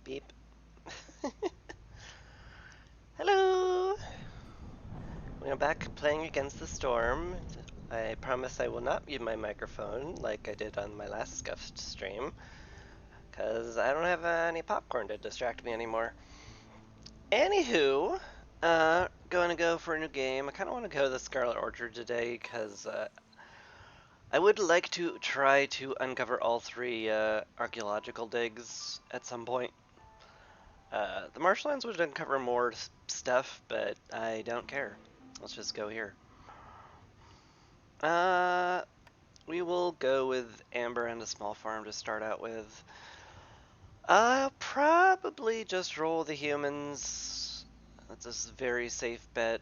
Beep. Hello! We are back playing Against the Storm. I promise I will not mute my microphone like I did on my last Scuffed stream, because I don't have any popcorn to distract me anymore. Anywho, going to go for a new game. I kind of want to go to the Scarlet Orchard today, because I would like to try to uncover all three archaeological digs at some point. The marshlands would uncover more stuff, but I don't care. Let's just go here. Uh, we will go with Amber and a small farm to start out with. I'll probably just roll the humans. That's a very safe bet.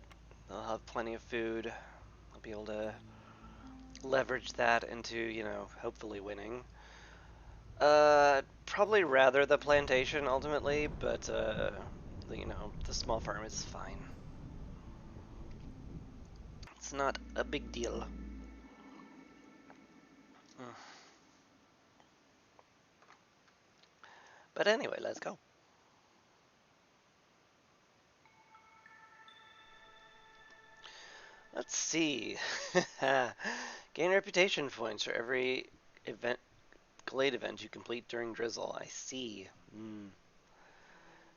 They'll have plenty of food. I'll be able to leverage that into, hopefully winning. Probably rather the plantation ultimately, but, the small farm is fine. It's not a big deal. But anyway, let's go. Let's see. Gain reputation points for every glade event you complete during drizzle. I see.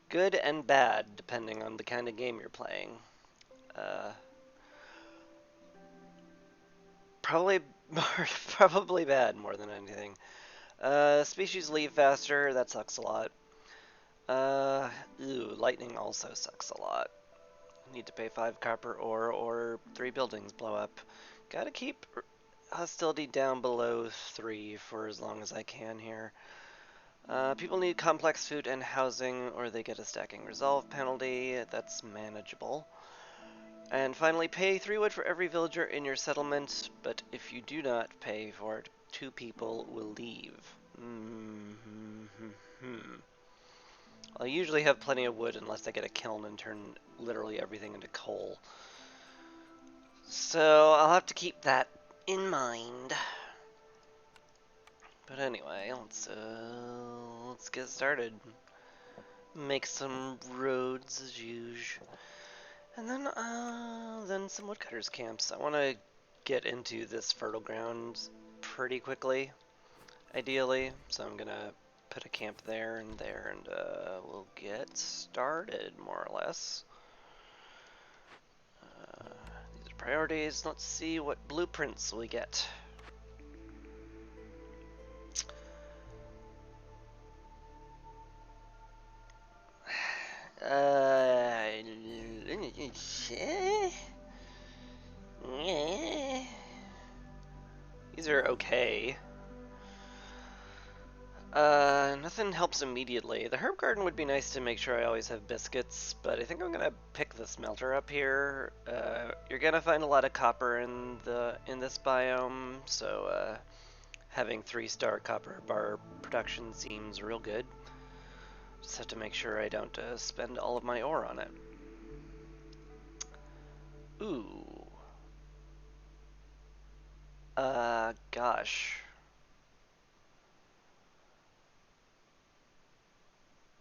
Good and bad, depending on the kind of game you're playing. Probably probably bad more than anything. Species leave faster. That sucks a lot. Lightning also sucks a lot. Need to pay 5 copper ore or 3 buildings blow up. Gotta keep hostility down below 3 for as long as I can here. People need complex food and housing or they get a stacking resolve penalty. That's manageable. And finally, pay 3 wood for every villager in your settlement, but if you do not pay for it, 2 people will leave. I usually have plenty of wood unless I get a kiln and turn literally everything into coal. So I'll have to keep that in mind. But anyway, let's get started. Make some roads as usual. And then some woodcutters camps. I want to get into this fertile ground pretty quickly, ideally. So I'm gonna put a camp there, and we'll get started, more or less. These are priorities. Let's see what blueprints we get. These are okay. Nothing helps immediately. The herb garden would be nice to make sure I always have biscuits, but I think I'm gonna pick the smelter up here. You're gonna find a lot of copper in this biome, so having 3-star copper bar production seems real good. Just have to make sure I don't spend all of my ore on it. Ooh. Gosh.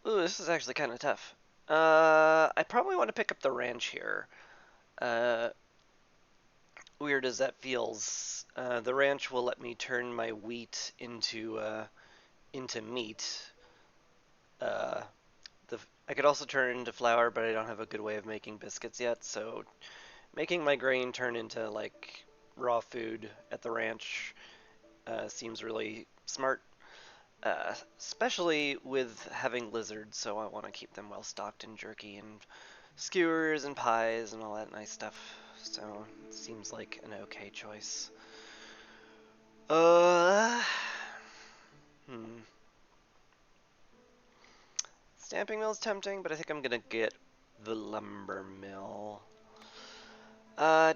Ooh, this is actually kind of tough. I probably want to pick up the ranch here. Weird as that feels, the ranch will let me turn my wheat into meat. I could also turn it into flour, but I don't have a good way of making biscuits yet, so making my grain turn into like raw food at the ranch seems really smart. Especially with having lizards, so I want to keep them well stocked in jerky and skewers and pies and all that nice stuff. So it seems like an okay choice. Stamping mill's tempting, but I think I'm gonna get the lumber mill.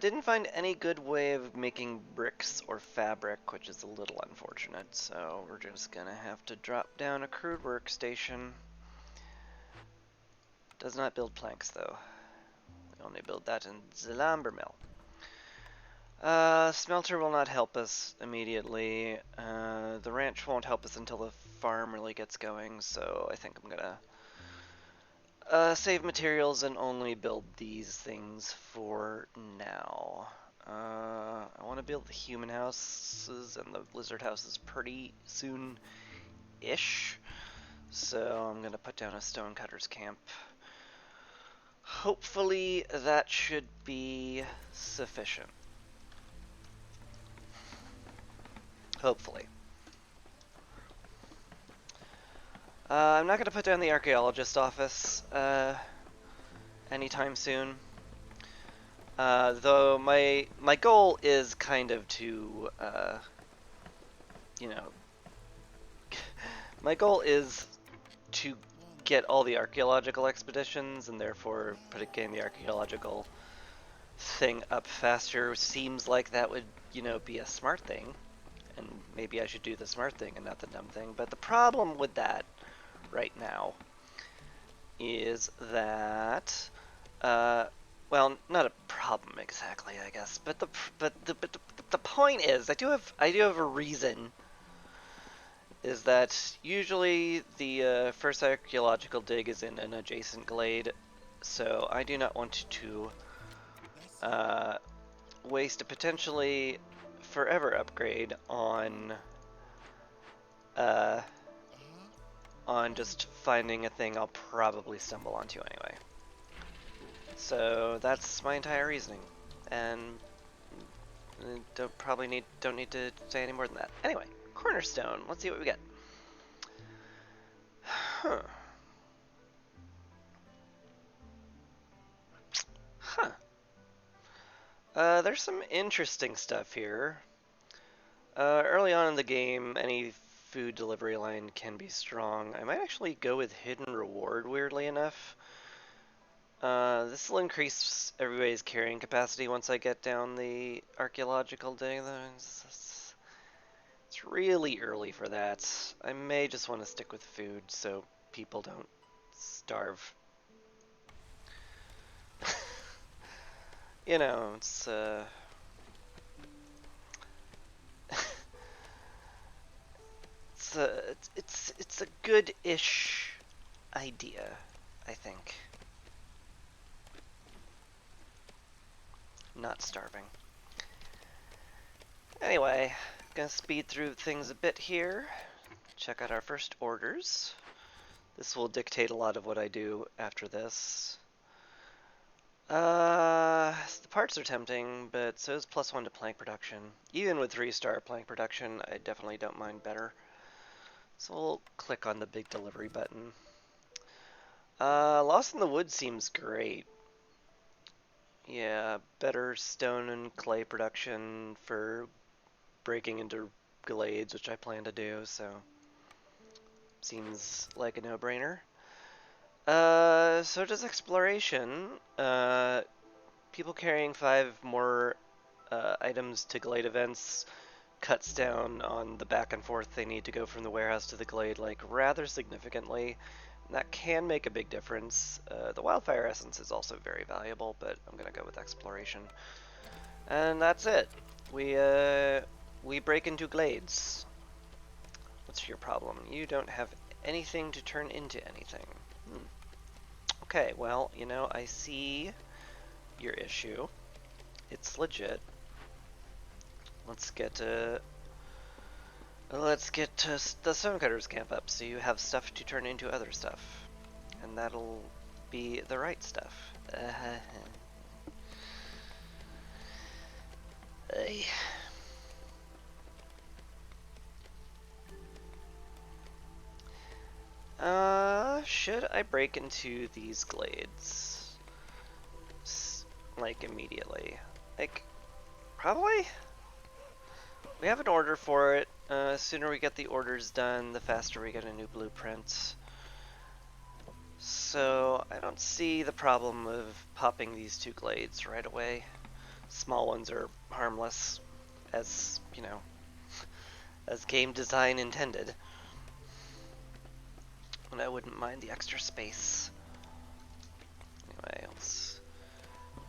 Didn't find any good way of making bricks or fabric, which is a little unfortunate, so we're just gonna have to drop down a crude workstation. Does not build planks, though. We only build that in the lumber mill. Smelter will not help us immediately. The ranch won't help us until the farm really gets going, so I think I'm gonna Save materials and only build these things for now. I want to build the human houses and the lizard houses pretty soon-ish. So I'm going to put down a stonecutter's camp. Hopefully that should be sufficient. Hopefully. I'm not going to put down the archaeologist office anytime soon. Though my goal is kind of to, you know, my goal is to get all the archaeological expeditions, and therefore getting the archaeological thing up faster seems like that would, you know, be a smart thing. And maybe I should do the smart thing and not the dumb thing. But the problem with that right now is that, well, not a problem exactly, I guess. But the point is, I do have a reason. Is that usually the first archaeological dig is in an adjacent glade, so I do not want to waste a potentially forever upgrade on just finding a thing I'll probably stumble onto anyway. So that's my entire reasoning, and don't need to say any more than that. Anyway, cornerstone. Let's see what we get. Huh. Huh. There's some interesting stuff here. Early on in the game, any food delivery line can be strong. I might actually go with hidden reward, weirdly enough. This will increase everybody's carrying capacity once I get down the archaeological dig. It's really early for that. I may just want to stick with food so people don't starve. You know, it's it's a good-ish idea, I think. Not starving. Anyway, gonna speed through things a bit here. Check out our first orders. This will dictate a lot of what I do after this. The parts are tempting, but so is +1 to plank production. Even with 3-star plank production, I definitely don't mind better. So we'll click on the big delivery button. Lost in the Woods seems great. Yeah, better stone and clay production for breaking into glades, which I plan to do, so seems like a no-brainer. So does exploration. People carrying 5 more items to glade events cuts down on the back and forth they need to go from the warehouse to the glade, like, rather significantly. And that can make a big difference. The wildfire essence is also very valuable, but I'm gonna go with exploration. And that's it. We break into glades. What's your problem? You don't have anything to turn into anything. Okay, well, you know, I see your issue. It's legit. Let's get the Stonecutter's camp up so you have stuff to turn into other stuff. And that'll be the right stuff. Should I break into these glades? Like, immediately? Like, probably? We have an order for it. Sooner we get the orders done, the faster we get a new blueprint. So, I don't see the problem of popping these 2 glades right away. Small ones are harmless, as, you know, as game design intended. And I wouldn't mind the extra space. Anyway, let's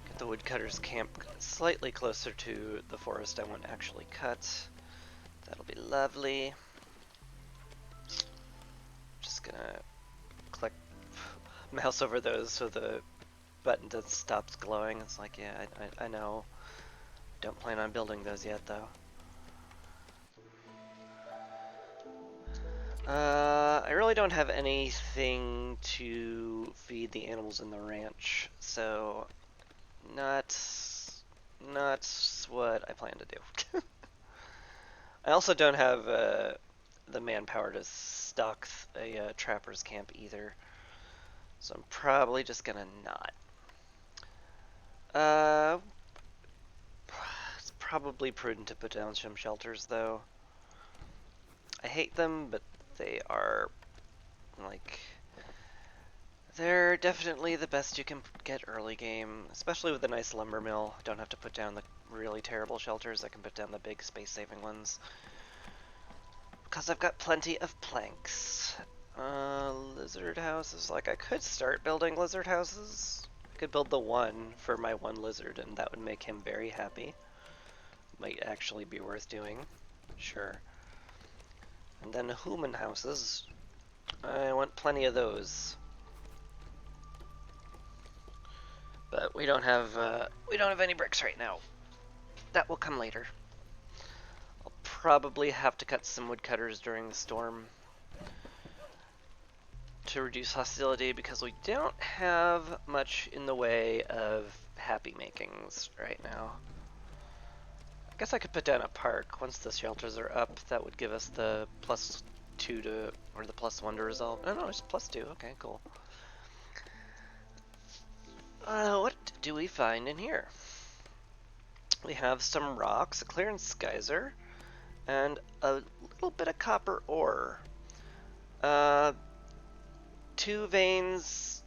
get the woodcutter's camp slightly closer to the forest I want to actually cut. That'll be lovely. Just gonna click, mouse over those so the button just stops glowing. It's like, yeah, I know. Don't plan on building those yet, though. I really don't have anything to feed the animals in the ranch, so not what I plan to do. I also don't have the manpower to stock a trapper's camp either, so I'm probably just gonna not. Uh, it's probably prudent to put down some shelters, though. I hate them, but they are, like, they're definitely the best you can get early game, especially with a nice lumber mill. Don't have to put down the really terrible shelters. I can put down the big space-saving ones. Because I've got plenty of planks. Lizard houses. Like, I could start building lizard houses. I could build the one for my one lizard, and that would make him very happy. Might actually be worth doing. Sure. And then human houses. I want plenty of those. But we don't have any bricks right now. That will come later. I'll probably have to cut some woodcutters during the storm to reduce hostility because we don't have much in the way of happy makings right now. I guess I could put down a park once the shelters are up. That would give us the +2 to, or the +1 to resolve. Oh no, it's +2. Okay, cool. What do we find in here? We have some rocks, a clearance geyser, and a little bit of copper ore. 2 veins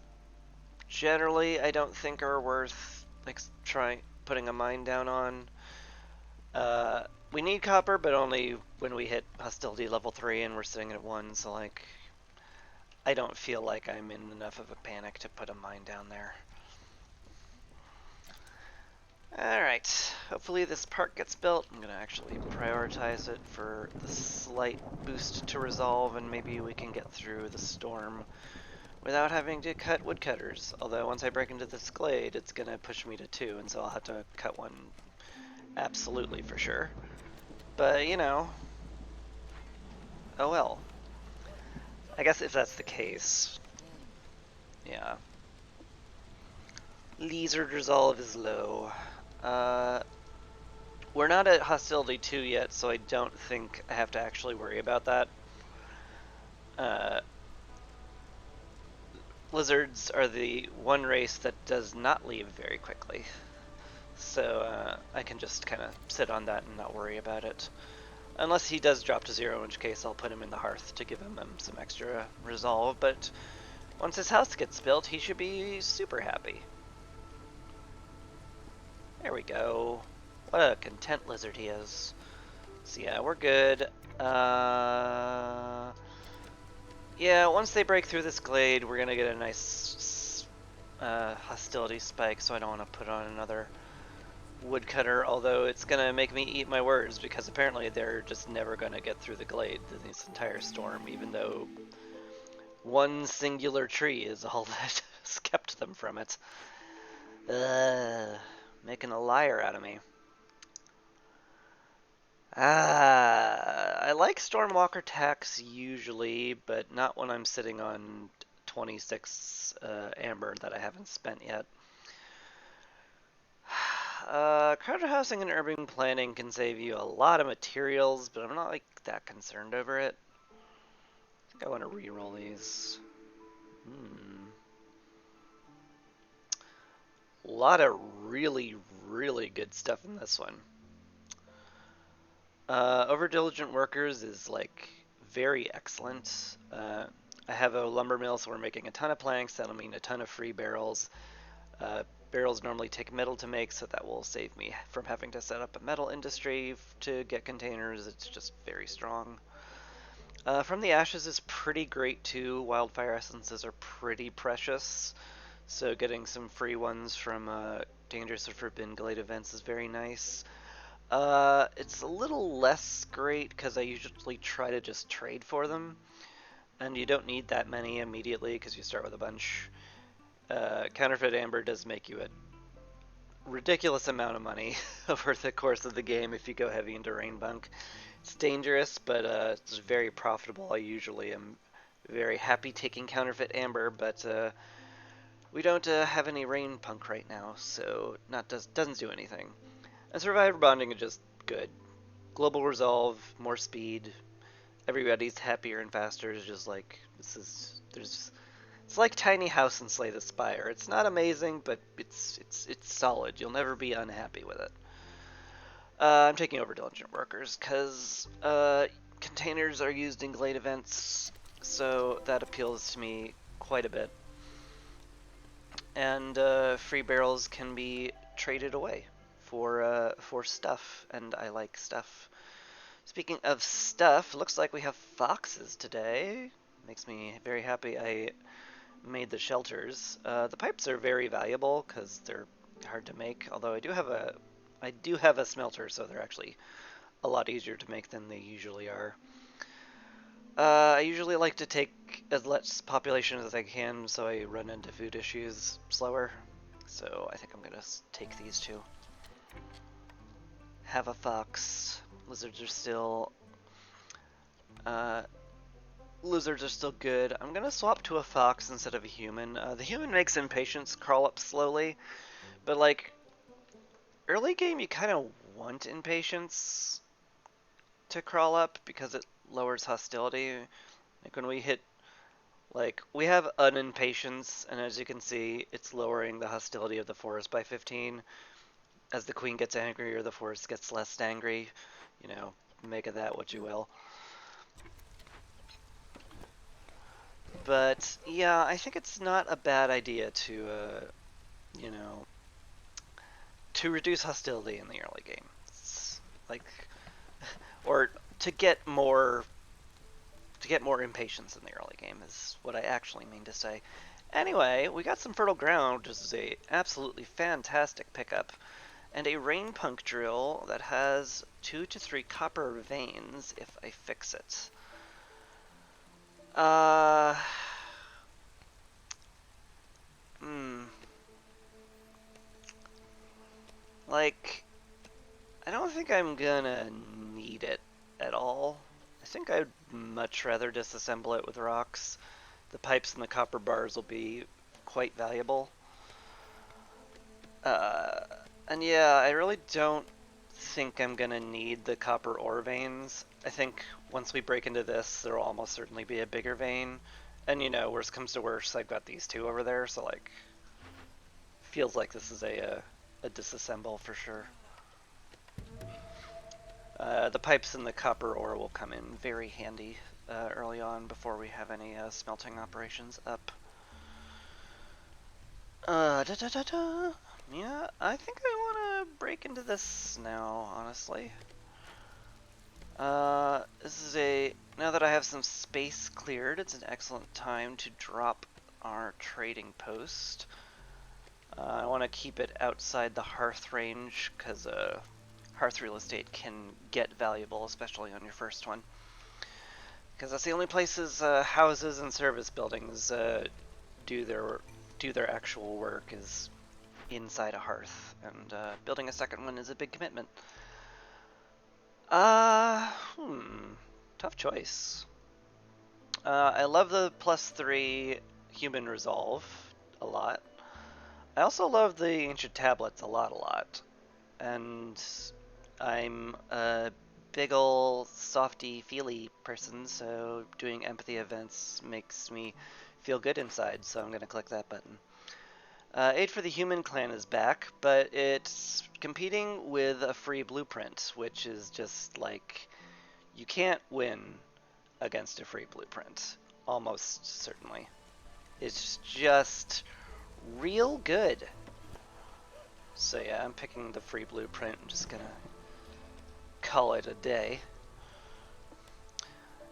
generally I don't think are worth putting a mine down on. We need copper, but only when we hit hostility level 3 and we're sitting at 1, so like I don't feel like I'm in enough of a panic to put a mine down there. Alright, hopefully this park gets built. I'm going to actually prioritize it for the slight boost to resolve, and maybe we can get through the storm without having to cut woodcutters. Although once I break into this glade, it's going to push me to 2, and so I'll have to cut one absolutely for sure. But, you know, oh well. I guess if that's the case, yeah. Lizard resolve is low. We're not at hostility 2 yet, so I don't think I have to actually worry about that. Lizards are the one race that does not leave very quickly. So I can just kind of sit on that and not worry about it. Unless he does drop to 0, in which case I'll put him in the hearth to give him some extra resolve. But once his house gets built, he should be super happy. There we go. What a content lizard he is. So yeah, we're good. Yeah, once they break through this glade, we're gonna get a nice hostility spike, so I don't want to put on another woodcutter, although it's gonna make me eat my words, because apparently they're just never gonna get through the glade this entire storm, even though one singular tree is all that has kept them from it. Making a liar out of me. I like Stormwalker tax usually, but not when I'm sitting on 26 amber that I haven't spent yet. Crowded housing and urban planning can save you a lot of materials, but I'm not like that concerned over it. I think I want to re-roll these. A lot of really, really good stuff in this one. Over diligent workers is like very excellent. I have a lumber mill, so we're making a ton of planks. That'll mean a ton of free barrels. Barrels normally take metal to make, so that will save me from having to set up a metal industry to get containers. It's just very strong. From the ashes is pretty great too. Wildfire essences are pretty precious, so getting some free ones from Dangerous or Forbidden Glade events is very nice. It's a little less great because I usually try to just trade for them, and you don't need that many immediately because you start with a bunch. Counterfeit amber does make you a ridiculous amount of money over the course of the game if you go heavy into rain punk. It's dangerous, but it's very profitable. I usually am very happy taking counterfeit amber, but we don't have any rain punk right now, so doesn't do anything. And survivor bonding is just good. Global resolve, more speed, everybody's happier and faster. It's just like it's like Tiny House and Slay the Spire. It's not amazing, but it's solid. You'll never be unhappy with it. I'm taking over Diligent Workers because containers are used in Glade events, so that appeals to me quite a bit. And free barrels can be traded away for stuff, and I like stuff. Speaking of stuff, looks like we have foxes today. Makes me very happy I made the shelters. The pipes are very valuable because they're hard to make, although I do have a smelter, so they're actually a lot easier to make than they usually are. I usually like to take as less population as I can so I run into food issues slower. So I think I'm gonna take these two. Have a fox. Lizards are still good. I'm gonna swap to a fox instead of a human. The human makes impatience crawl up slowly, but like early game you kind of want impatience to crawl up because it lowers hostility. Like when we hit, like we have an impatience, and as you can see, it's lowering the hostility of the forest by 15. As the queen gets angrier, the forest gets less angry. You know, make of that what you will. But yeah, I think it's not a bad idea to, you know, to reduce hostility in the early game. It's like, or to get more impatience in the early game is what I actually mean to say. Anyway, we got some fertile ground, which is a absolutely fantastic pickup, and a rain punk drill that has 2 to 3 copper veins if I fix it. Like, I don't think I'm gonna need it at all. I think I'd much rather disassemble it with rocks. The pipes and the copper bars will be quite valuable. And yeah, I really don't think I'm gonna need the copper ore veins. I think once we break into this, there will almost certainly be a bigger vein. And you know, worst comes to worst, I've got these two over there, so like, feels like this is a disassemble for sure. The pipes and the copper ore will come in very handy early on before we have any smelting operations up. Yeah, I think I want to break into this now, honestly. Now that I have some space cleared, it's an excellent time to drop our trading post. I want to keep it outside the hearth range, because hearth real estate can get valuable, especially on your first one. Because that's the only places houses and service buildings do their actual work is inside a hearth, and building a second one is a big commitment. Tough choice. I love the +3 human resolve a lot. I also love the ancient tablets a lot. And I'm a big ol' softy feely person, so doing empathy events makes me feel good inside, so I'm gonna click that button. Aid for the Human Clan is back, but it's competing with a free blueprint, which is just like, you can't win against a free blueprint. Almost certainly. It's just real good. So yeah, I'm picking the free blueprint. I'm just gonna call it a day.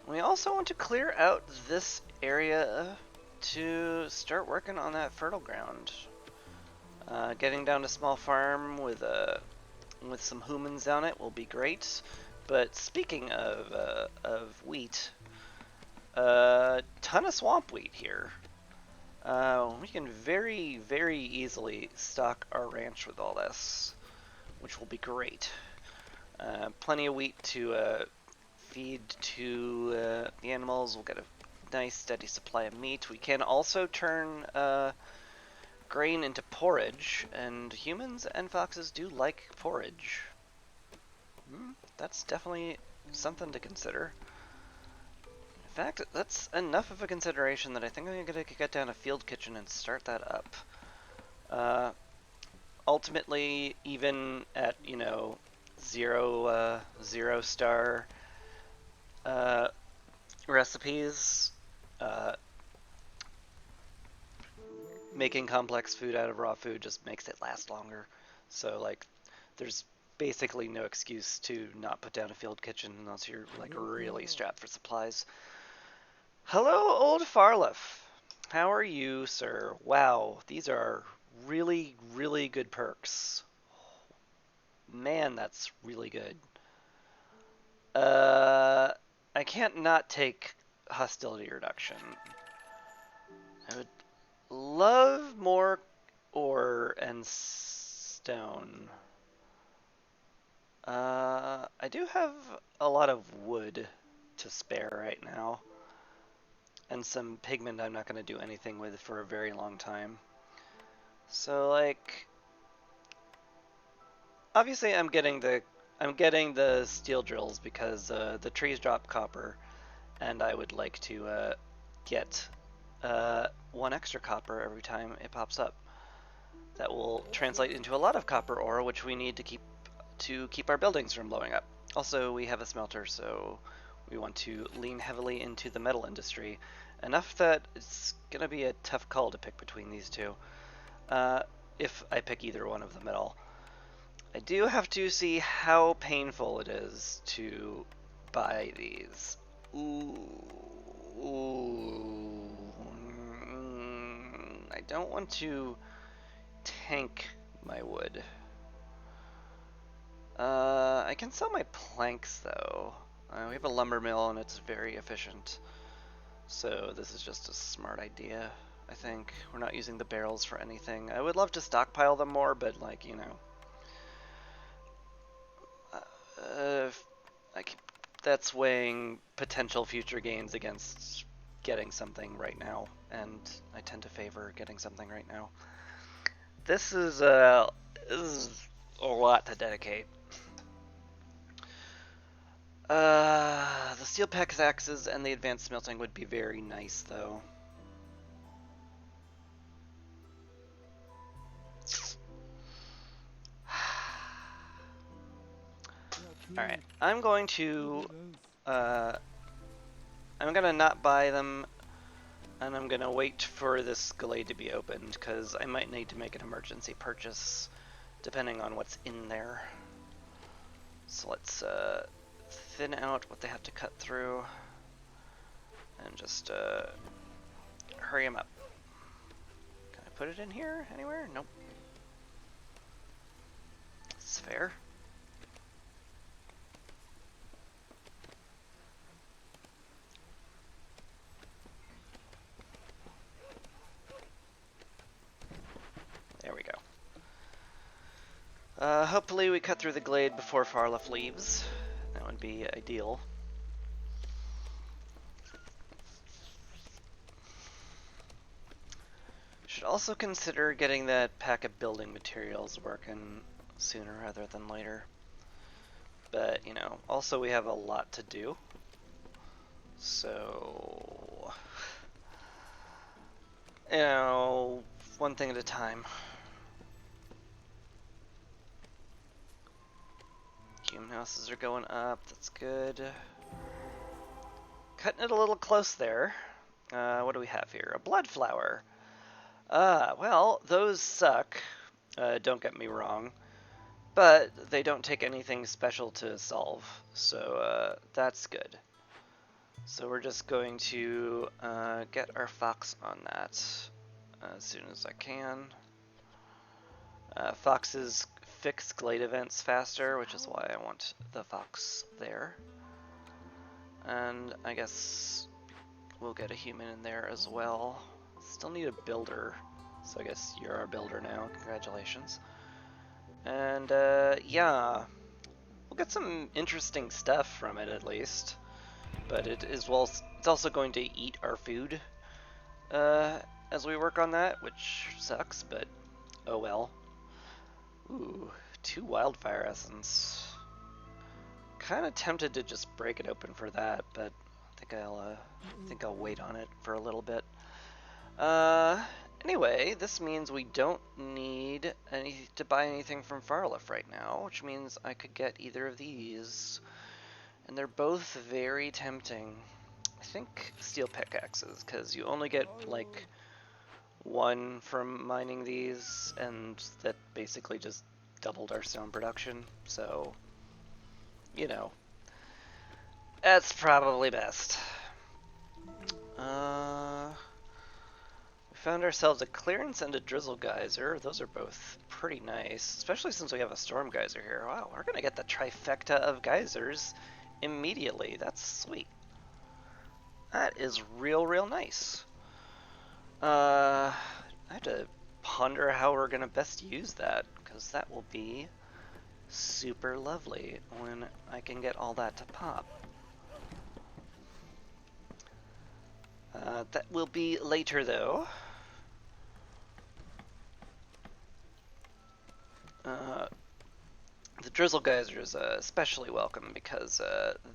We also want to clear out this area to start working on that fertile ground. Getting down to small farm with some humans on it will be great. But speaking of wheat, ton of swamp wheat here. We can very, very easily stock our ranch with all this, which will be great. Plenty of wheat to feed to the animals. We'll get a nice steady supply of meat. We can also turn grain into porridge, and humans and foxes do like porridge. That's definitely something to consider. In fact, that's enough of a consideration that I think I'm going to get down a field kitchen and start that up. Ultimately, even at, you know, zero star recipes, uh, making complex food out of raw food just makes it last longer. So, like, there's basically no excuse to not put down a field kitchen unless you're, like, really strapped for supplies. Hello, old Farliff. How are you, sir? Wow, these are really, really good perks. Man, that's really good. I can't not take hostility reduction. I would love more ore and stone. I do have a lot of wood to spare right now. And some pigment I'm not going to do anything with for a very long time. So, like, obviously I'm getting the steel drills because the trees drop copper, and I would like to get one extra copper every time it pops up. That will translate into a lot of copper ore, which we need to keep our buildings from blowing up. Also, we have a smelter, so we want to lean heavily into the metal industry, enough that it's gonna be a tough call to pick between these two. If I pick either one of them at all. I do have to see how painful it is to buy these. Ooh. I don't want to tank my wood. I can sell my planks though. We have a lumber mill and it's very efficient. So this is just a smart idea, I think. We're not using the barrels for anything. I would love to stockpile them more, but like, you know. Like, that's weighing potential future gains against getting something right now, and I tend to favor getting something right now. This is a lot to dedicate. The steel pickaxes and the advanced smelting would be very nice, though. Alright, I'm going to not buy them, and I'm gonna wait for this glade to be opened, because I might need to make an emergency purchase, depending on what's in there. So let's thin out what they have to cut through, and just hurry them up. Can I put it in here anywhere? Nope. It's fair. There we go. Hopefully we cut through the glade before Farliff leaves. That would be ideal. Should also consider getting that pack of building materials working sooner rather than later. But, you know, also we have a lot to do. So, you know, one thing at a time. Human houses are going up, that's good. Cutting it a little close there. What do we have here? A blood flower. Well, those suck. Don't get me wrong. But they don't take anything special to solve, so that's good. So we're just going to get our fox on that as soon as I can. Foxes fix glade events faster, which is why I want the fox there. And I guess we'll get a human in there as well, Still need a builder, so I guess you're our builder now. Congratulations. And yeah, we'll get some interesting stuff from it at least. But it's also going to eat our food as we work on that, which sucks, but oh well. Ooh, 2 wildfire essence. Kind of tempted to just break it open for that, but I think I'll wait on it for a little bit. Anyway, this means we don't need to buy anything from Farliff right now, which means I could get either of these. And they're both very tempting. I think steel pickaxes, because you only get, like, 1 from mining these, and that basically just doubled our stone production, so, you know, that's probably best. We found ourselves a clearance and a drizzle geyser. Those are both pretty nice, especially since we have a storm geyser here. Wow, we're gonna get the trifecta of geysers immediately. That's sweet. That is real nice. I have to ponder how we're gonna best use that, because that will be super lovely when I can get all that to pop. That will be later, though. The drizzle geyser is especially welcome because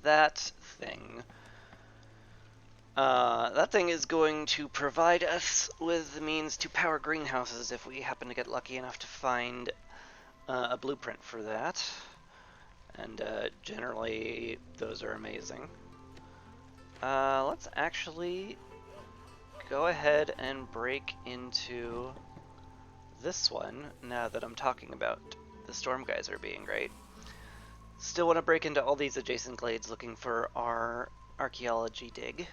that thing is going to provide us with the means to power greenhouses if we happen to get lucky enough to find a blueprint for that. And generally, those are amazing. Let's actually go ahead and break into this one now that I'm talking about the storm geyser being great. Still want to break into all these adjacent glades looking for our archaeology dig.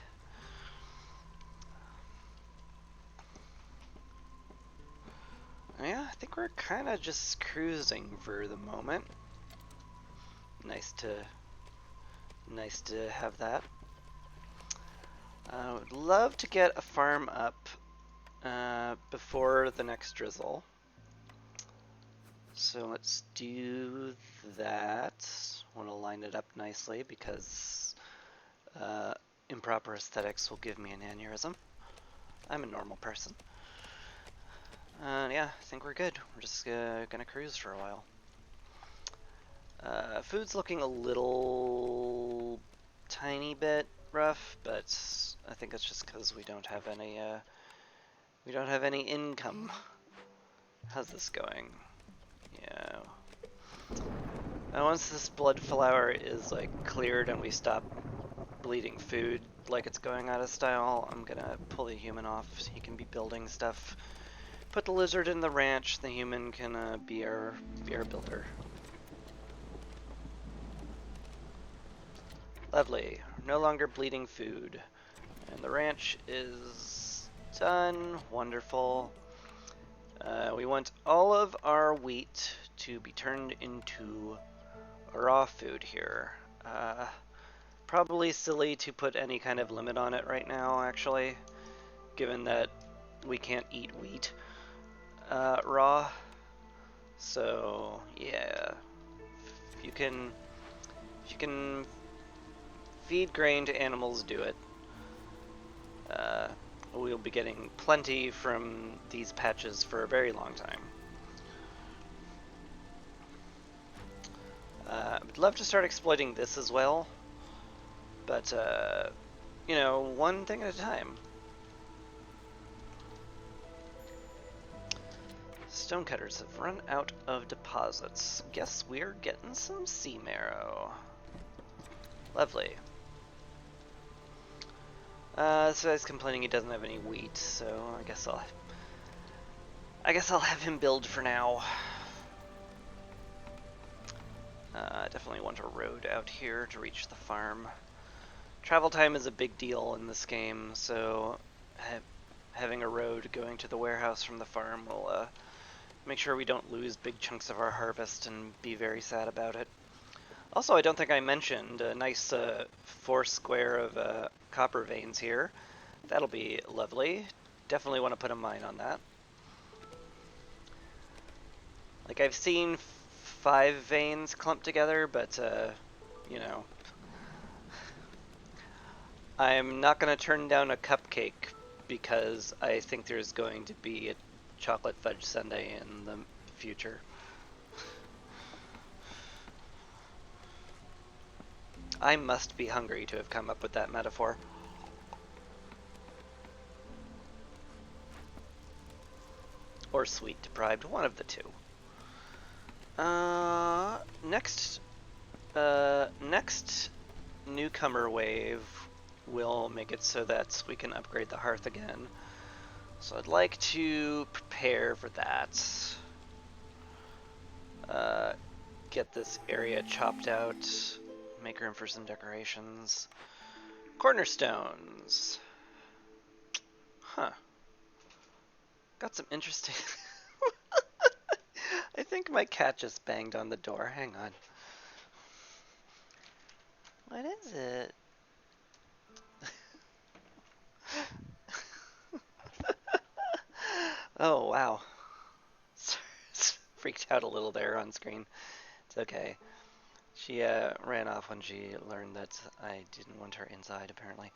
Yeah, I think we're kind of just cruising for the moment. Nice to have that. I would love to get a farm up before the next drizzle. So let's do that. Want to line it up nicely because improper aesthetics will give me an aneurysm. I'm a normal person. Yeah, I think we're good. We're just gonna cruise for a while. Food's looking a little tiny bit rough, but I think it's just because we don't have any income. How's this going? Yeah. Now once this blood flower is like cleared and we stop bleeding food like it's going out of style, I'm gonna pull the human off. He can be building stuff. Put the lizard in the ranch. The human can be our builder. Lovely. No longer bleeding food. And the ranch is done. Wonderful. We want all of our wheat to be turned into raw food here. Probably silly to put any kind of limit on it right now, actually, given that we can't eat wheat raw. So yeah, if you can feed grain to animals, do it. We'll be getting plenty from these patches for a very long time. I'd love to start exploiting this as well, but you know, one thing at a time. Stonecutters have run out of deposits. Guess we're getting some sea marrow. Lovely. This guy's complaining he doesn't have any wheat, so I guess I'll have him build for now. Definitely want a road out here to reach the farm. Travel time is a big deal in this game, so having a road going to the warehouse from the farm will make sure we don't lose big chunks of our harvest and be very sad about it. Also, I don't think I mentioned a nice 4 square of copper veins here. That'll be lovely. definitely want to put a mine on that. Like, I've seen 5 veins clumped together, but, you know, I'm not going to turn down a cupcake because I think there's going to be a chocolate fudge sundae in the future. I must be hungry to have come up with that metaphor. Or sweet deprived, one of the two. Next newcomer wave will make it so that we can upgrade the hearth again. So I'd like to prepare for that. Get this area chopped out, make room for some decorations. Cornerstones. Huh. Got some interesting... I think my cat just banged on the door. Hang on. What is it? Oh, wow. Freaked out a little there on screen. It's okay. She ran off when she learned that I didn't want her inside, apparently.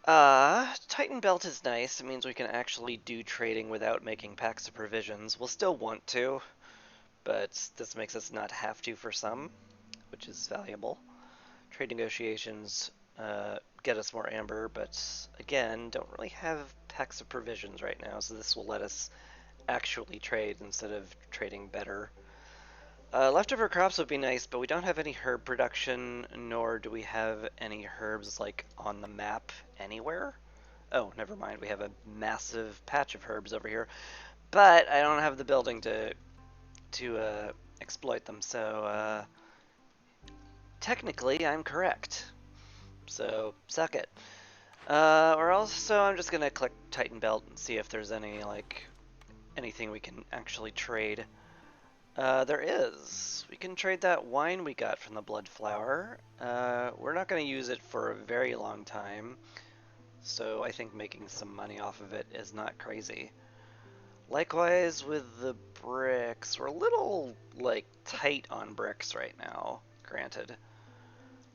Titan Belt is nice. It means we can actually do trading without making packs of provisions. We'll still want to, but this makes us not have to for some, which is valuable. Trade negotiations get us more amber, but again, don't really have packs of provisions right now, so this will let us actually trade instead of trading better. Leftover crops would be nice, but we don't have any herb production, nor do we have any herbs like on the map anywhere. Oh, never mind. We have a massive patch of herbs over here, but I don't have the building to exploit them. So technically, I'm correct. So suck it. Or also, I'm just gonna click Titan Belt and see if there's any anything we can actually trade. There is. We can trade that wine we got from the Blood Flower. We're not going to use it for a very long time, so I think making some money off of it is not crazy. Likewise with the bricks. We're a little, tight on bricks right now, granted.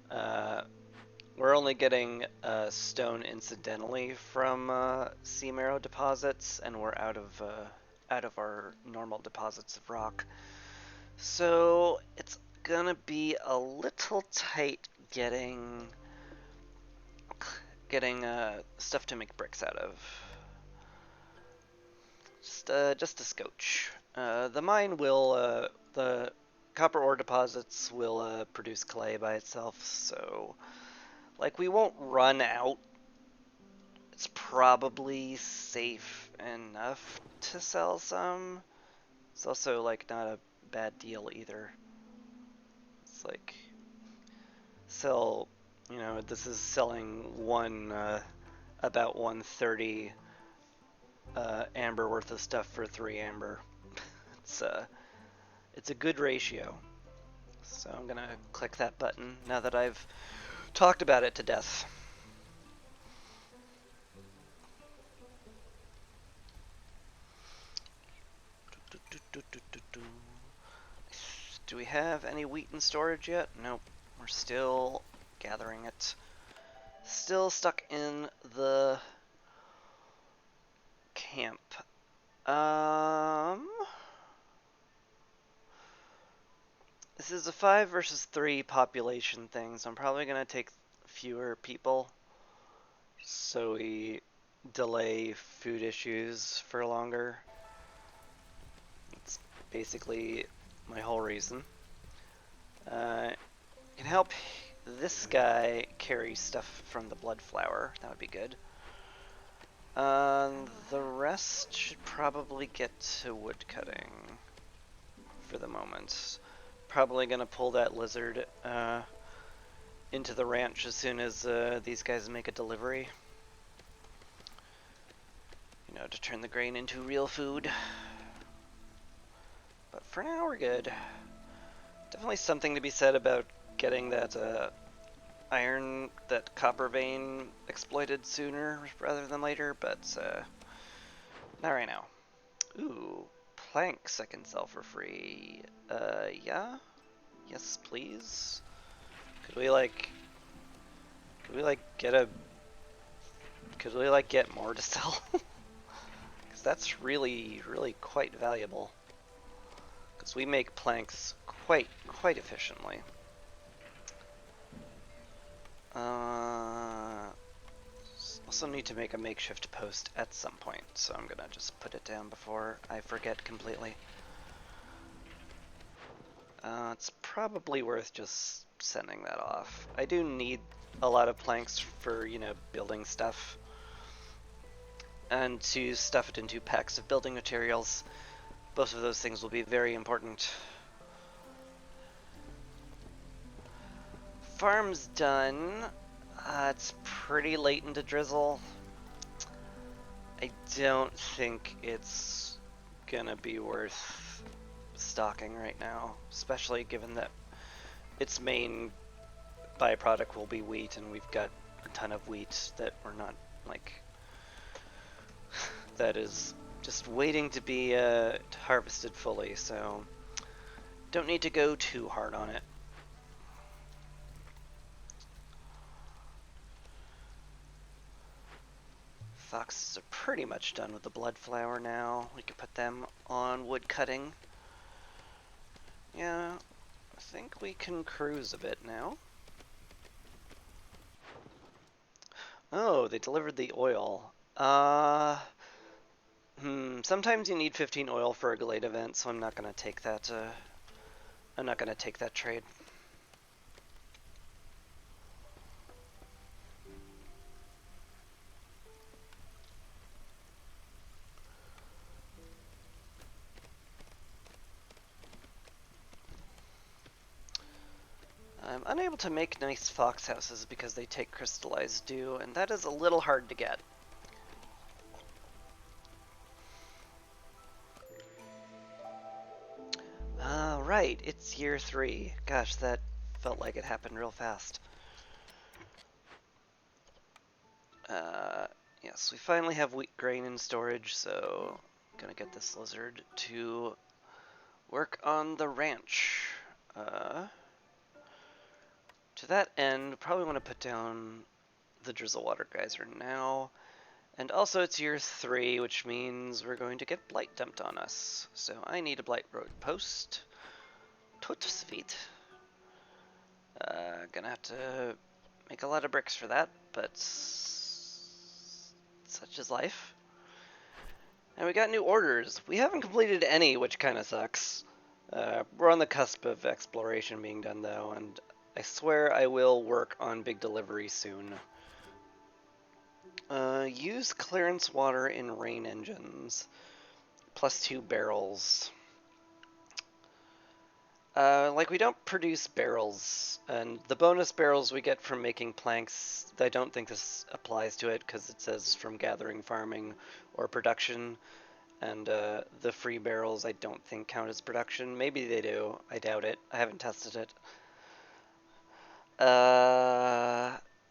We're only getting stone incidentally from sea marrow deposits, and we're out of our normal deposits of rock. So it's gonna be a little tight getting stuff to make bricks out of. Just a scotch. The mine will the copper ore deposits will produce clay by itself, so we won't run out. It's probably safe enough to sell some. It's also not a bad deal either. It's sell, this is selling about 130 amber worth of stuff for 3 amber. It's a good ratio. So I'm gonna click that button now that I've talked about it to death. Do we have any wheat in storage yet? Nope. We're still gathering it. Still stuck in the camp. This is a 5 versus 3 population thing, so I'm probably going to take fewer people so we delay food issues for longer. It's basically my whole reason. Can help this guy carry stuff from the Blood Flower. That would be good. The rest should probably get to wood cutting for the moment. Probably gonna pull that lizard into the ranch as soon as these guys make a delivery. To turn the grain into real food. But for now, we're good. Definitely something to be said about getting that iron, that copper vein exploited sooner rather than later, but not right now. Ooh, planks I can sell for free. Yeah? Yes, please? Could we like... Could we like get a... Could we like get more to sell? Because that's really, really quite valuable. Because we make planks quite efficiently. Also need to make a makeshift post at some point, so I'm gonna just put it down before I forget completely. It's probably worth just sending that off. I do need a lot of planks for, you know, building stuff. And to stuff it into packs of building materials. Both of those things will be very important. Farm's done. It's pretty late into drizzle. I don't think it's gonna be worth stocking right now, especially given that its main byproduct will be wheat, and we've got a ton of wheat that we're not, like, that is just waiting to be harvested fully, so don't need to go too hard on it. Foxes are pretty much done with the blood flower now. We can put them on wood cutting. Yeah, I think we can cruise a bit now. Oh, they delivered the oil. Sometimes you need 15 oil for a Glade event, so I'm not gonna take that, I'm not gonna take that trade. I'm unable to make nice fox houses because they take crystallized dew, and that is a little hard to get. Right, it's year 3. Gosh, that felt like it happened real fast. Yes, we finally have wheat grain in storage, so I'm gonna get this lizard to work on the ranch. To that end, probably want to put down the drizzle water geyser now. And also it's year 3, which means we're going to get blight dumped on us. So I need a blight road post. Tot sweet. Gonna have to make a lot of bricks for that, but such is life. And we got new orders. We haven't completed any, which kind of sucks. We're on the cusp of exploration being done, though, and I swear I will work on big delivery soon. Use clearance water in rain engines. +2 barrels. Like, we don't produce barrels, and the bonus barrels we get from making planks, I don't think this applies to it, because it says from gathering, farming, or production, and the free barrels I don't think count as production. Maybe they do, I doubt it, I haven't tested it.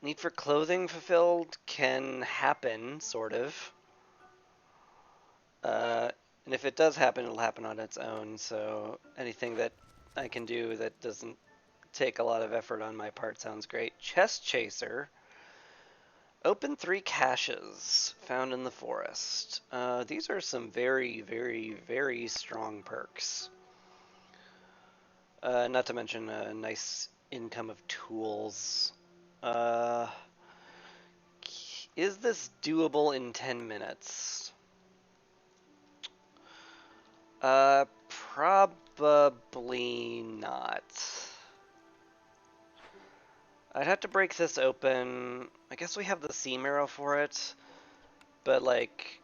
Need for clothing fulfilled can happen, sort of. And if it does happen, it'll happen on its own, so anything that I can do that doesn't take a lot of effort on my part sounds great. Chest Chaser. Open 3 caches found in the forest. These are some very, very, very strong perks. Not to mention a nice income of tools. Is this doable in 10 minutes? Probably not. I'd have to break this open. I guess we have the sea marrow for it, but like,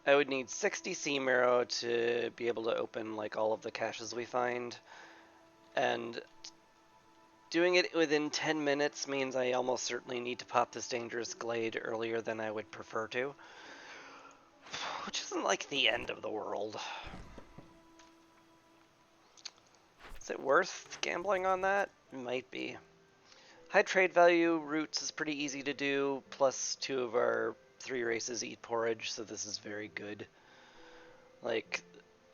I would need 60 sea marrow to be able to open like all of the caches we find, and doing it within 10 minutes means I almost certainly need to pop this dangerous glade earlier than I would prefer to, which isn't like the end of the world. Is it worth gambling on that? It might be. High trade value roots is pretty easy to do, plus 2 of our 3 races eat porridge, so this is very good. Like,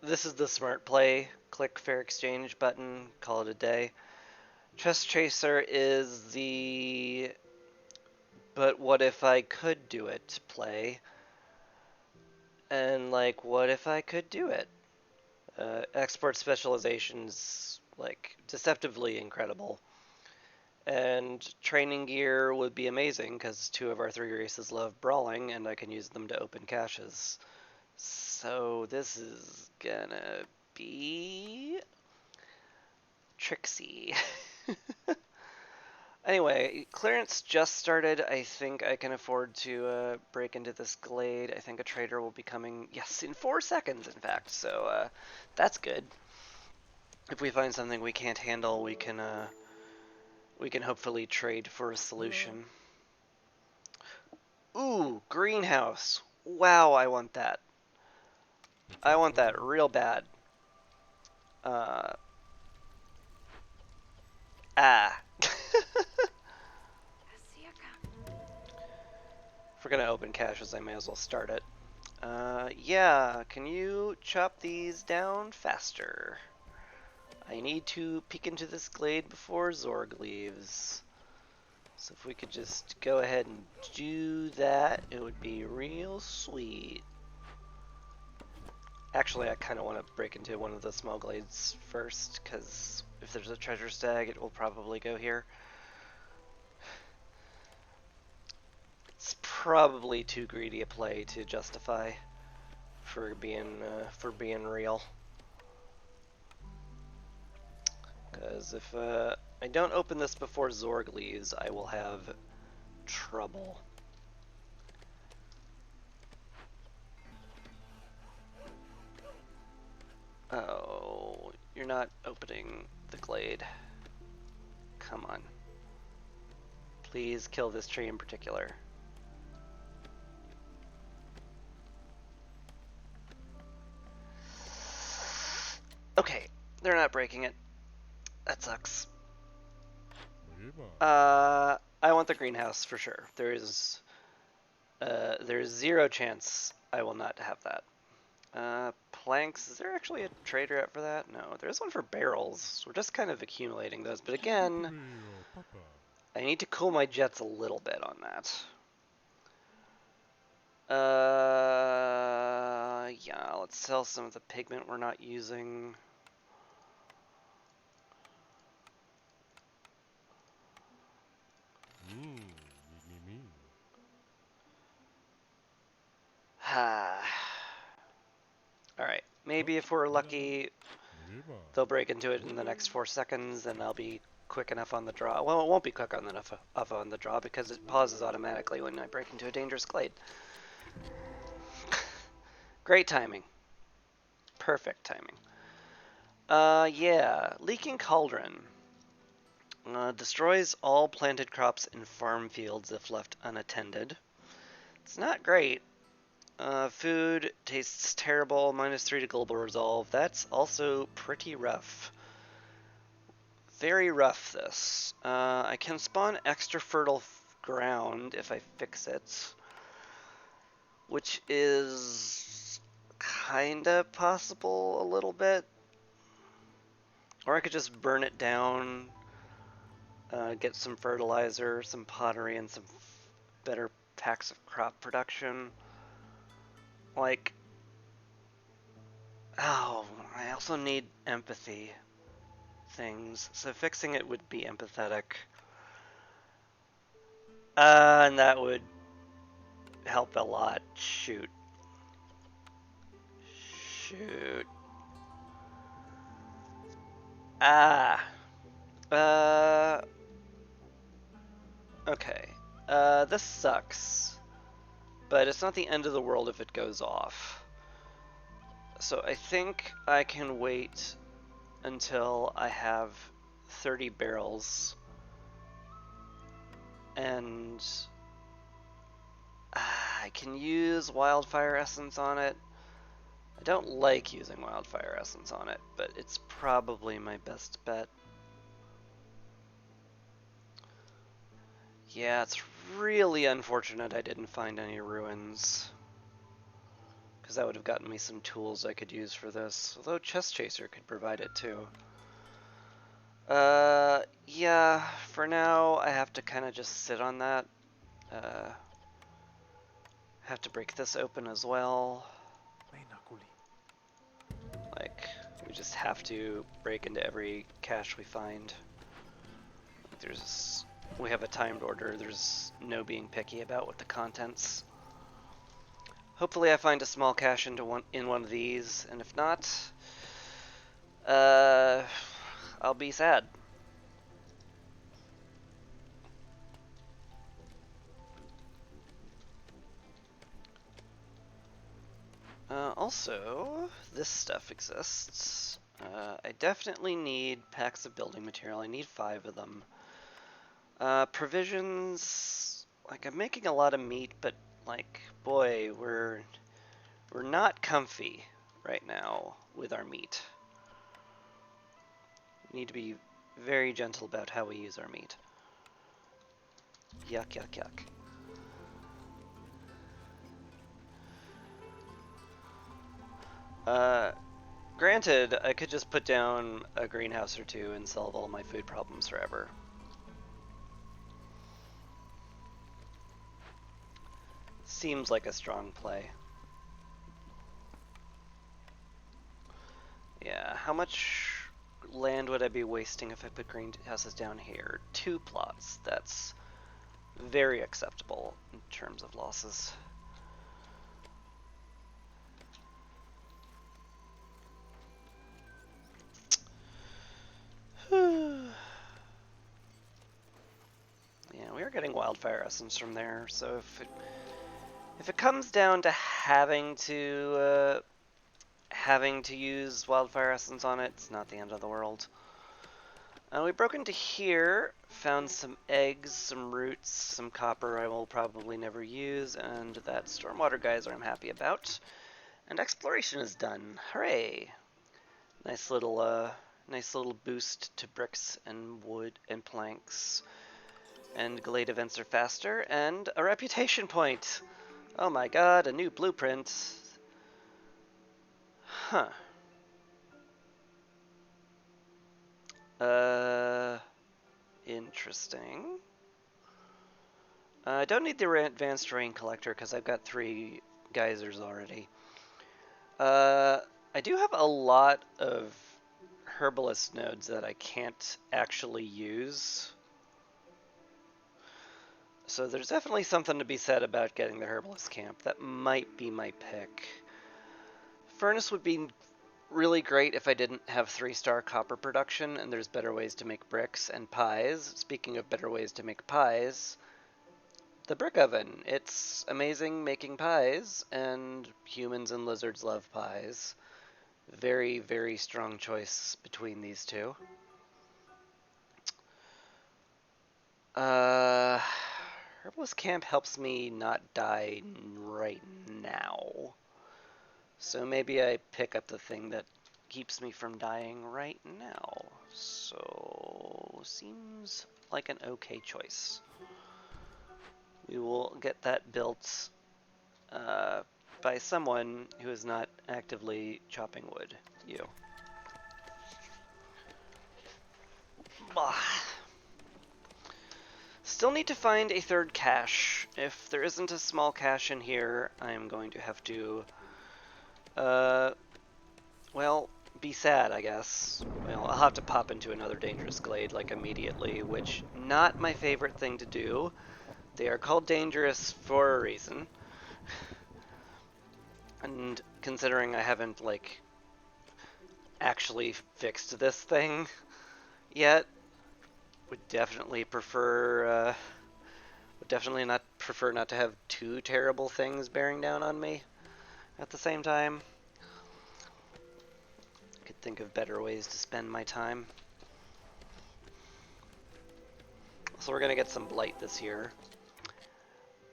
this is the smart play. Click fair exchange button, call it a day. Chest Chaser is the but what if I could do it play. And like, what if I could do it? Export specialization's like deceptively incredible. And training gear would be amazing because 2 of our 3 races love brawling and I can use them to open caches. So this is gonna be tricksy. Anyway, clearance just started. I think I can afford to break into this glade. I think a trader will be coming, yes, in 4 seconds, in fact. So that's good. If we find something we can't handle, we can hopefully trade for a solution. Ooh, greenhouse. Wow, I want that. I want that real bad. Uh, ah. If we're gonna open caches, I may as well start it. Yeah, can you chop these down faster? I need to peek into this glade before Zorg leaves. So if we could just go ahead and do that, it would be real sweet. Actually, I kind of want to break into one of the small glades first, because if there's a treasure stag, it will probably go here. It's probably too greedy a play to justify for being real. Because if I don't open this before Zorg leaves, I will have trouble. Oh, you're not opening the glade. Come on. Please kill this tree in particular. Okay, they're not breaking it. That sucks. I want the greenhouse for sure. There's 0 chance I will not have that. Planks, is there actually a trader out for that? No, there's one for barrels. We're just kind of accumulating those, but again, I need to cool my jets a little bit on that. Yeah, let's sell some of the pigment we're not using. Alright, maybe if we're lucky, they'll break into it in the next 4 seconds, and I'll be quick enough on the draw. Well, it won't be quick enough on the draw because it pauses automatically when I break into a dangerous glade. Great timing. Perfect timing. Yeah, Leaking Cauldron. Destroys all planted crops in farm fields if left unattended. It's not great. Food tastes terrible, -3 to global resolve. That's also pretty rough. Very rough, this. I can spawn extra fertile ground if I fix it, which is kinda possible a little bit. Or I could just burn it down, get some fertilizer, some pottery, and some better packs of crop production. Like, oh, I also need empathy things, so fixing it would be empathetic. And that would help a lot. Shoot. Shoot. Ah. Okay. This sucks. But it's not the end of the world if it goes off. So I think I can wait until I have 30 barrels. And I can use wildfire essence on it. I don't like using wildfire essence on it, but it's probably my best bet. Yeah, it's really unfortunate I didn't find any ruins, because that would have gotten me some tools I could use for this. Although Chest Chaser could provide it too. Yeah, for now I have to kind of just sit on that. Have to break this open as well. Like, we just have to break into every cache we find. We have a timed order, there's no being picky about what the contents. Hopefully I find a small cache in one of these, and if not, I'll be sad. Also, this stuff exists. I definitely need packs of building material. I need 5 of them. Provisions, like I'm making a lot of meat, but like, boy, we're not comfy right now with our meat. We need to be very gentle about how we use our meat. Yuck, yuck, yuck. Granted, I could just put down a greenhouse or 2 and solve all my food problems forever. Seems like a strong play. Yeah, how much land would I be wasting if I put greenhouses down here? 2 plots. That's very acceptable in terms of losses. Yeah, we are getting wildfire essence from there, so if it comes down to having to use wildfire essence on it, it's not the end of the world. We broke into here, found some eggs, some roots, some copper I will probably never use, and that stormwater geyser I'm happy about. And exploration is done. Hooray! Nice little boost to bricks and wood and planks. And glade events are faster, and a reputation point! Oh my god, a new blueprint. Huh. Interesting. I don't need the advanced rain collector because I've got 3 geysers already. I do have a lot of herbalist nodes that I can't actually use. So there's definitely something to be said about getting the herbalist camp. That might be my pick. Furnace would be really great if I didn't have 3-star copper production, and there's better ways to make bricks and pies. Speaking of better ways to make pies, the brick oven. It's amazing making pies, and humans and lizards love pies. Very, very strong choice between these 2. Herbalist camp helps me not die right now. So maybe I pick up the thing that keeps me from dying right now. So, seems like an okay choice. We will get that built by someone who is not actively chopping wood. You. Bah. Still need to find a 3rd cache. If there isn't a small cache in here, I'm going to have to, well, be sad, I guess. Well, I'll have to pop into another dangerous glade, like, immediately, which, not my favorite thing to do. They are called dangerous for a reason. And considering I haven't, like, actually fixed this thing yet, would definitely prefer not to have 2 terrible things bearing down on me at the same time. Could think of better ways to spend my time. So we're gonna get some blight this year.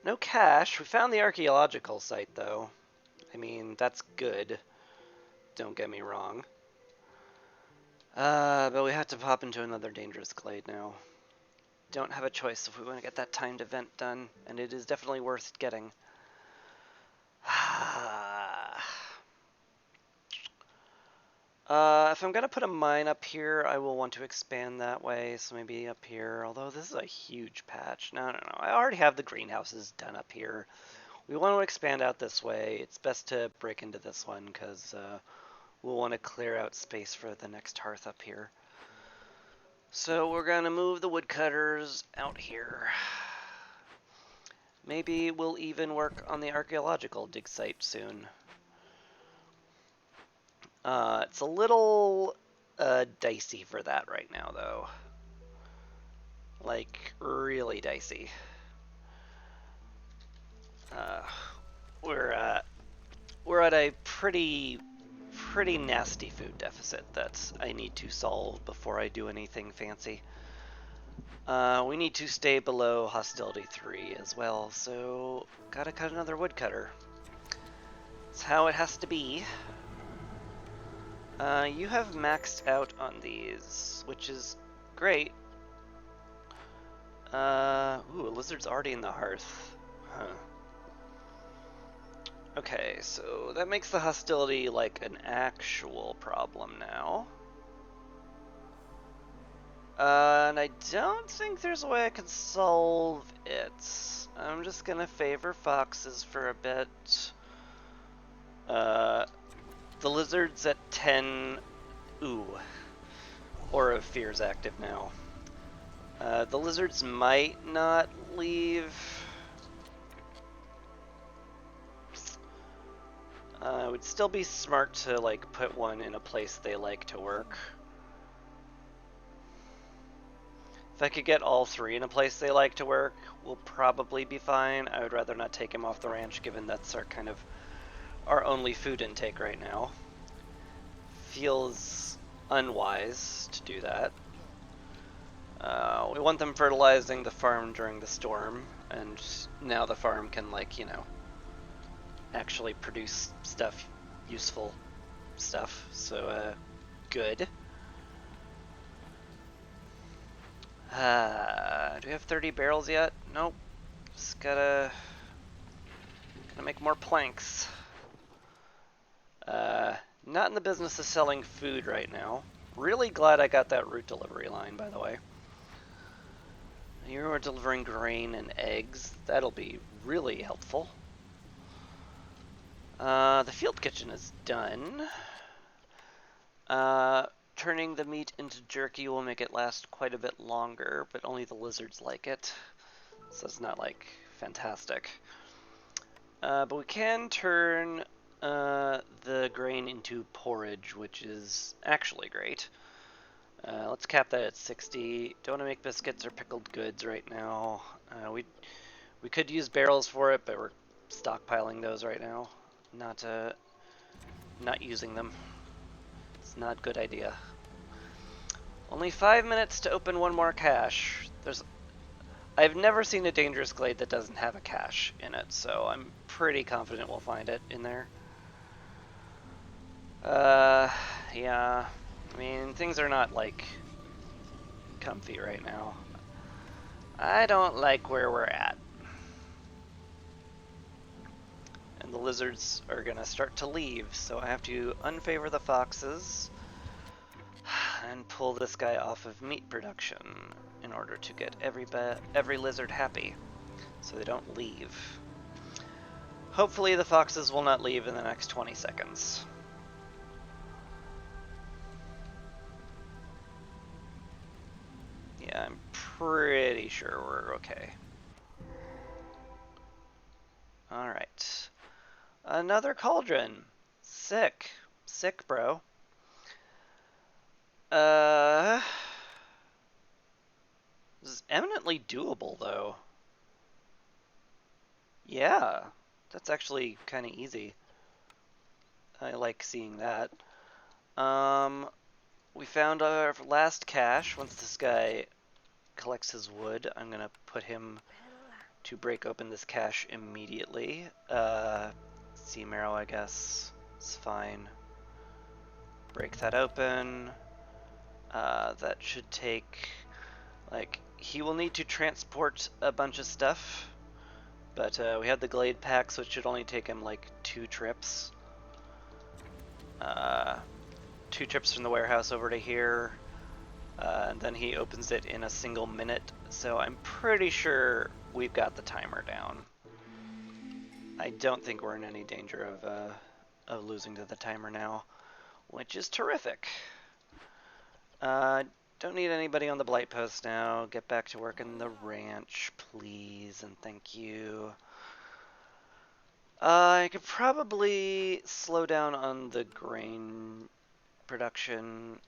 No cache. We found the archaeological site though. I mean, that's good. Don't get me wrong. But we have to pop into another dangerous glade now. don't have a choice if we want to get that timed event done, and it is definitely worth getting. If I'm going to put a mine up here, I will want to expand that way, so maybe up here, although this is a huge patch. No. I already have the greenhouses done up here. We want to expand out this way. It's best to break into this one, because we'll want to clear out space for the next hearth up here. So we're going to move the woodcutters out here. Maybe we'll even work on the archaeological dig site soon. It's a little dicey for that right now, though. Like, really dicey. We're at a pretty nasty food deficit that I need to solve before I do anything fancy. We need to stay below hostility 3 as well, so gotta cut another woodcutter. That's how it has to be. You have maxed out on these, which is great. Ooh, a lizard's already in the hearth. Huh. Okay, so that makes the hostility like an actual problem now. And I don't think there's a way I can solve it. I'm just gonna favor foxes for a bit. The lizard's at 10. Ooh. Aura of Fear's active now. The lizards might not leave. It would still be smart to like put one in a place they like to work. If I could get all three in a place they like to work, we'll probably be fine. I would rather not take him off the ranch, given that's our kind of our only food intake right now. Feels unwise to do that. We want them fertilizing the farm during the storm, and now the farm can, like, you know, actually produce stuff, useful stuff, so, good. Do we have 30 barrels yet? Nope. Just gotta make more planks. Not in the business of selling food right now. Really glad I got that route delivery line, by the way. You are delivering grain and eggs. That'll be really helpful. The field kitchen is done. Turning the meat into jerky will make it last quite a bit longer, but only the lizards like it. So it's not, like, fantastic. But we can turn the grain into porridge, which is actually great. Let's cap that at 60. Don't want to make biscuits or pickled goods right now. We could use barrels for it, but we're stockpiling those right now. Not using them. It's not a good idea. Only 5 minutes to open one more cache. I've never seen a dangerous glade that doesn't have a cache in it, so I'm pretty confident we'll find it in there. Yeah. I mean, things are not, like, comfy right now. I don't like where we're at. And the lizards are gonna start to leave, so I have to unfavor the foxes and pull this guy off of meat production in order to get every lizard happy, so they don't leave. Hopefully the foxes will not leave in the next 20 seconds. Yeah, I'm pretty sure we're okay. Alright. Another cauldron. Sick. Sick, bro. This is eminently doable, though. Yeah, that's actually kind of easy. I like seeing that. We found our last cache. Once this guy collects his wood, I'm gonna put him to break open this cache immediately. Sea marrow, I guess. It's fine. Break that open. That should take, like, he will need to transport a bunch of stuff, but we have the Glade pack, so it should only take him like 2 trips. 2 trips from the warehouse over to here, and then he opens it in a single minute, so I'm pretty sure we've got the timer down. I don't think we're in any danger of losing to the timer now, which is terrific. Don't need anybody on the blight post now. Get back to work in the ranch, please, and thank you. I could probably slow down on the grain production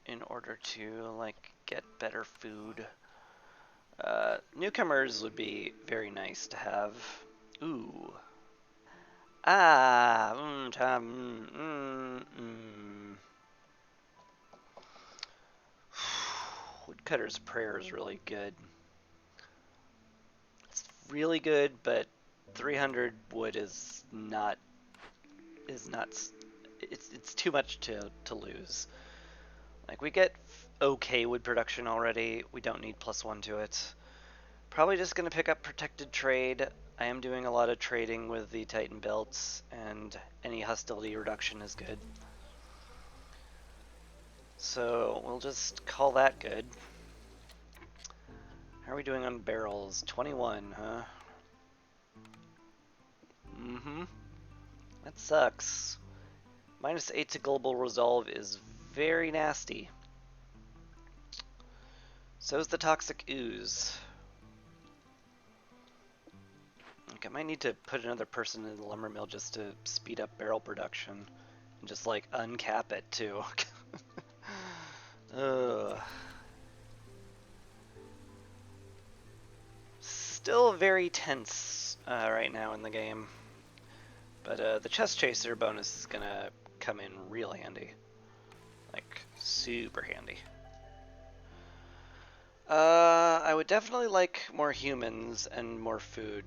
in order to, like, get better food. Newcomers would be very nice to have. Ooh. Woodcutter's Prayer is really good. It's really good, but 300 wood is not. It's too much to lose. Like, we get okay wood production already. We don't need +1 to it. Probably just gonna pick up Protected Trade. I am doing a lot of trading with the Titan belts, and any hostility reduction is good. So we'll just call that good. How are we doing on barrels? 21, huh? Mm-hmm. That sucks. -8 to global resolve is very nasty. So is the toxic ooze. Like, I might need to put another person in the lumber mill just to speed up barrel production. And just, like, uncap it, too. Still very tense right now in the game. But the chest chaser bonus is gonna come in real handy. Like, super handy. I would definitely like more humans and more food.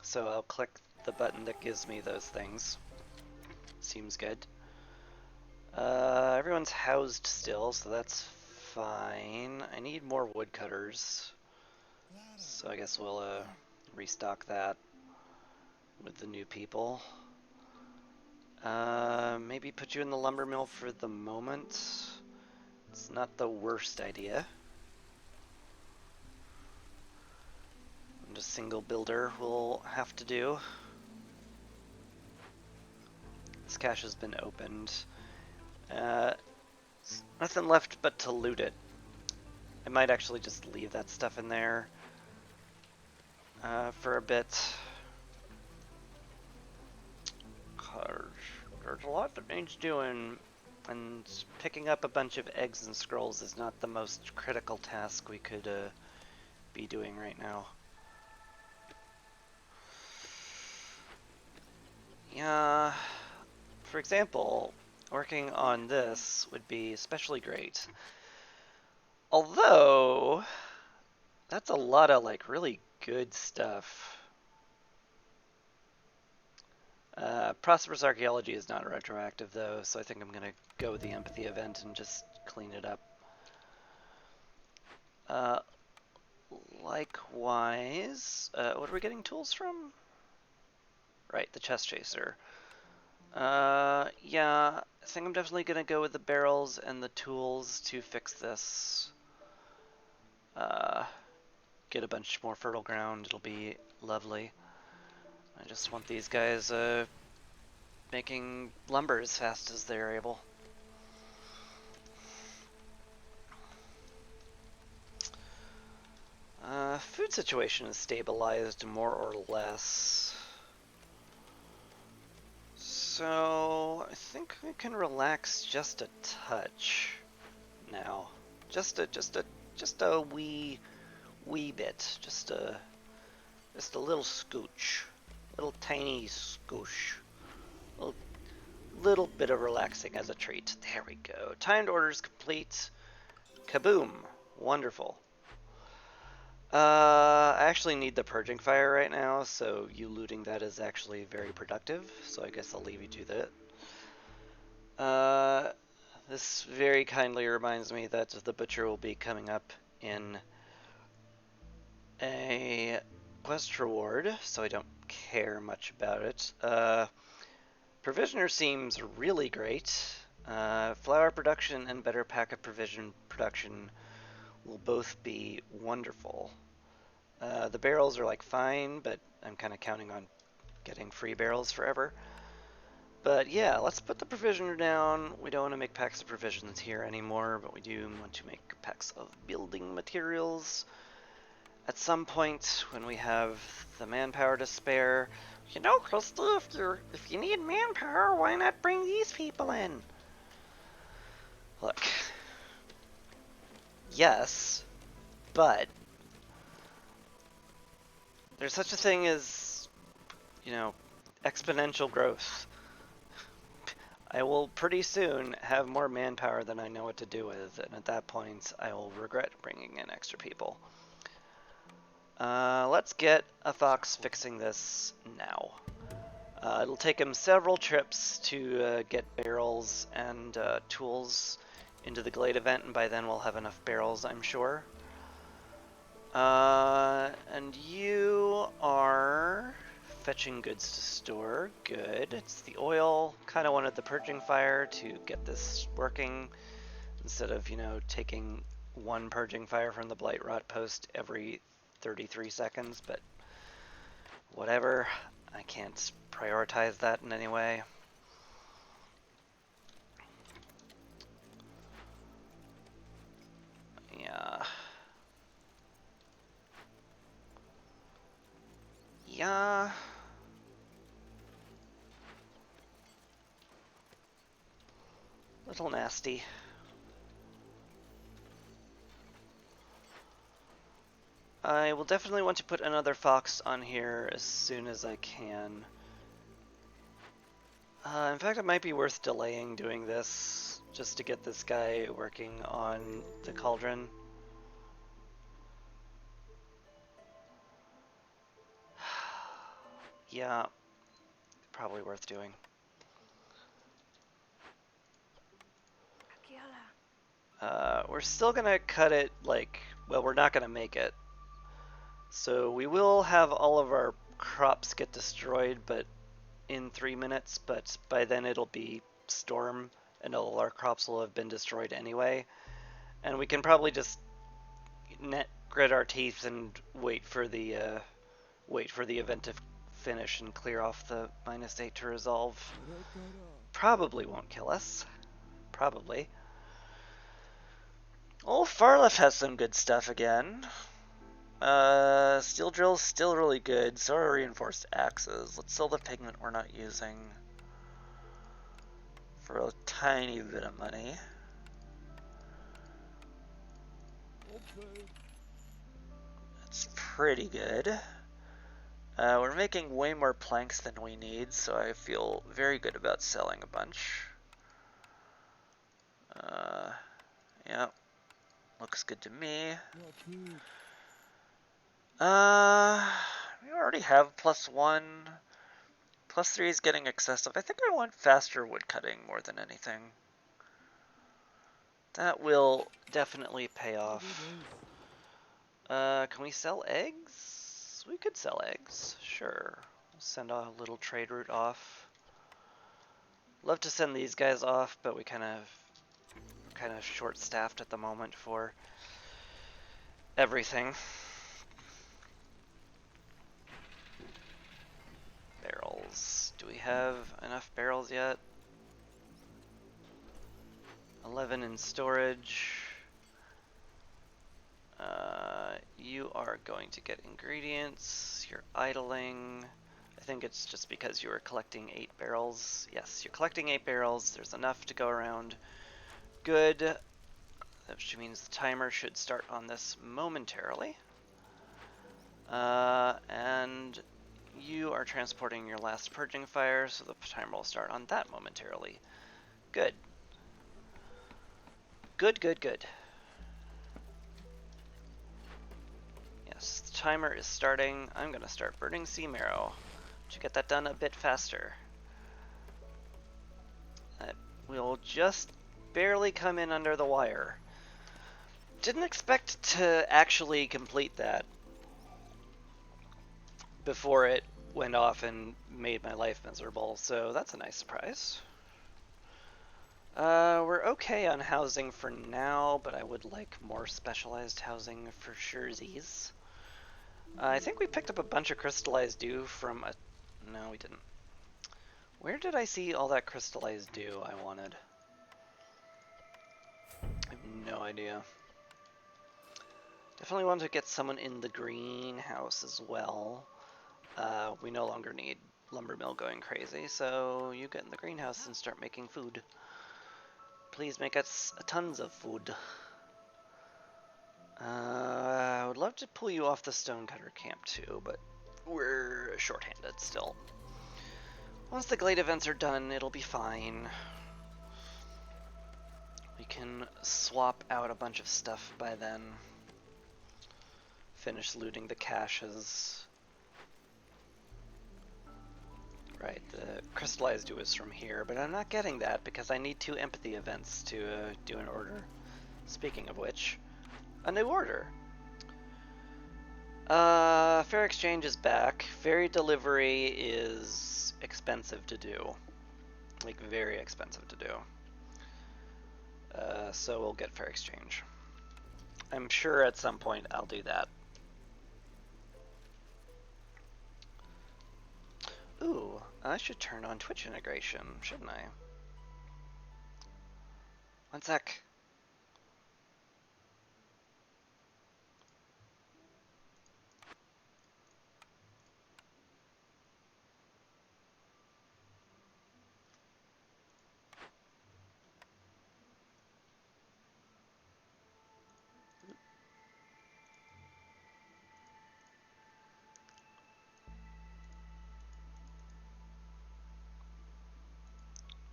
So I'll click the button that gives me those things. Seems good. Everyone's housed still, so that's fine. I need more woodcutters. So I guess we'll restock that with the new people. Maybe put you in the lumber mill for the moment. It's not the worst idea. And a single builder will have to do. This cache has been opened. Nothing left but to loot it. I might actually just leave that stuff in there for a bit. There's a lot that needs doing, and picking up a bunch of eggs and scrolls is not the most critical task we could be doing right now. Yeah, for example, working on this would be especially great. Although, that's a lot of, like, really good stuff. Prosperous Archeology is not retroactive, though, so I think I'm going to go with the Empathy event and just clean it up. Likewise, what are we getting tools from? Right, the chest chaser. Yeah, I think I'm definitely going to go with the barrels and the tools to fix this. Get a bunch more fertile ground, it'll be lovely. I just want these guys making lumber as fast as they're able. Food situation is stabilized more or less. So I think we can relax just a touch now. Just a wee bit. Just a little scooch. Little tiny scooch. Little bit of relaxing as a treat. There we go. Timed orders complete. Kaboom. Wonderful. I actually need the purging fire right now, so you looting that is actually very productive, so I guess I'll leave you to that. This very kindly reminds me that the butcher will be coming up in a quest reward, so I don't care much about it. Provisioner seems really great. Flour production and better pack of provision production will both be wonderful. The barrels are like fine, but I'm kind of counting on getting free barrels forever. But yeah, let's put the provisioner down. We don't want to make packs of provisions here anymore, but we do want to make packs of building materials. At some point, when we have the manpower to spare, you know, Christy, if you need manpower, why not bring these people in? Look, yes, but there's such a thing as, you know, exponential growth. I will pretty soon have more manpower than I know what to do with, and at that point, I will regret bringing in extra people. Let's get a fox fixing this now. It'll take him several trips to get barrels and tools into the Glade event, and by then we'll have enough barrels, I'm sure. And you are fetching goods to store. Good. It's the oil. Kind of wanted the purging fire to get this working instead of, you know, taking one purging fire from the Blight Rot post every 33 seconds, but whatever. I can't prioritize that in any way. Yeah. Yeah. Little nasty. I will definitely want to put another fox on here as soon as I can. In fact, it might be worth delaying doing this just to get this guy working on the cauldron. Yeah, probably worth doing. We're still gonna cut it like, well, we're not gonna make it. So we will have all of our crops get destroyed, but in 3 minutes, but by then it'll be storm and all our crops will have been destroyed anyway. And we can probably just grit our teeth and wait for the event to finish and clear off the -8 to resolve. Probably won't kill us. Probably. Old Farlef has some good stuff again. Steel drill's still really good. So are reinforced axes. Let's sell the pigment we're not using for a tiny bit of money. That's pretty good. We're making way more planks than we need, so I feel very good about selling a bunch. Yeah, looks good to me. We already have +1. +3 is getting excessive. I think I want faster wood cutting more than anything. That will definitely pay off. Can we sell eggs? We could sell eggs, sure. We'll send a little trade route off. Love to send these guys off, but we kind of short-staffed at the moment for everything. Barrels. Do we have enough barrels yet? 11 in storage. You are going to get ingredients. You're idling. I think it's just because you were collecting 8 barrels. Yes, you're collecting 8 barrels. There's enough to go around. Good. Which means the timer should start on this momentarily. And you are transporting your last purging fire, so the timer will start on that momentarily. Good. Good, good, good. Yes, the timer is starting. I'm going to start burning sea marrow to get that done a bit faster. That will just barely come in under the wire. Didn't expect to actually complete that before it went off and made my life miserable, so that's a nice surprise. We're okay on housing for now, but I would like more specialized housing for surezies. I think we picked up a bunch of crystallized dew from a... No, we didn't. Where did I see all that crystallized dew I wanted? I have no idea. Definitely want to get someone in the greenhouse as well. We no longer need lumber mill going crazy, so you get in the greenhouse and start making food. Please make us tons of food. I would love to pull you off the stonecutter camp too, but we're shorthanded still. Once the glade events are done, it'll be fine. We can swap out a bunch of stuff by then. Finish looting the caches. Right, the crystallized dew is from here, but I'm not getting that because I need 2 empathy events to do an order. Speaking of which, a new order. Fair exchange is back. Fairy delivery is expensive to do. Like, very expensive to do. So we'll get fair exchange. I'm sure at some point I'll do that. Ooh, I should turn on Twitch integration, shouldn't I? One sec.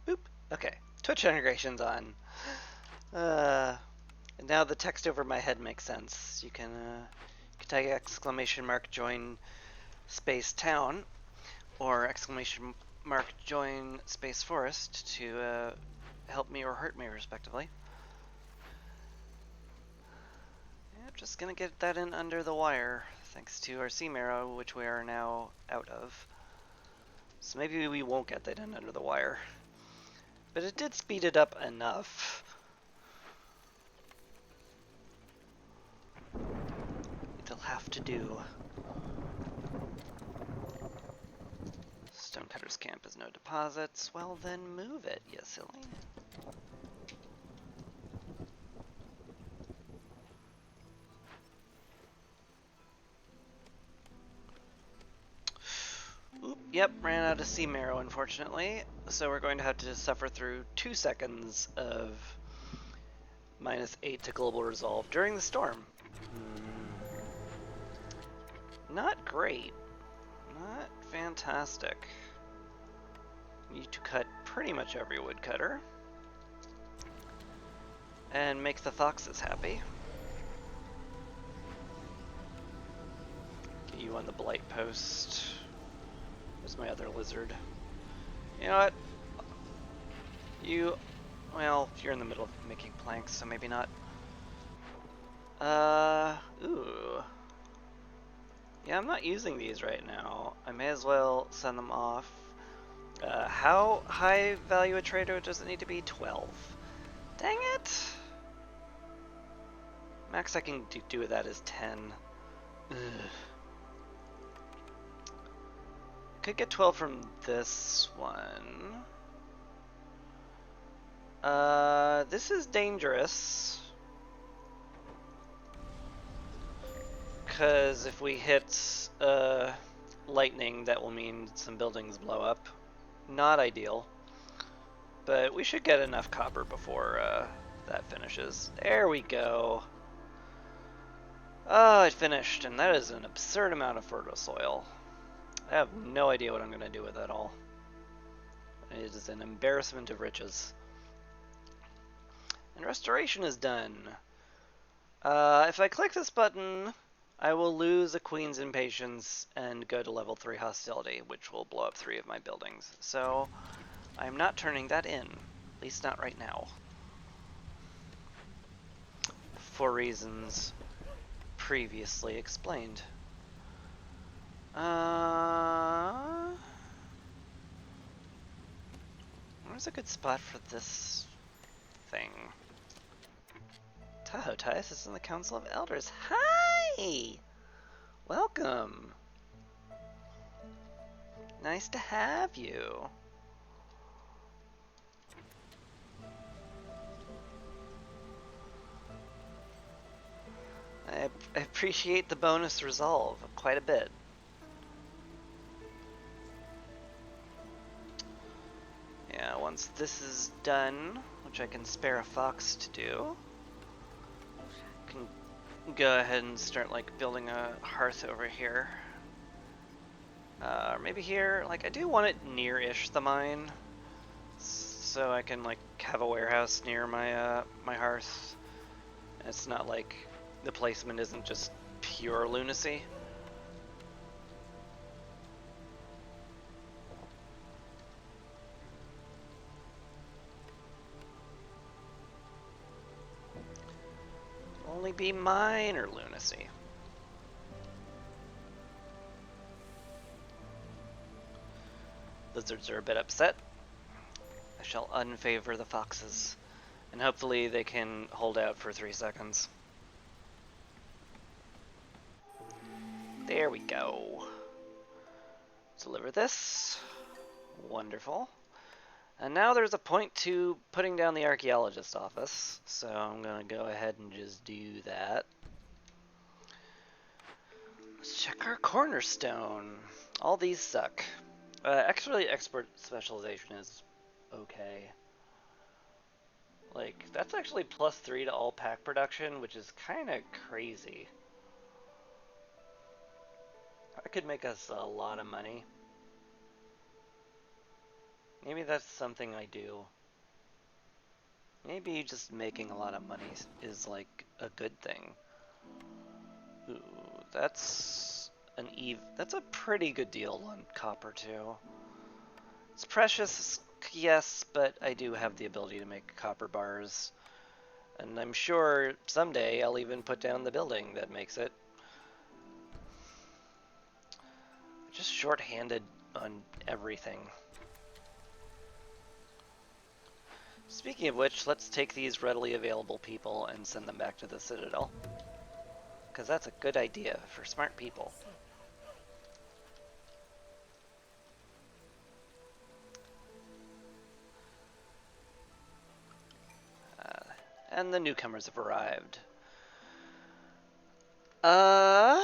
Boop. Okay, Twitch integration's on. And now the text over my head makes sense. You can type exclamation mark join space town or exclamation mark join space forest to help me or hurt me respectively. Yeah, just gonna get that in under the wire thanks to our seam arrow, which we are now out of. So maybe we won't get that in under the wire. But it did speed it up enough. It'll have to do. Stonecutter's camp has no deposits. Well, then move it, you silly. Oop, yep, ran out of seam arrow, unfortunately. So we're going to have to suffer through 2 seconds of -8 to global resolve during the storm. Not great. Not fantastic. Need to cut pretty much every woodcutter. And make the foxes happy. Get you on the blight post. There's my other lizard. You know what? You... Well, you're in the middle of making planks, so maybe not. Ooh. Yeah, I'm not using these right now. I may as well send them off. How high value a trader does it need to be? 12. Dang it! Max I can do with that is 10. Ugh. Could get 12 from this one. This is dangerous. Because if we hit lightning, that will mean some buildings blow up. Not ideal. But we should get enough copper before that finishes. There we go. Oh, it finished, and that is an absurd amount of fertile soil. I have no idea what I'm going to do with that all. It is an embarrassment of riches. And restoration is done. If I click this button, I will lose a Queen's Impatience and go to level 3 hostility, which will blow up 3 of my buildings. So, I'm not turning that in. At least not right now. for reasons previously explained. Where's a good spot for this thing? Tahoe-Tias is in the Council of Elders. Hi! Welcome. Nice to have you. I appreciate the bonus resolve quite a bit. Yeah, once this is done, which I can spare a fox to do, I can go ahead and start like building a hearth over here. Or maybe here, like I do want it near-ish the mine, so I can like have a warehouse near my my hearth. And it's not like the placement isn't just pure lunacy. Only be minor lunacy. Lizards are a bit upset. I shall unfavor the foxes, and hopefully they can hold out for 3 seconds. There we go. Deliver this. Wonderful. And now there's a point to putting down the archaeologist office, so I'm going to go ahead and just do that. Let's check our cornerstone. All these suck. Actually, expert specialization is okay. Like, that's actually +3 to all pack production, which is kind of crazy. That could make us a lot of money. Maybe that's something I do. Maybe just making a lot of money is like a good thing. Ooh, that's a pretty good deal on copper too. It's precious, yes, but I do have the ability to make copper bars. And I'm sure someday I'll even put down the building that makes it. Just short-handed on everything. Speaking of which, let's take these readily available people and send them back to the Citadel. Because that's a good idea for smart people. And the newcomers have arrived. I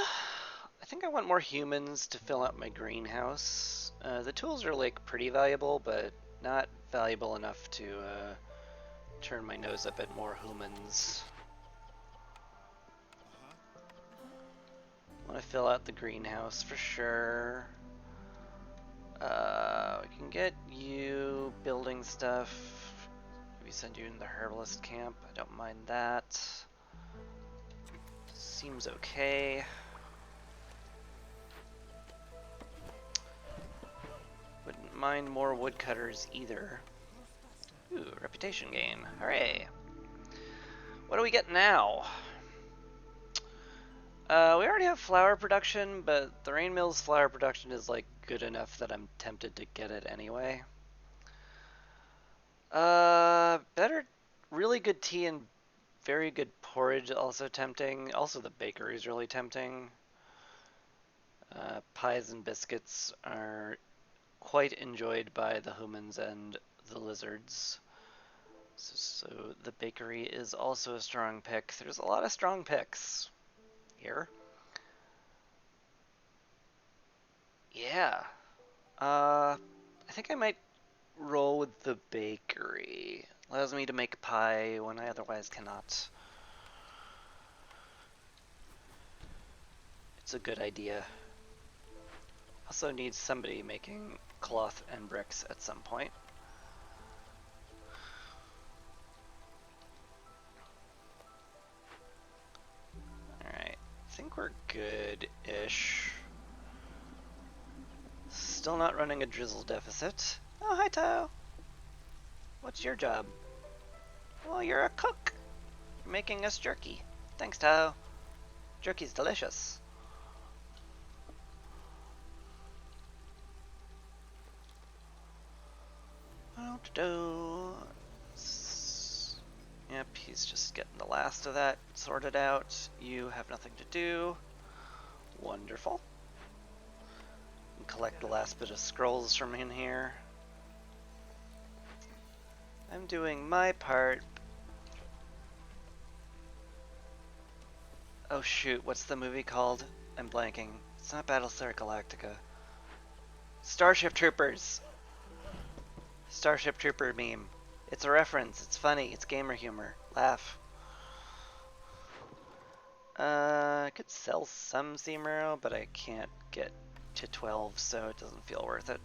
think I want more humans to fill out my greenhouse. The tools are like pretty valuable, but not valuable enough to turn my nose up at more humans. Want to fill out the greenhouse for sure. We can get you building stuff. Maybe send you in the herbalist camp. I don't mind that. Seems okay. Wouldn't mind more woodcutters either. Ooh, reputation gain. Hooray! What do we get now? We already have flour production, but the Rain Mill's flour production is like good enough that I'm tempted to get it anyway. Better, really good tea and very good porridge also tempting. Also the bakery is really tempting. Pies and biscuits are quite enjoyed by the humans and the lizards. So the bakery is also a strong pick. There's a lot of strong picks here. Yeah. I think I might roll with the bakery. Allows me to make pie when I otherwise cannot. It's a good idea. Also needs somebody making cloth and bricks at some point. Alright, I think we're good-ish. Still not running a drizzle deficit. Oh, hi, Tao. What's your job? Well, you're a cook. You're making us jerky. Thanks, Tahoe. Jerky's delicious. Yep, he's just getting the last of that sorted out. You have nothing to do. Wonderful. Collect the last bit of scrolls from in here. I'm doing my part. Oh shoot, what's the movie called? I'm blanking. It's not Battlestar Galactica. Starship Troopers! Starship Trooper meme. It's a reference, it's funny, it's gamer humor. Laugh. I could sell some seam arrow, but I can't get to 12, so it doesn't feel worth it.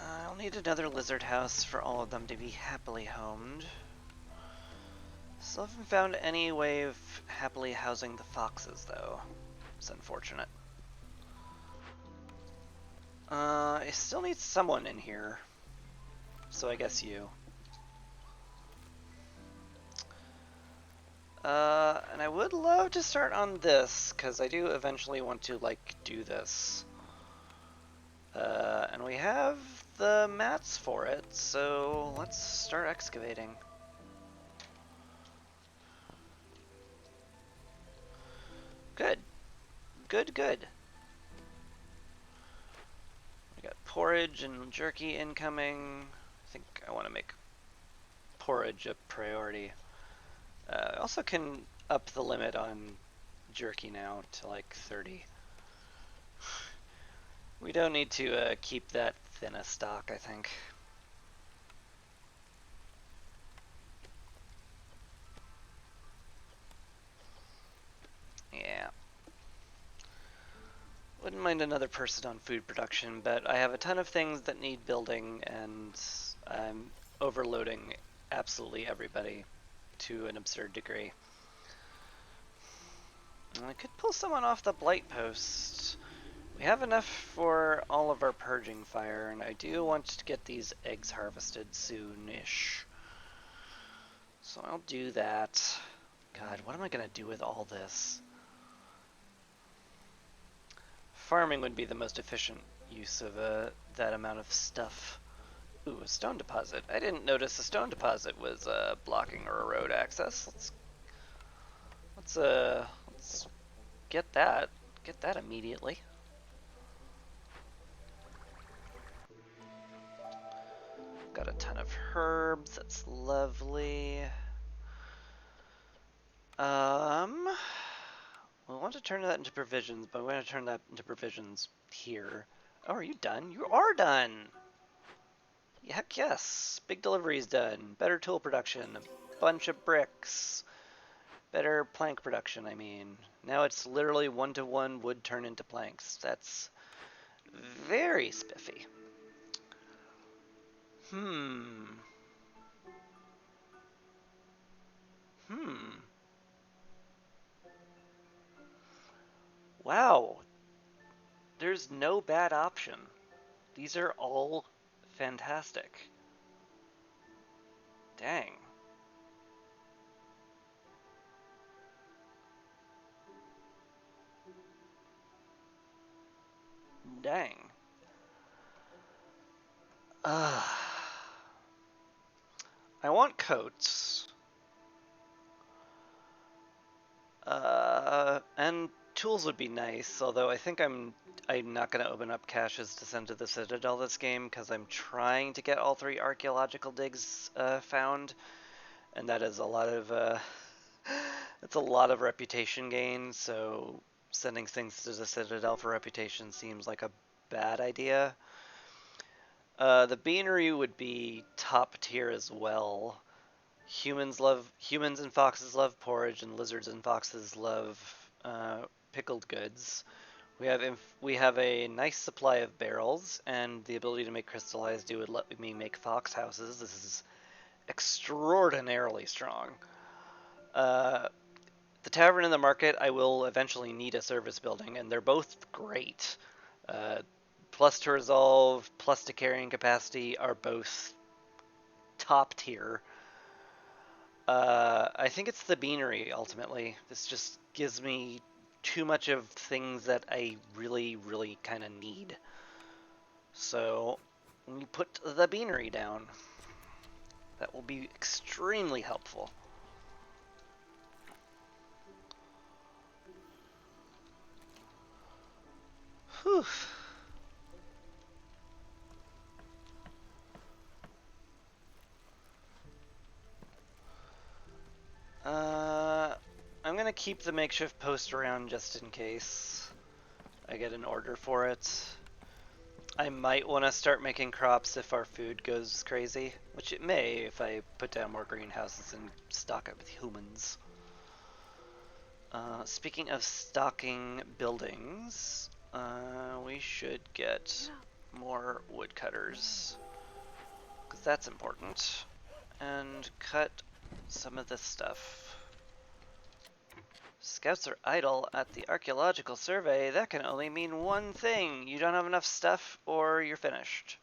I'll need another lizard house for all of them to be happily homed. Still haven't found any way of happily housing the foxes, though. It's unfortunate. I still need someone in here. So I guess you. And I would love to start on this, because I do eventually want to, like, do this. And we have the mats for it, so let's start excavating. Good. Good, good. We got porridge and jerky incoming. I think I want to make porridge a priority. I also can up the limit on jerky now to like 30. We don't need to keep that thin a stock, I think. Yeah. Wouldn't mind another person on food production, but I have a ton of things that need building, and I'm overloading absolutely everybody to an absurd degree. I could pull someone off the blight post. We have enough for all of our purging fire, and I do want to get these eggs harvested soon-ish. So I'll do that. God, what am I going to do with all this? Farming would be the most efficient use of that amount of stuff. Ooh, a stone deposit. I didn't notice a stone deposit was blocking our road access. Let's get that. Get that immediately. Got a ton of herbs. That's lovely. We want to turn that into provisions, but we're going to turn that into provisions here. Oh, are you done? You are done! Heck yes! Big delivery's done. Better tool production. A bunch of bricks. Better plank production, I mean. Now it's literally 1-to-1 wood turn into planks. That's very spiffy. Wow. There's no bad option. These are all fantastic. Dang. Dang. I want coats. And tools would be nice, although I think I'm not going to open up caches to send to the Citadel this game, because I'm trying to get all 3 archaeological digs found, and that is a lot of it's a lot of reputation gain, so sending things to the Citadel for reputation seems like a bad idea. The beanery would be top tier as well. Humans and foxes love porridge, and lizards and foxes love pickled goods. We have a nice supply of barrels, and the ability to make crystallized dew would let me make fox houses. This is extraordinarily strong. The tavern and the market, I will eventually need a service building, and they're both great. plus to resolve, plus to carrying capacity are both top tier. I think it's the beanery, ultimately. This just gives me too much of things that I really, really kind of need. So, we put the beanery down. That will be extremely helpful. Whew. I'm gonna keep the makeshift post around just in case I get an order for it. I might want to start making crops if our food goes crazy, which it may if I put down more greenhouses and stock it with humans. Speaking of stocking buildings, we should get more woodcutters, because that's important, and cut some of this stuff. Scouts are idle at the archaeological survey. That can only mean one thing. You don't have enough stuff or you're finished.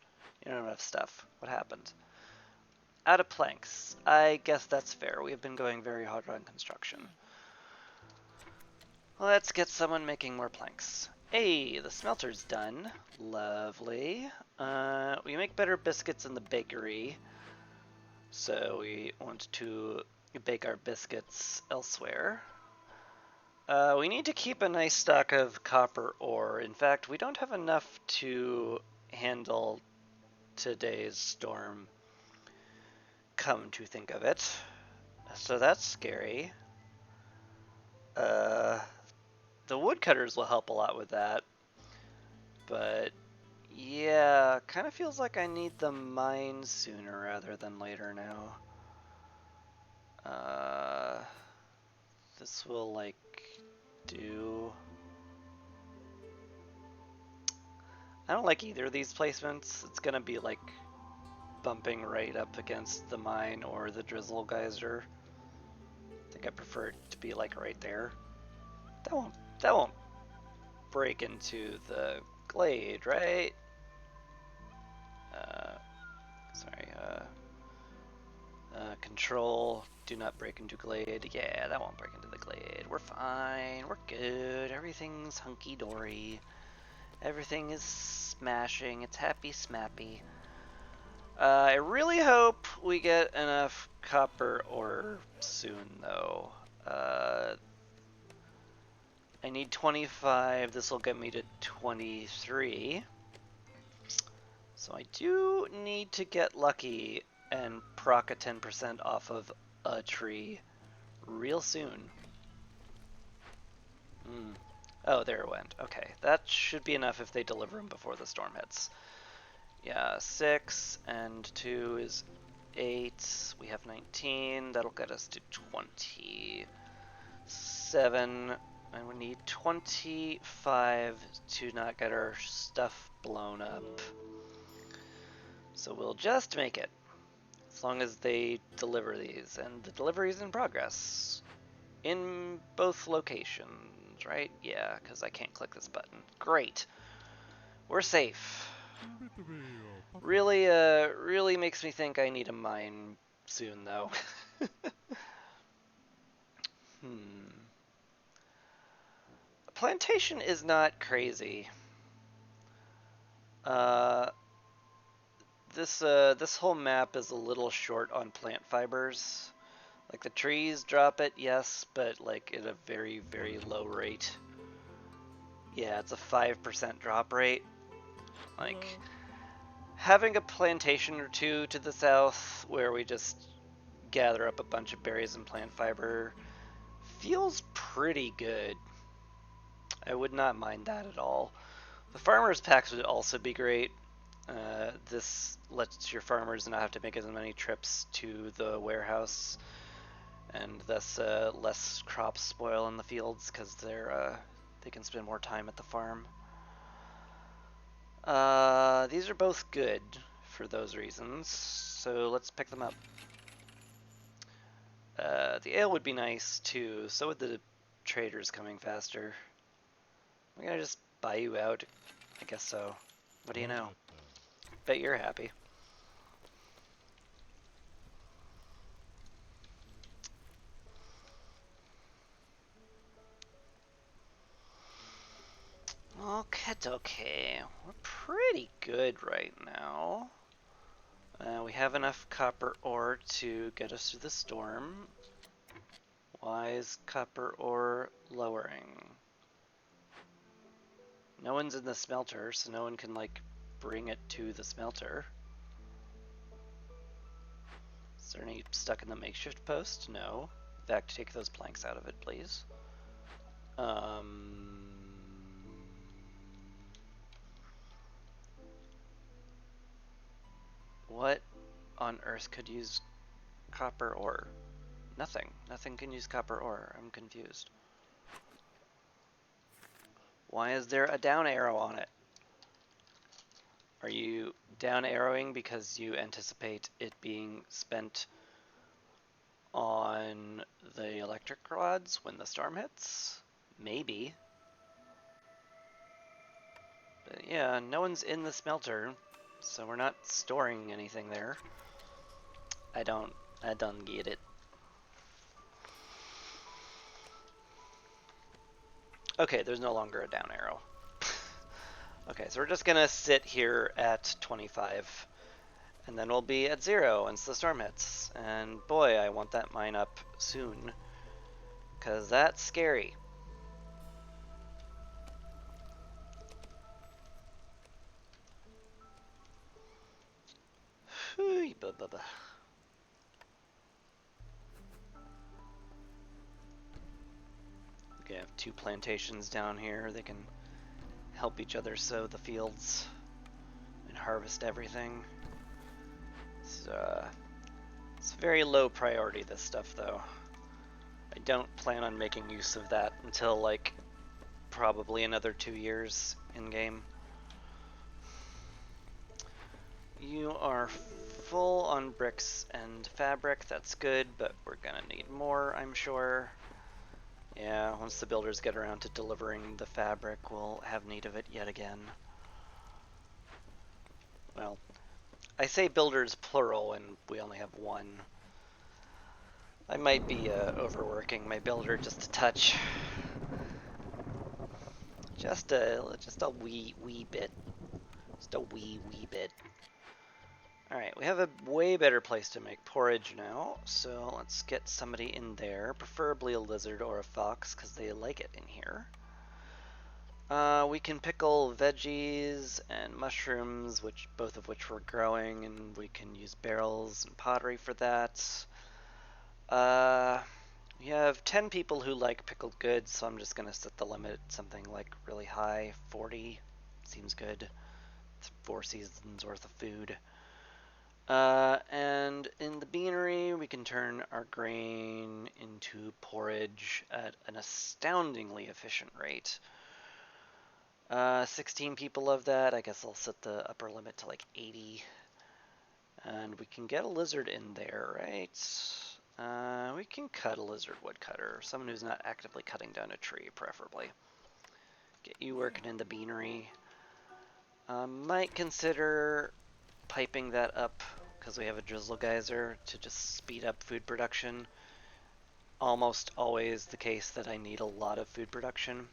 You don't have enough stuff. What happened? Out of planks. I guess that's fair. We've been going very hard on construction. Let's get someone making more planks. Hey, the smelter's done. Lovely. We make better biscuits in the bakery. So we want to bake our biscuits elsewhere. We need to keep a nice stock of copper ore. In fact, we don't have enough to handle today's storm, come to think of it. So that's scary. The woodcutters will help a lot with that. But yeah, kind of feels like I need the mine sooner rather than later now. This will like do... I don't like either of these placements. It's gonna be like bumping right up against the mine or the drizzle geyser. I think I prefer it to be like right there. That won't break into the glade, right? Sorry, control, do not break into glade. Yeah, that won't break into the glade. We're fine, we're good, everything's hunky-dory. Everything is smashing, it's happy smappy. I really hope we get enough copper ore soon, though. I need 25, this will get me to 23. So I do need to get lucky and proc a 10% off of a tree real soon. Oh, there it went. Okay, that should be enough if they deliver them before the storm hits. Yeah, 6 and 2 is 8. We have 19. That'll get us to 27. And we need 25 to not get our stuff blown up. So we'll just make it. As long as they deliver these. And the delivery is in progress. In both locations, right? Yeah, because I can't click this button. Great. We're safe. Really makes me think I need a mine soon, though. Plantation is not crazy. This whole map is a little short on plant fibers. Like the trees drop it, yes, but like at a very, very low rate. Yeah, it's a 5% drop rate. Like having a plantation or two to the south where we just gather up a bunch of berries and plant fiber feels pretty good. I would not mind that at all. The farmers packs would also be great. This lets your farmers not have to make as many trips to the warehouse, and thus less crops spoil in the fields because they can spend more time at the farm. These are both good for those reasons, so let's pick them up. The ale would be nice too, so would the traders coming faster. I'm gonna just buy you out, I guess so. What do you know? Bet you're happy. Okay. We're pretty good right now. We have enough copper ore to get us through the storm. Why is copper ore lowering? No one's in the smelter, so no one can, like, bring it to the smelter. Is there any stuck in the makeshift post? No. In fact, take those planks out of it, please. What on earth could use copper ore? Nothing. Nothing can use copper ore. I'm confused. Why is there a down arrow on it? Are you down arrowing because you anticipate it being spent on the electric rods when the storm hits? Maybe. But yeah, no one's in the smelter, so we're not storing anything there. I don't get it. Okay, there's no longer a down arrow. Okay, so we're just gonna sit here at 25, and then we'll be at 0 once the storm hits. And boy, I want that mine up soon, because that's scary. We have 2 plantations down here. They can help each other sow the fields and harvest everything. It's very low priority, this stuff, though. I don't plan on making use of that until, like, probably another 2 years in-game. You are full on bricks and fabric. That's good, but we're gonna need more, I'm sure. Yeah, once the builders get around to delivering the fabric, we'll have need of it yet again. Well, I say builders plural, and we only have one. I might be overworking my builder just a touch. Just a wee bit. Just a wee bit. Alright, we have a way better place to make porridge now, so let's get somebody in there, preferably a lizard or a fox, because they like it in here. We can pickle veggies and mushrooms, both of which we're growing, and we can use barrels and pottery for that. We have 10 people who like pickled goods, so I'm just going to set the limit at something like really high. 40 seems good. It's 4 seasons worth of food. And in the beanery, we can turn our grain into porridge at an astoundingly efficient rate. 16 people of that. I guess I'll set the upper limit to like 80. And we can get a lizard in there, right? We can cut a lizard woodcutter. Someone who's not actively cutting down a tree, preferably. Get you working in the beanery. Might consider piping that up because we have a drizzle geyser to just speed up food production. Almost always the case that I need a lot of food production.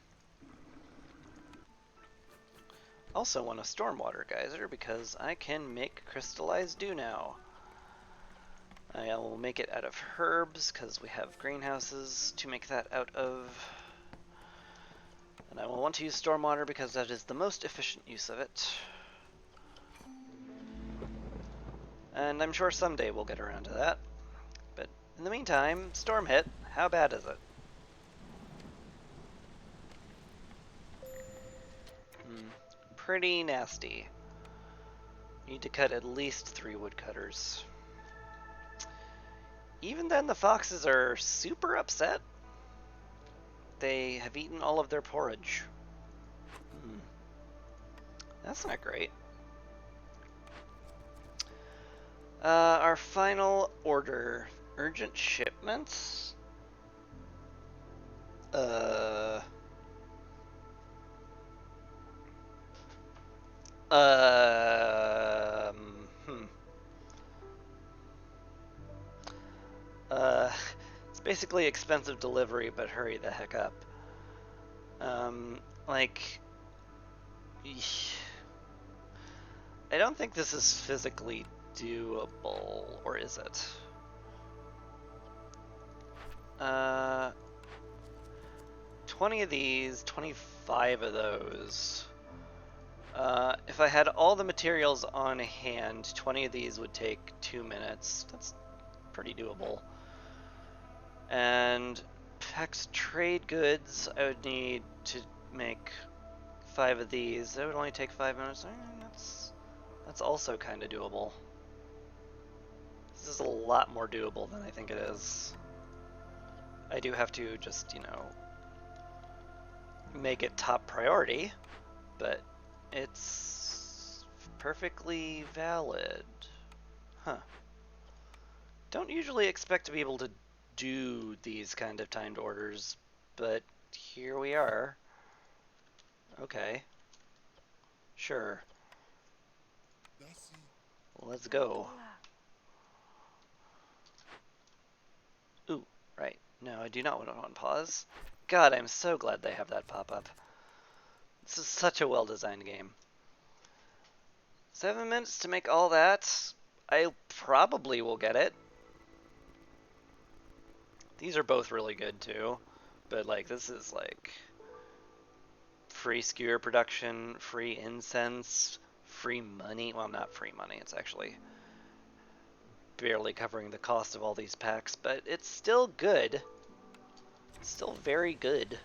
Also want a stormwater geyser because I can make crystallized dew now. I will make it out of herbs because we have greenhouses to make that out of. And I will want to use stormwater because that is the most efficient use of it. And I'm sure someday we'll get around to that. But in the meantime, storm hit. How bad is it? Pretty nasty. Need to cut at least 3 woodcutters. Even then, the foxes are super upset. They have eaten all of their porridge. That's not great. Our final order. Urgent shipments? basically expensive delivery, but hurry the heck up. Like, I don't think this is physically doable, or is it? 20 of these, 25 of those. If I had all the materials on hand, 20 of these would take 2 minutes. That's pretty doable. And PEX trade goods, I would need to make 5 of these. That would only take 5 minutes. That's also kind of doable. This is a lot more doable than I think it is. I do have to just, you know, make it top priority, but it's perfectly valid. Huh. Don't usually expect to be able to do these kind of timed orders, but here we are. Okay. Sure. Let's go. Ooh, right. No, I do not want to on pause. God, I'm so glad they have that pop-up. This is such a well-designed game. 7 minutes to make all that. I probably will get it. These are both really good too, but like this is like free skewer production, free incense, free money. Well, not free money. It's actually barely covering the cost of all these packs, but it's still good. It's still very good.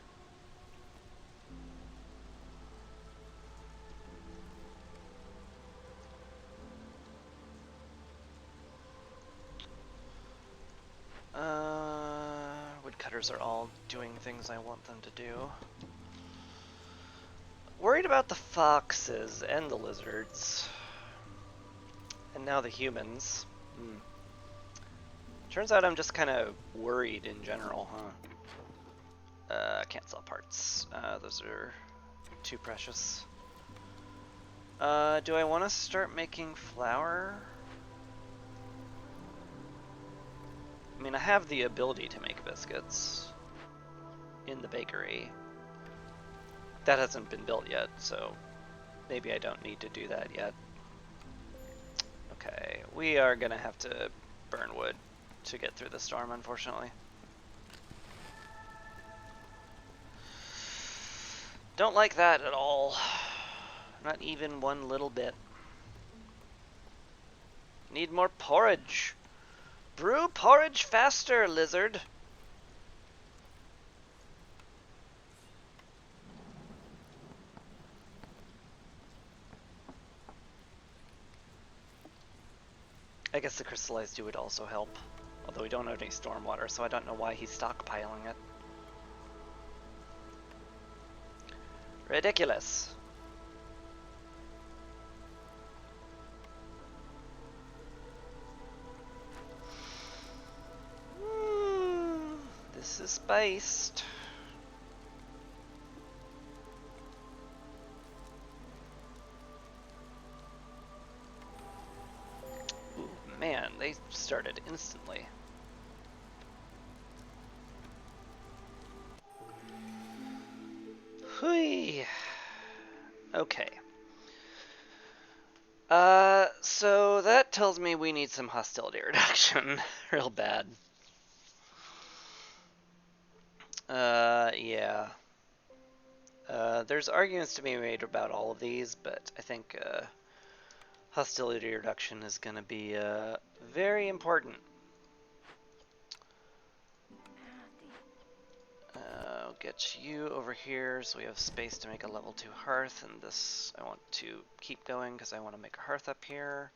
Woodcutters are all doing things I want them to do. Worried about the foxes and the lizards. And now the humans. Turns out I'm just kind of worried in general, huh? Can't sell parts. Those are too precious. Do I want to start making flour? I mean, I have the ability to make biscuits in the bakery. That hasn't been built yet, so maybe I don't need to do that yet. Okay, we are gonna have to burn wood to get through the storm, unfortunately. Don't like that at all. Not even one little bit. Need more porridge. Brew porridge faster, lizard. I guess the crystallized dew would also help. Although we don't have any stormwater, so I don't know why he's stockpiling it. Ridiculous. This is spiced. Ooh, man, they started instantly. Hui. Okay. So that tells me we need some hostility reduction. Real bad. Yeah. There's arguments to be made about all of these, but I think hostility reduction is going to be very important. I'll get you over here so we have space to make a level 2 hearth, and this I want to keep going because I want to make a hearth up here.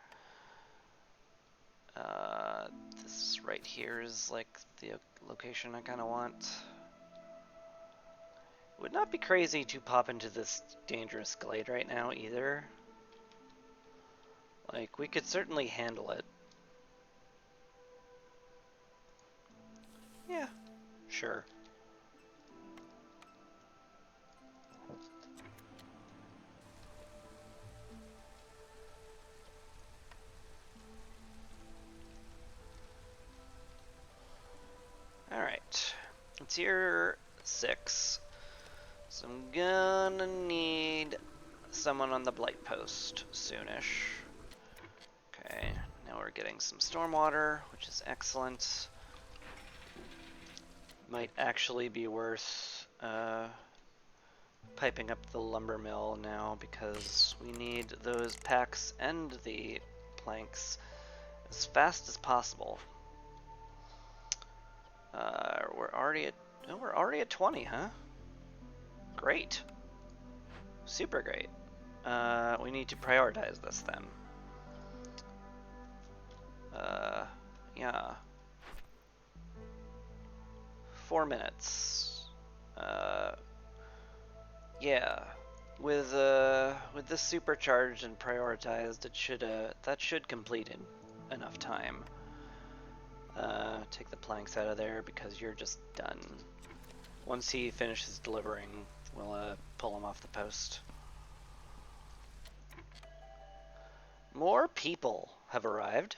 This right here is like the location I kind of want. Would not be crazy to pop into this dangerous glade right now either. Like, we could certainly handle it. Yeah, sure. Alright. tier 6. So I'm gonna need someone on the blight post soonish. Okay, now we're getting some stormwater, which is excellent. Might actually be worth piping up the lumber mill now because we need those packs and the planks as fast as possible. We're already at 20, huh? Great. Super great. We need to prioritize this then. Yeah. 4 minutes. Yeah. With this supercharged and prioritized, that should complete in enough time. Take the planks out of there because you're just done. Once he finishes delivering, we'll pull him off the post. More people have arrived.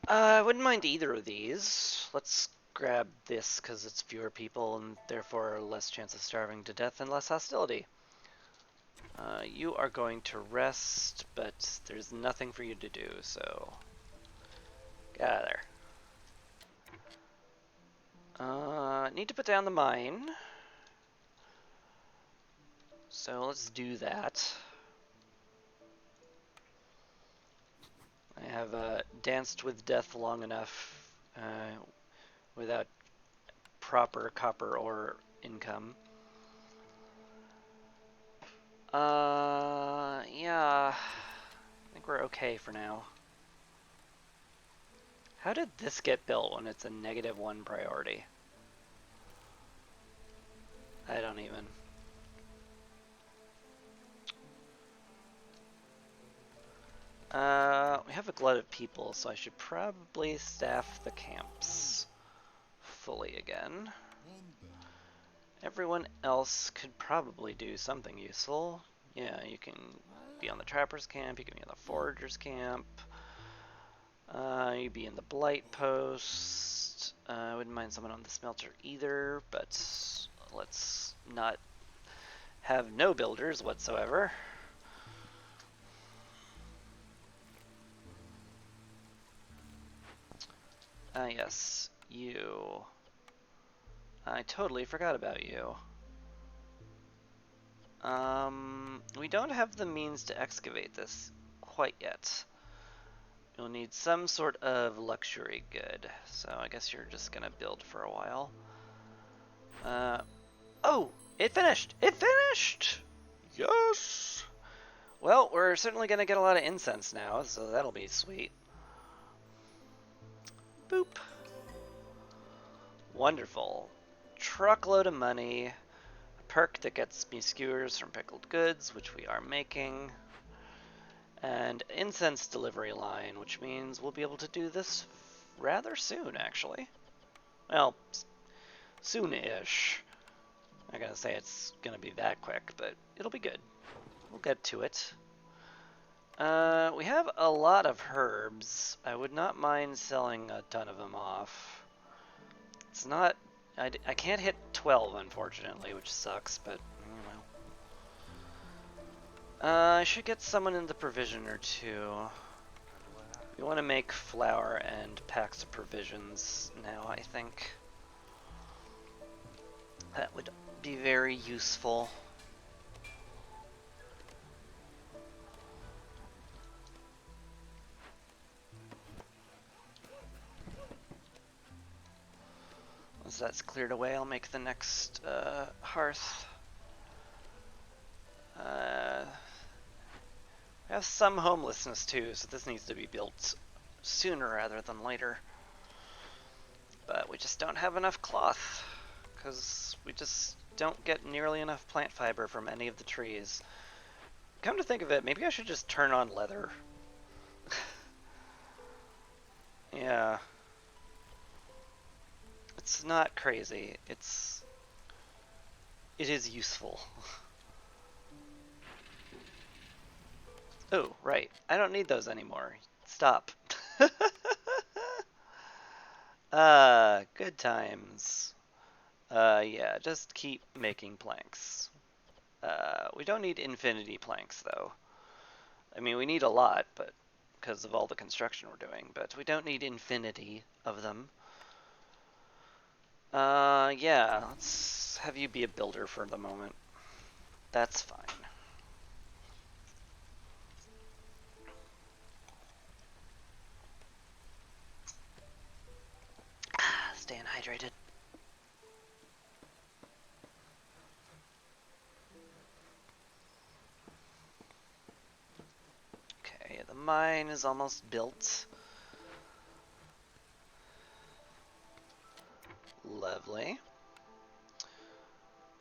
I wouldn't mind either of these. Let's grab this because it's fewer people and therefore less chance of starving to death and less hostility. You are going to rest, but there's nothing for you to do, so get out of there. Need to put down the mine. So let's do that. I have danced with death long enough without proper copper ore income. Yeah, I think we're okay for now. How did this get built when it's a -1 priority? I don't even. We have a glut of people, so I should probably staff the camps fully again. Everyone else could probably do something useful. Yeah, you can be on the trapper's camp, you can be on the forager's camp. You'd be in the blight post. I wouldn't mind someone on the smelter either, but let's not have no builders whatsoever. Yes, you. I totally forgot about you. We don't have the means to excavate this quite yet. You'll need some sort of luxury good, so I guess you're just gonna build for a while. Oh! It finished! It finished! Yes! Well, we're certainly gonna get a lot of incense now, so that'll be sweet. Boop. Wonderful. Truckload of money. A perk that gets me skewers from pickled goods, which we are making. And incense delivery line, which means we'll be able to do this rather soon, actually. Well, soon-ish. I'm not gonna say it's gonna be that quick, but it'll be good. We'll get to it. We have a lot of herbs. I would not mind selling a ton of them off. It's not... I can't hit 12, unfortunately, which sucks, but, you know. I should get someone in the provision or two. We want to make flour and packs of provisions now, I think. That would be very useful. Once that's cleared away, I'll make the next hearth. We have some homelessness too, so this needs to be built sooner rather than later. But we just don't have enough cloth, because we just don't get nearly enough plant fiber from any of the trees. Come to think of it, maybe I should just turn on leather. Yeah. It's not crazy. It is useful. Oh, right. I don't need those anymore. Stop. Good times. Yeah, just keep making planks. We don't need infinity planks, though. I mean, we need a lot, but because of all the construction we're doing, but we don't need infinity of them. Yeah, let's have you be a builder for the moment. That's fine. Staying hydrated. Okay, the mine is almost built. Lovely.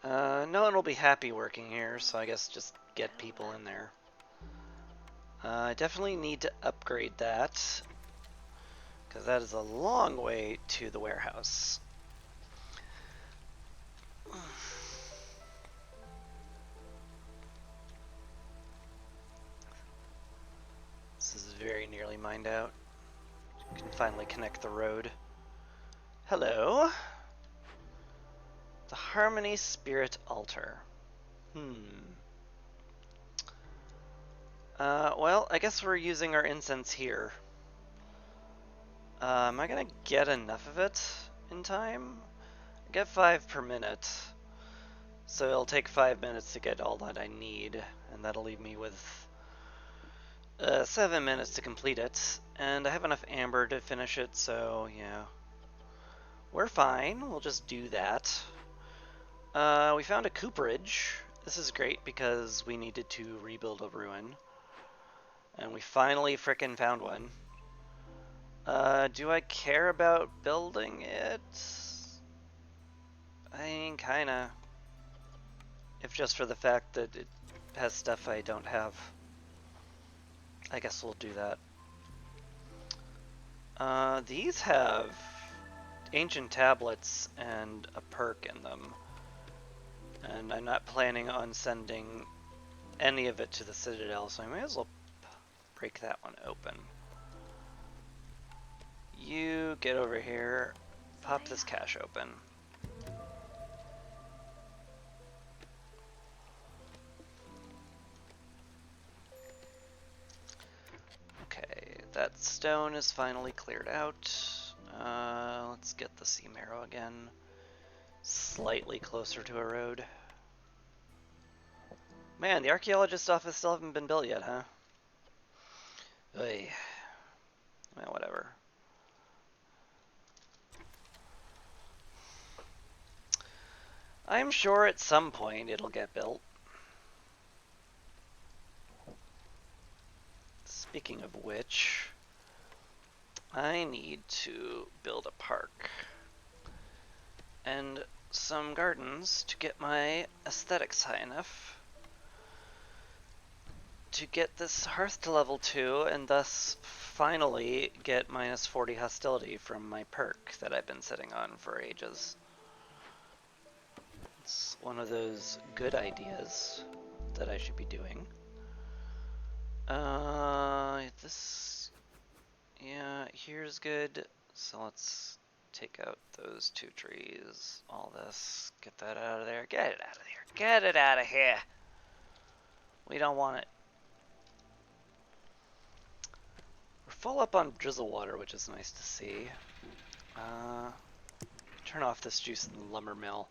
No one will be happy working here, so I guess just get people in there. I definitely need to upgrade that, because that is a long way to the warehouse. This is very nearly mined out. You can finally connect the road. Hello. The Harmony Spirit Altar. Well, I guess we're using our incense here. Am I gonna get enough of it in time? I get 5 per minute. So it'll take 5 minutes to get all that I need, and that'll leave me with 7 minutes to complete it. And I have enough amber to finish it, so yeah. We're fine, we'll just do that. We found a cooperage. This is great because we needed to rebuild a ruin. And we finally frickin' found one. Do I care about building it? I mean, kinda. If just for the fact that it has stuff I don't have. I guess we'll do that. These have ancient tablets and a perk in them. And I'm not planning on sending any of it to the Citadel, so I may as well break that one open. You get over here, pop this cache open. Okay, that stone is finally cleared out. Let's get the sea marrow again. Slightly closer to a road. Man, the archaeologist office still haven't been built yet, huh? Oy. Well, whatever. I'm sure at some point it'll get built. Speaking of which, I need to build a park and some gardens to get my aesthetics high enough to get this hearth to level 2 and thus finally get minus 40 hostility from my perk that I've been sitting on for ages. It's one of those good ideas that I should be doing. Yeah, here's good. So let's take out those 2 trees. All this. Get that out of there. Get it out of there. Get it out of here. We don't want it. We're full up on drizzle water, which is nice to see. Turn off this juice in the lumber mill.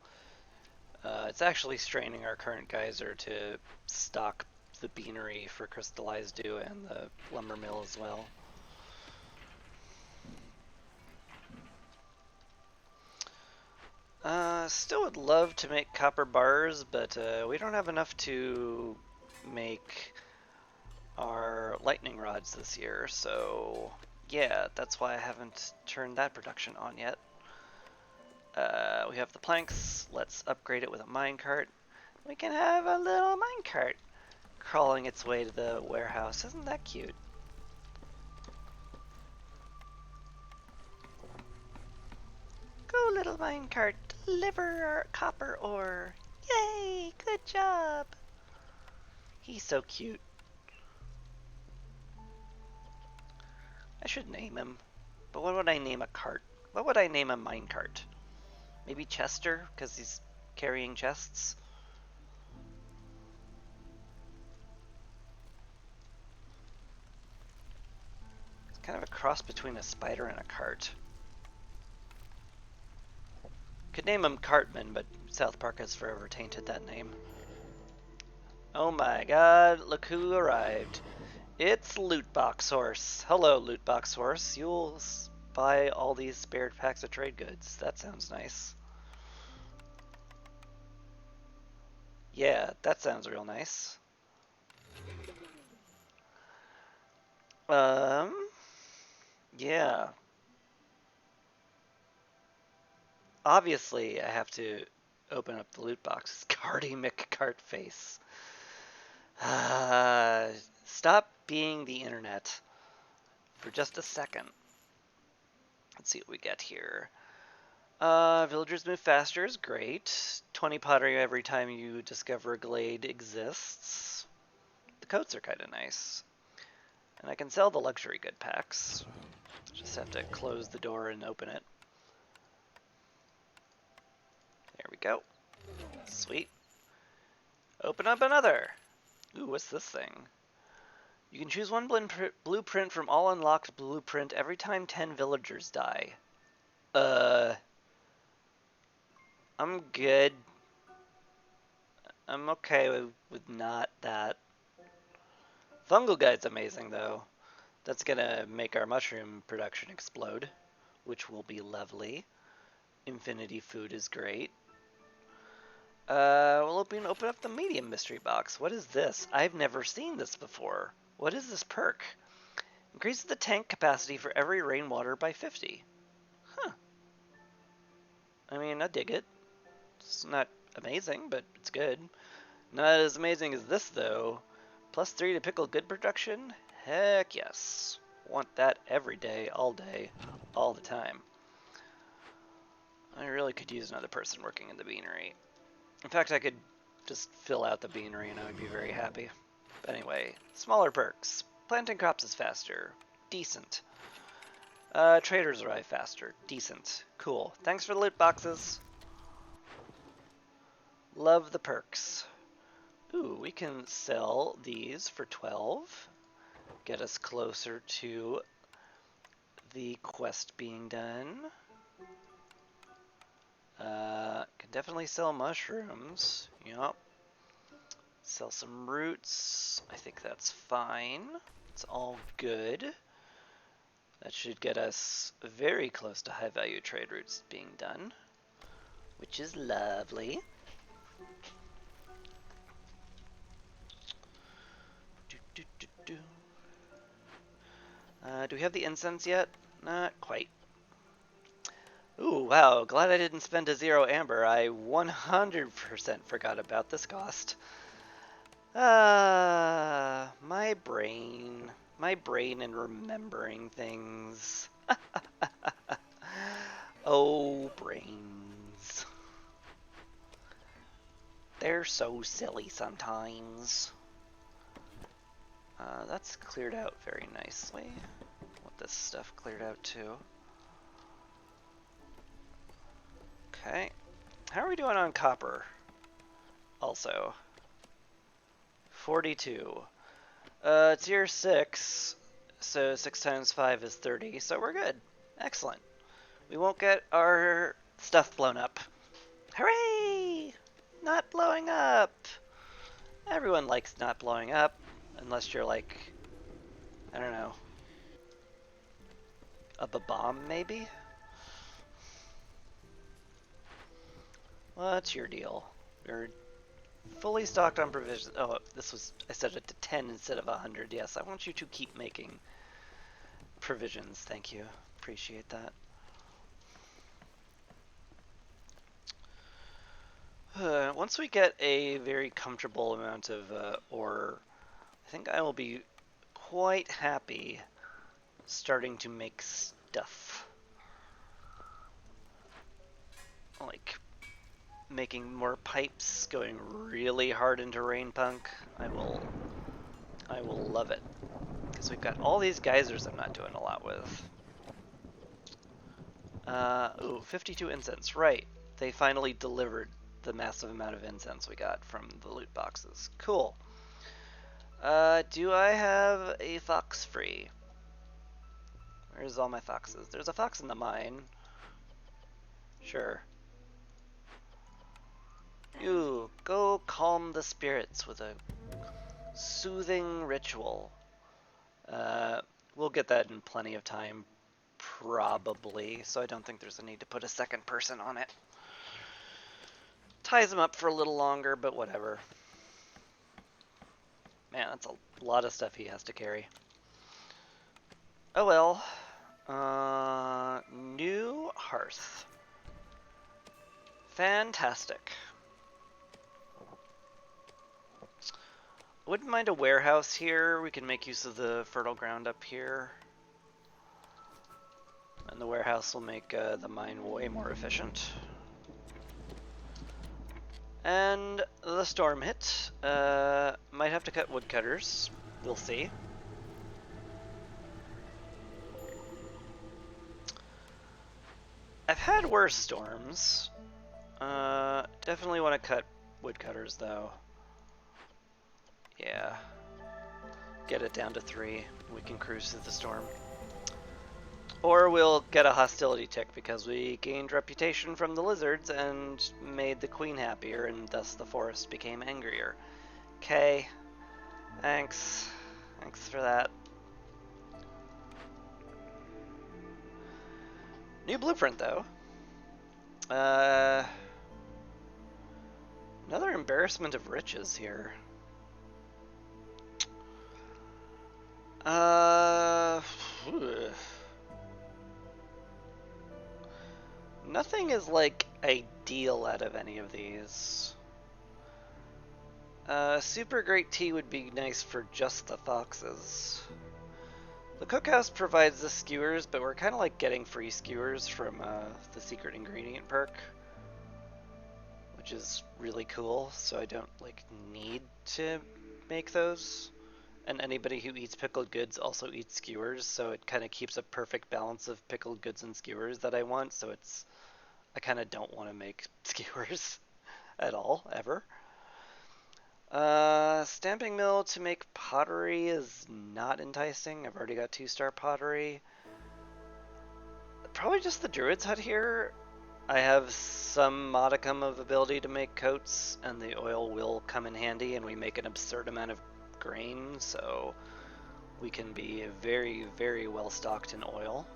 It's actually straining our current geyser to stock the beanery for crystallized dew and the lumber mill as well. Still would love to make copper bars, but we don't have enough to make our lightning rods this year, so yeah, that's why I haven't turned that production on yet. We have the planks. Let's upgrade it with a minecart. We can have a little minecart crawling its way to the warehouse. Isn't that cute? Go, little minecart, deliver our copper ore. Yay, good job. He's so cute. I should name him, but what would I name a cart? What would I name a minecart? Maybe Chester, because he's carrying chests? It's kind of a cross between a spider and a cart. Could name him Cartman, but South Park has forever tainted that name. Oh my god, look who arrived. It's Lootbox Horse. Hello, Lootbox Horse. You'll buy all these spared packs of trade goods. That sounds nice. Yeah, that sounds real nice. Yeah. Obviously, I have to open up the loot box. Cardi McCartface. Stop being the internet for just a second. Let's see what we get here. Villagers move faster is great. 20 pottery every time you discover a glade exists. The coats are kind of nice. And I can sell the luxury good packs. Just have to close the door and open it. There we go. Sweet. Open up another. Ooh, what's this thing? You can choose one blueprint from all unlocked blueprint every time 10 villagers die. I'm good. I'm okay with not that. Fungal Guide's amazing, though. That's gonna make our mushroom production explode, which will be lovely. Infinity Food is great. We'll open up the medium mystery box. What is this? I've never seen this before. What is this perk? Increases the tank capacity for every rainwater by 50. Huh. I mean, I dig it. It's not amazing, but it's good. Not as amazing as this, though. +3 to pickle good production? Heck yes. Want that every day, all the time. I really could use another person working in the beanery. In fact, I could just fill out the beanery and I would be very happy. But anyway, smaller perks. Planting crops is faster. Decent. Traders arrive faster. Decent. Cool. Thanks for the loot boxes. Love the perks. Ooh, we can sell these for 12. Get us closer to the quest being done. Can definitely sell mushrooms. Yup. Sell some roots. I think that's fine. It's all good. That should get us very close to high value trade routes being done, which is lovely. Do we have the incense yet? Not quite. Ooh, wow, glad I didn't spend a 0 amber. I 100% forgot about this cost. My brain. My brain and remembering things. Oh, brains. They're so silly sometimes. That's cleared out very nicely. Want this stuff cleared out too. Okay. How are we doing on copper? Also. 42. It's year 6, so 6 times 5 is 30, so we're good. Excellent. We won't get our stuff blown up. Hooray! Not blowing up! Everyone likes not blowing up, unless you're like, I don't know, a bomb maybe? What's your deal? You're fully stocked on provisions. Oh, this was, I set it to 10 instead of 100. Yes, I want you to keep making provisions. Thank you. Appreciate that. Once we get a very comfortable amount of ore, I think I will be quite happy starting to make stuff. Like making more pipes, going really hard into Rainpunk. I will love it. Because we've got all these geysers I'm not doing a lot with. Ooh, 52 incense. Right. They finally delivered the massive amount of incense we got from the loot boxes. Cool. Do I have a fox free? Where's all my foxes? There's a fox in the mine. Sure. Ooh, go calm the spirits with a soothing ritual. We'll get that in plenty of time, probably, so I don't think there's a need to put a second person on it. Ties him up for a little longer, but whatever. Man, that's a lot of stuff he has to carry. Oh well. New hearth. Fantastic. Wouldn't mind a warehouse here. We can make use of the fertile ground up here. And the warehouse will make the mine way more efficient. And the storm hit. Might have to cut woodcutters. We'll see. I've had worse storms. Definitely want to cut woodcutters though. Yeah. Get it down to 3. We can cruise through the storm. Or we'll get a hostility tick because we gained reputation from the lizards and made the queen happier, and thus the forest became angrier. Okay. Thanks. Thanks for that. New blueprint, though. Another embarrassment of riches here. Nothing is, like, ideal out of any of these. Super great tea would be nice for just the foxes. The cookhouse provides the skewers, but we're kind of like getting free skewers from the secret ingredient perk, which is really cool, so I don't like need to make those. And anybody who eats pickled goods also eats skewers, so it kind of keeps a perfect balance of pickled goods and skewers that I want, so I kind of don't want to make skewers at all, ever. Stamping mill to make pottery is not enticing. I've already got 2-star pottery. Probably just the druid's hut here. I have some modicum of ability to make coats, and the oil will come in handy, and we make an absurd amount of grain, so we can be very, very well stocked in oil.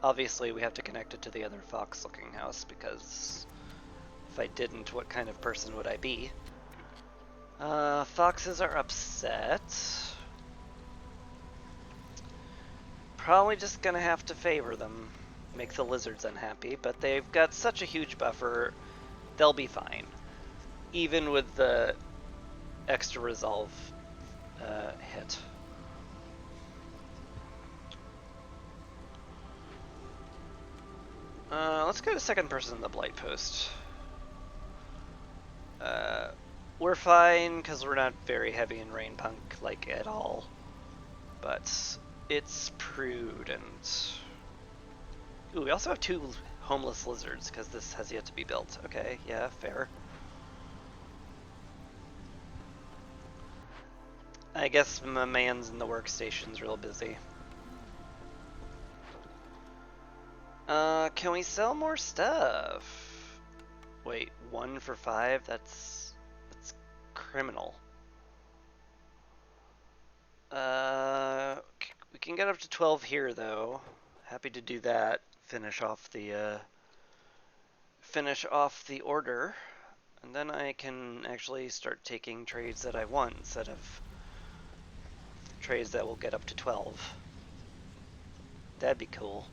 Obviously, we have to connect it to the other fox-looking house, because if I didn't, what kind of person would I be? Foxes are upset. Probably just gonna have to favor them. Make the lizards unhappy, but they've got such a huge buffer, they'll be fine. Even with the extra resolve hit. Let's go to second person in the Blight Post. We're fine, because we're not very heavy in Rain Punk, like, at all. But it's prudent. Ooh, we also have 2 homeless lizards, because this has yet to be built. Okay, yeah, fair. I guess my man's in the workstation's real busy. Can we sell more stuff? Wait, 1 for 5? That's criminal. We can get up to 12 here, though. Happy to do that. Finish off the order, and then I can actually start taking trades that I want instead of trades that will get up to 12. That'd be cool.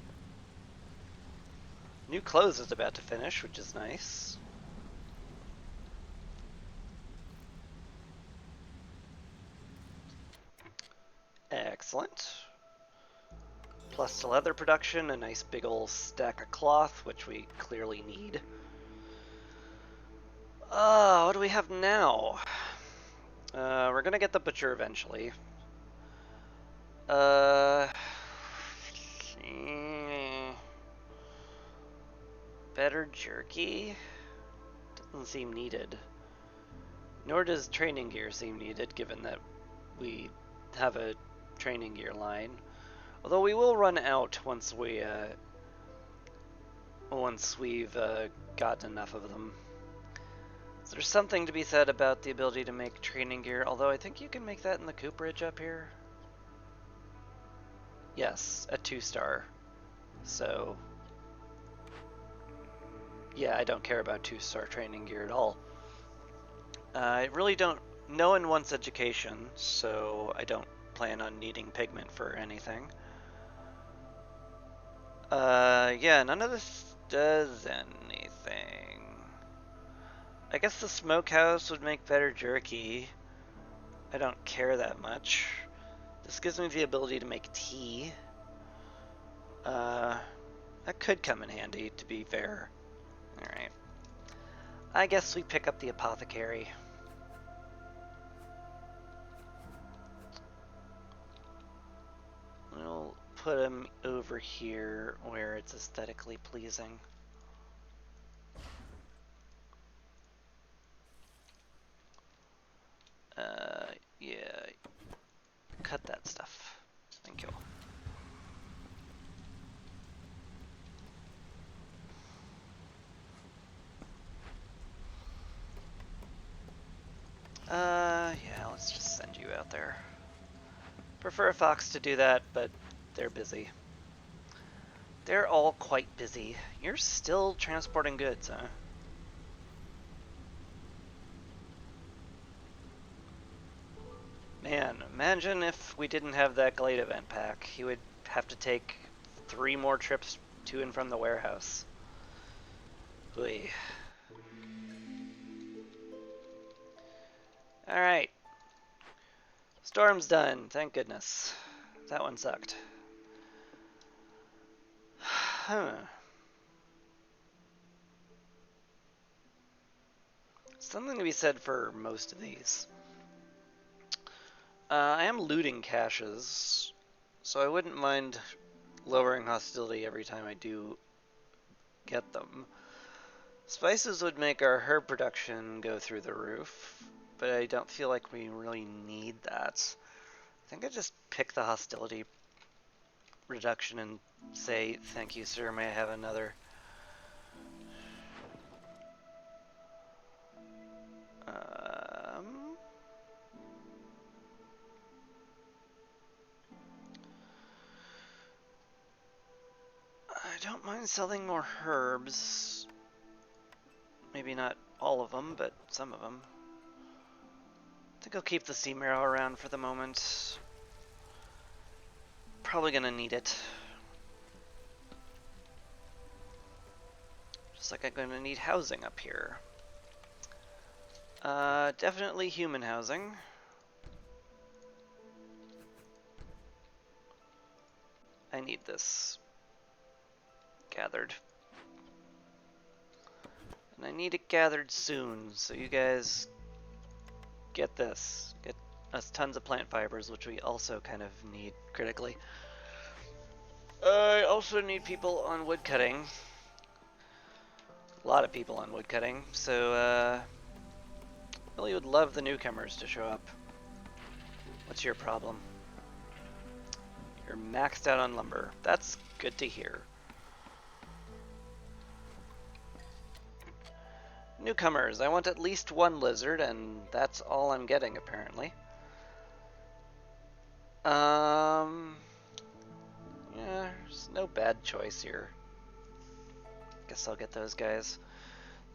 New clothes is about to finish, which is nice. Excellent. Plus to leather production, a nice big ol' stack of cloth, which we clearly need. What do we have now? We're gonna get the butcher eventually. Better jerky? Doesn't seem needed. Nor does training gear seem needed, given that we have a training gear line. Although we will run out once we've gotten enough of them. So there's something to be said about the ability to make training gear, although I think you can make that in the cooperage up here. Yes, a 2-star. So, yeah, I don't care about 2-star training gear at all. I really don't. No one wants education, so I don't plan on needing pigment for anything. Yeah, none of this does anything. I guess the smokehouse would make better jerky. I don't care that much. This gives me the ability to make tea. That could come in handy, to be fair. Alright. I guess we pick up the apothecary. We'll put him over here where it's aesthetically pleasing. Yeah. Cut that stuff. Thank you. Yeah, let's just send you out there. Prefer a fox to do that, but they're busy. They're all quite busy. You're still transporting goods, huh? Man, imagine if we didn't have that Glade event pack. He would have to take 3 more trips to and from the warehouse. Oy. Alright. Storm's done, thank goodness. That one sucked. Huh. Something to be said for most of these. I am looting caches, so I wouldn't mind lowering hostility every time I do get them. Spices would make our herb production go through the roof, but I don't feel like we really need that. I think I just pick the hostility reduction and say, thank you, sir, may I have another? I don't mind selling more herbs. Maybe not all of them, but some of them. I think I'll keep the sea marrow around for the moment. Probably gonna need it. Just like I'm gonna need housing up here. Definitely human housing. I need this gathered. And I need it gathered soon, so you guys get this. Get us tons of plant fibers, which we also kind of need critically. I also need people on wood cutting. A lot of people on wood cutting, so really would love the newcomers to show up. What's your problem? You're maxed out on lumber. That's good to hear. Newcomers, I want at least 1 lizard, and that's all I'm getting apparently. Yeah, there's no bad choice here. Guess I'll get those guys.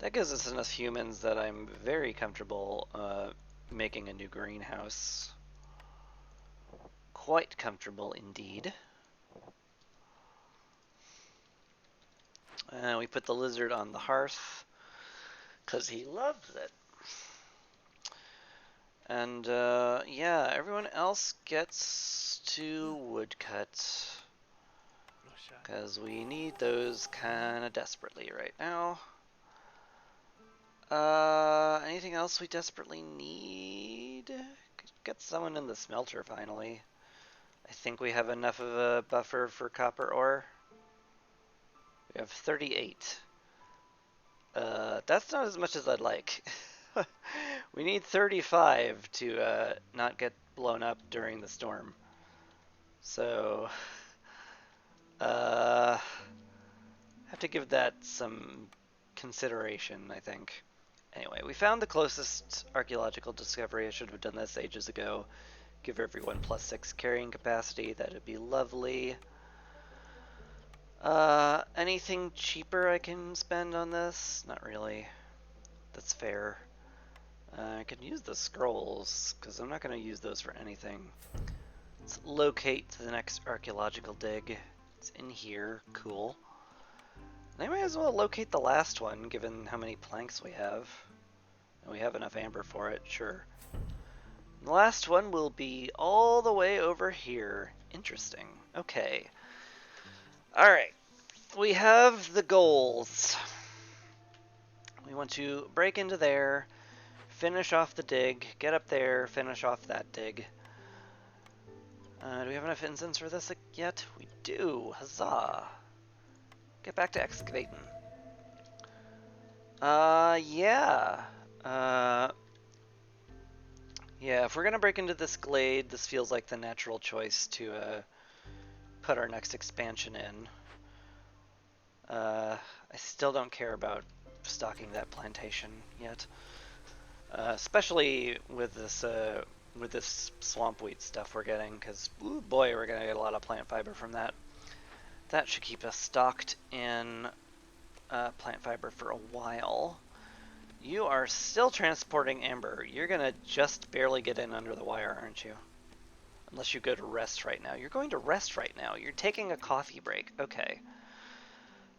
That gives us enough humans that I'm very comfortable making a new greenhouse. Quite comfortable indeed. We put the lizard on the hearth because he loves it. And yeah, everyone else gets to woodcut because we need those kind of desperately right now. Anything else we desperately need? Get someone in the smelter finally. I think we have enough of a buffer for copper ore. We have 38. That's not as much as I'd like. We need 35 to not get blown up during the storm. So, have to give that some consideration, I think. Anyway, we found the closest archaeological discovery. I should have done this ages ago. Give everyone +6 carrying capacity. That'd be lovely. Anything cheaper I can spend on this? Not really. That's fair. I can use the scrolls, because I'm not going to use those for anything. Let's locate the next archaeological dig. It's in here. Cool. I might as well locate the last one, given how many planks we have. And we have enough amber for it, sure. The last one will be all the way over here. Interesting. Okay. Alright. We have the goals. We want to break into there, finish off the dig, get up there, finish off that dig. Do we have enough incense for this yet? We do. Huzzah. Get back to excavating. Yeah. Yeah, if we're gonna break into this glade, this feels like the natural choice to put our next expansion in. I still don't care about stocking that plantation yet, especially with this swamp wheat stuff we're getting, because ooh boy, we're gonna get a lot of plant fiber from that. That should keep us stocked in plant fiber for a while. You are still transporting amber. You're gonna just barely get in under the wire, aren't you? Unless you go to rest right now. You're going to rest right now. You're taking a coffee break. Okay.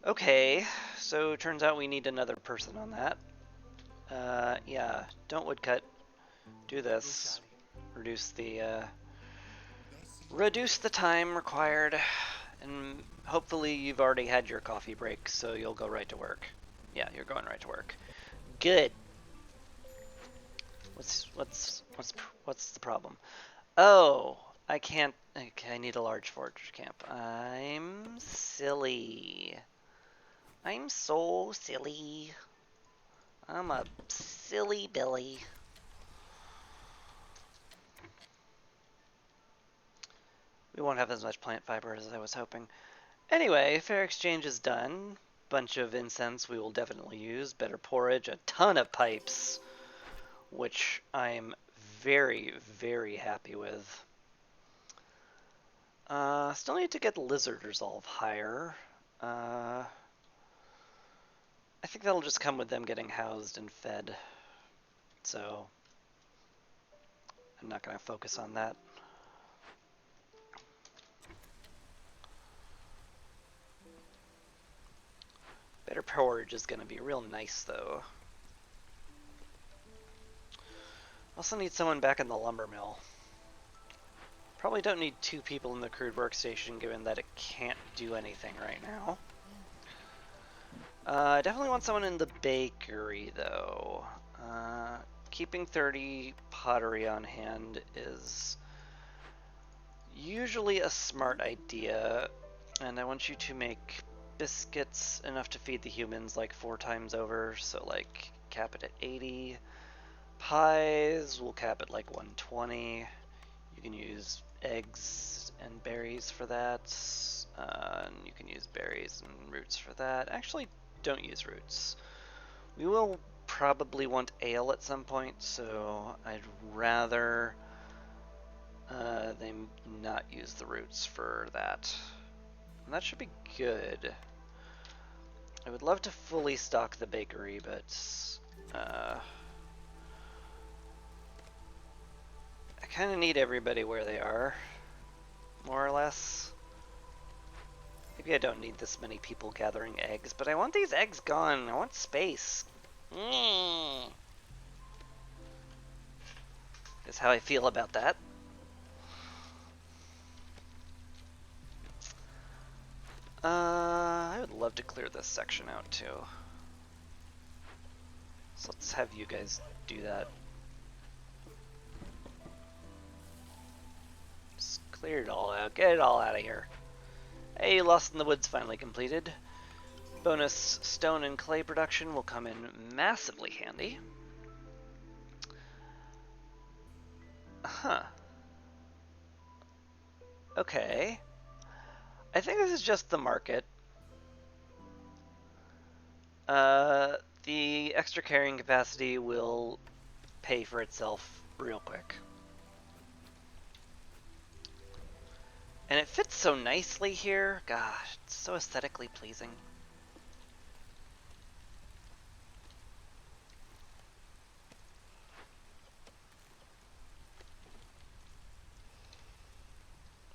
Okay, so turns out we need another person on that. Yeah, don't woodcut. Do this. Reduce the time required. And hopefully you've already had your coffee break, so you'll go right to work. Yeah, you're going right to work. Good. What's the problem? Oh, I can't. Okay, I need a large forage camp. I'm silly. I'm so silly. I'm a silly Billy. We won't have as much plant fiber as I was hoping. Anyway, fair exchange is done. Bunch of incense we will definitely use. Better porridge, a ton of pipes, which I'm very, very happy with. Still need to get lizard resolve higher. I think that'll just come with them getting housed and fed. So I'm not going to focus on that. Better porridge is going to be real nice, though. Also need someone back in the lumber mill. Probably don't need 2 people in the crude workstation, given that it can't do anything right now. I definitely want someone in the bakery, though. Keeping 30 pottery on hand is usually a smart idea, and I want you to make biscuits enough to feed the humans like 4 times over, so like cap it at 80. Pies, we'll cap it like 120. You can use eggs and berries for that. And you can use berries and roots for that. Actually, don't use roots. We will probably want ale at some point, so I'd rather they not use the roots for that. And that should be good. I would love to fully stock the bakery, but I kind of need everybody where they are, more or less. Maybe I don't need this many people gathering eggs, but I want these eggs gone. I want space. That's how I feel about that. I would love to clear this section out too. So let's have you guys do that. Just clear it all out. Get it all out of here. Hey, Lost in the Woods finally completed. Bonus stone and clay production will come in massively handy. Huh. Okay. I think this is just the market. The extra carrying capacity will pay for itself real quick. And it fits so nicely here. Gosh, it's so aesthetically pleasing.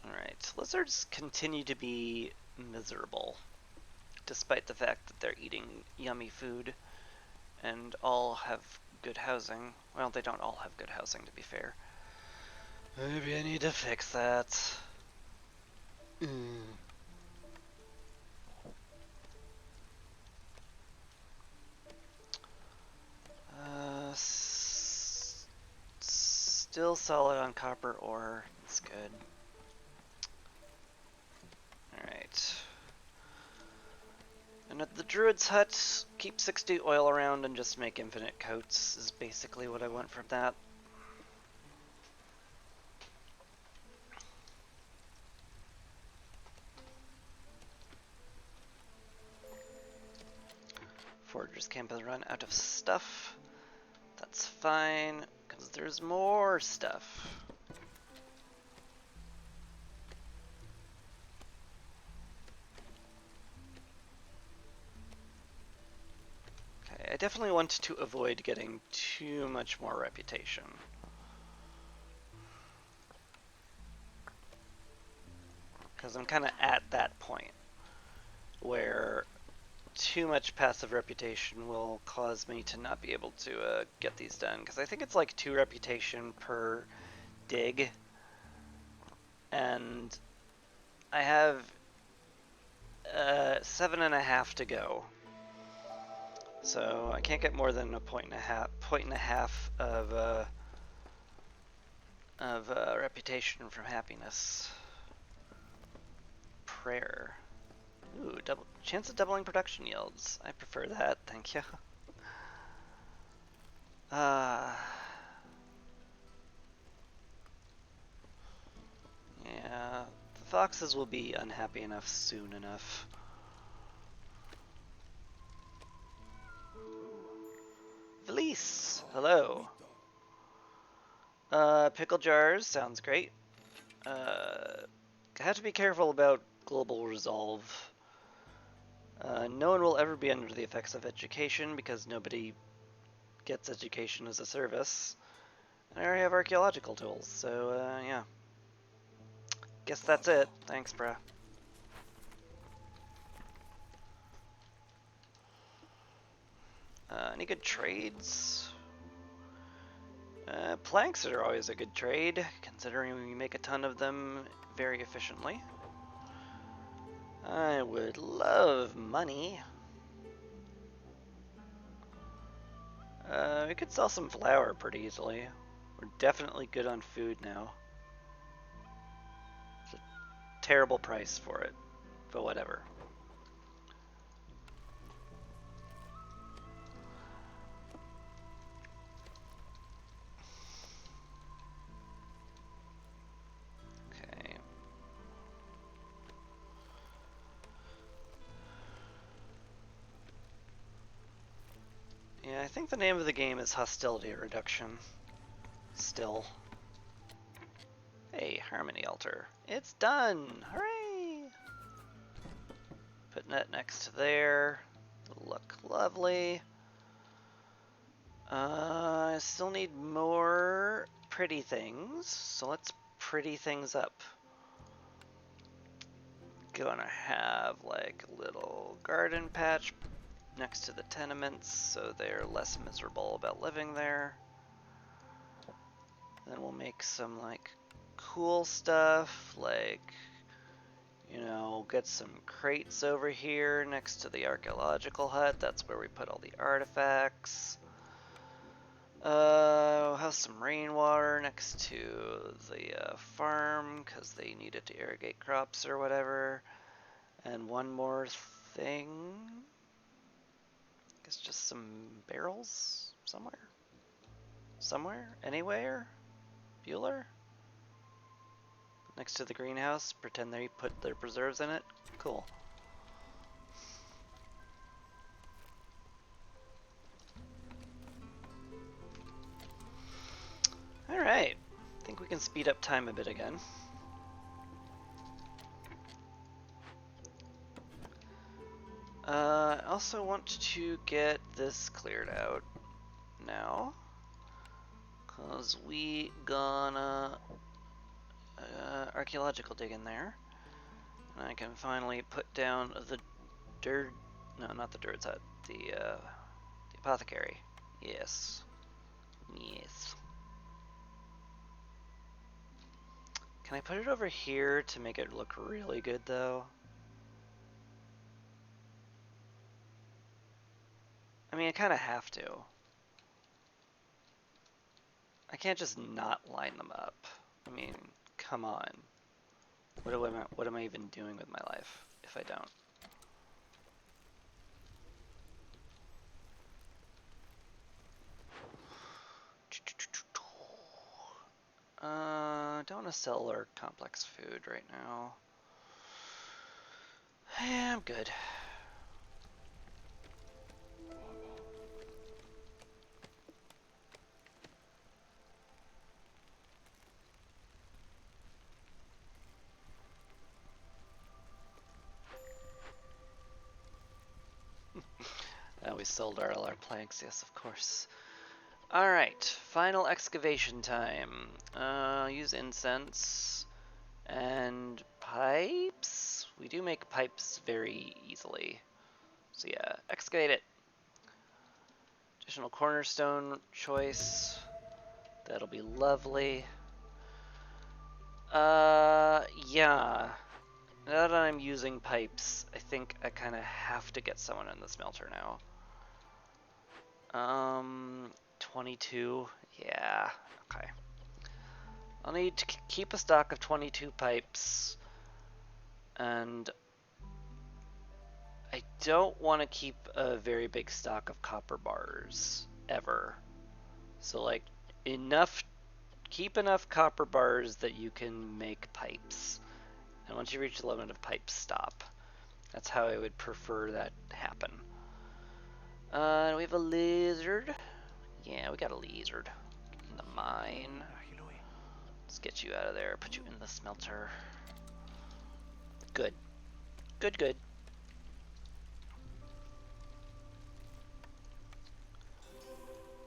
Alright, lizards continue to be miserable, despite the fact that they're eating yummy food and all have good housing. Well, they don't all have good housing, to be fair. Maybe I need to fix that. Still solid on copper ore. That's good. Alright. And at the druid's hut, keep 60 oil around and just make infinite coats is basically what I want from that. Forger's camp has run out of stuff. That's fine, because there's more stuff. Okay, I definitely want to avoid getting too much more reputation. Because I'm kind of at that point where too much passive reputation will cause me to not be able to get these done. Because I think it's like 2 reputation per dig. And I have 7.5 to go. So I can't get more than a point and a half of reputation from happiness. Prayer. Ooh, chance of doubling production yields. I prefer that, thank you. Yeah, the foxes will be unhappy enough soon enough. Felice, hello. Pickle jars, sounds great. Have to be careful about global resolve. No one will ever be under the effects of education because nobody gets education as a service. And I already have archaeological tools, so yeah. Guess that's it. Thanks, bruh. Any good trades? Planks are always a good trade, considering we make a ton of them very efficiently. I would love money. We could sell some flour pretty easily. We're definitely good on food now. It's a terrible price for it, but whatever. Okay. Yeah, I think the name of the game is Hostility Reduction. Still. Hey, Harmony Altar. It's done! Hooray! Putting that next to there. Look lovely. I still need more pretty things, so let's pretty things up. Gonna have like a little garden patch next to the tenements so they're less miserable about living there. Then we'll make some like cool stuff, like, you know, get some crates over here next to the archaeological hut. That's where we put all the artifacts. We'll have some rainwater next to the farm because they needed to irrigate crops or whatever. And one more thing. Guess just some barrels somewhere? Somewhere? Anywhere? Bueller? Next to the greenhouse, pretend they put their preserves in it? Cool. Alright. I think we can speed up time a bit again. I also want to get this cleared out now. Because we gonna archaeological dig in there. And I can finally put down the dirt. No, not the dirt's hut. The apothecary. Yes. Yes. Can I put it over here to make it look really good, though? I mean, I kind of have to. I can't just not line them up. I mean, come on. What am I even doing with my life if I don't? Don't want to sell our complex food right now. Yeah, I'm good. We sold all our planks, yes, of course. Alright, final excavation time. Use incense and pipes. We do make pipes very easily. So yeah, excavate it. Additional cornerstone choice. That'll be lovely. Yeah. Now that I'm using pipes, I think I kind of have to get someone in the smelter now. 22. Yeah, okay. I'll need to keep a stock of 22 pipes. And I don't want to keep a very big stock of copper bars, ever. So, like, keep enough copper bars that you can make pipes. And once you reach the limit of pipes, stop. That's how I would prefer that happen. We have a lizard. Yeah, we got a lizard. In the mine. Let's get you out of there. Put you in the smelter. Good. Good, good.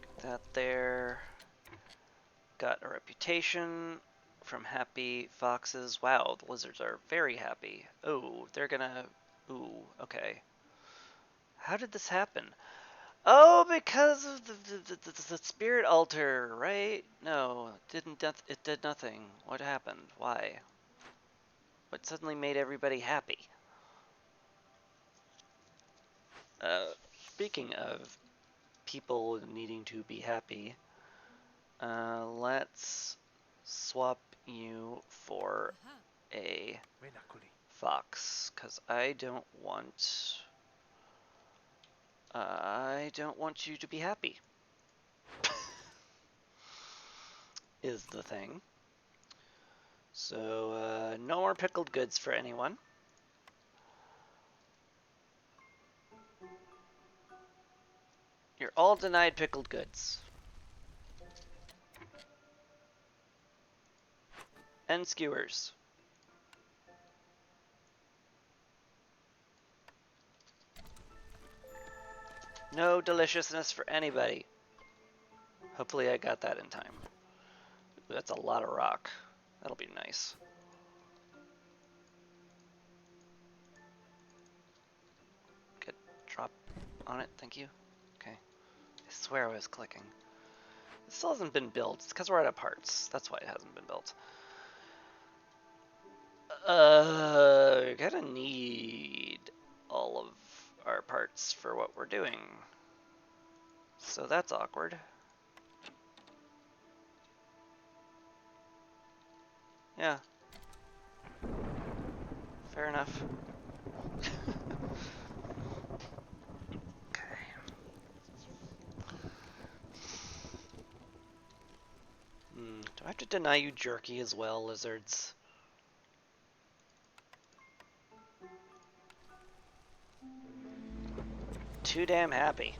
Get that there. Got a reputation from happy foxes. Wow, the lizards are very happy. Oh, they're gonna... Ooh, okay. How did this happen? Oh, because of the spirit altar, right? No, it did nothing. What happened? Why? What suddenly made everybody happy? Speaking of people needing to be happy, let's swap you for a fox, because I don't want you to be happy. Is the thing. So, no more pickled goods for anyone. You're all denied pickled goods. And skewers. No deliciousness for anybody. Hopefully I got that in time. Ooh, that's a lot of rock. That'll be nice. Good. Drop on it, thank you. Okay. I swear I was clicking. It still hasn't been built. It's because we're out of parts. That's why it hasn't been built. We're gonna need all of our parts for what we're doing. So that's awkward. Yeah. Fair enough. Okay. Do I have to deny you jerky as well, lizards? Too damn happy.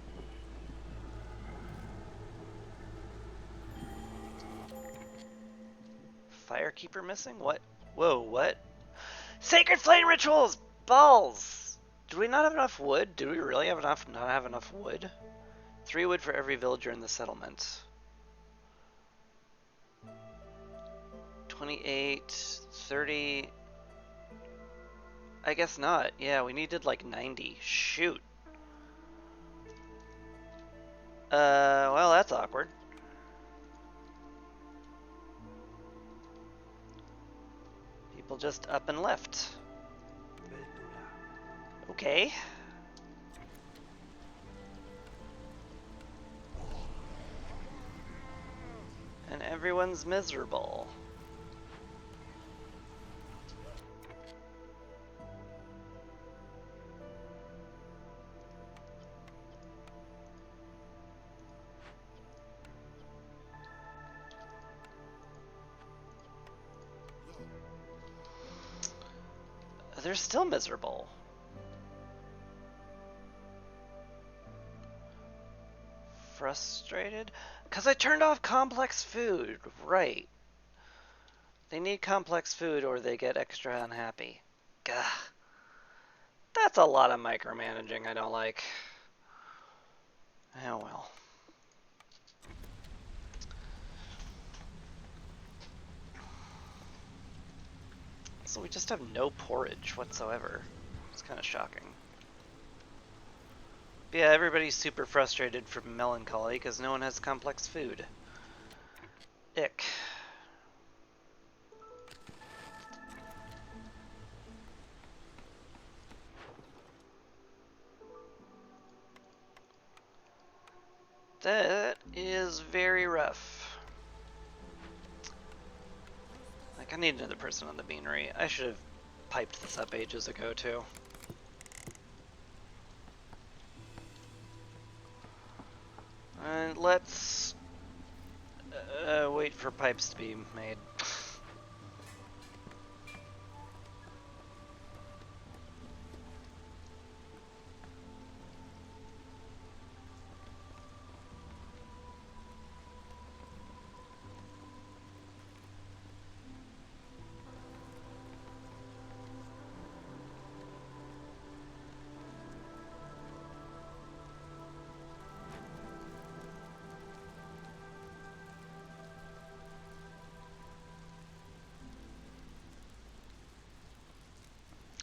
Firekeeper missing? What? Whoa, what? Sacred flame rituals! Balls! Do we not have enough wood? Do we really have not have enough wood? 3 wood for every villager in the settlement. 28, 30... I guess not. Yeah, we needed like 90. Shoot. Well, that's awkward. People just up and left. Okay. And everyone's miserable. They're still miserable. Frustrated? Because I turned off complex food. Right. They need complex food or they get extra unhappy. Gah. That's a lot of micromanaging I don't like. Oh well. So we just have no porridge whatsoever. It's kind of shocking. But yeah, everybody's super frustrated from melancholy because no one has complex food. Ick. That is very rough. Like, I need another person on the beanery. I should have piped this up ages ago, too. And let's wait for pipes to be made.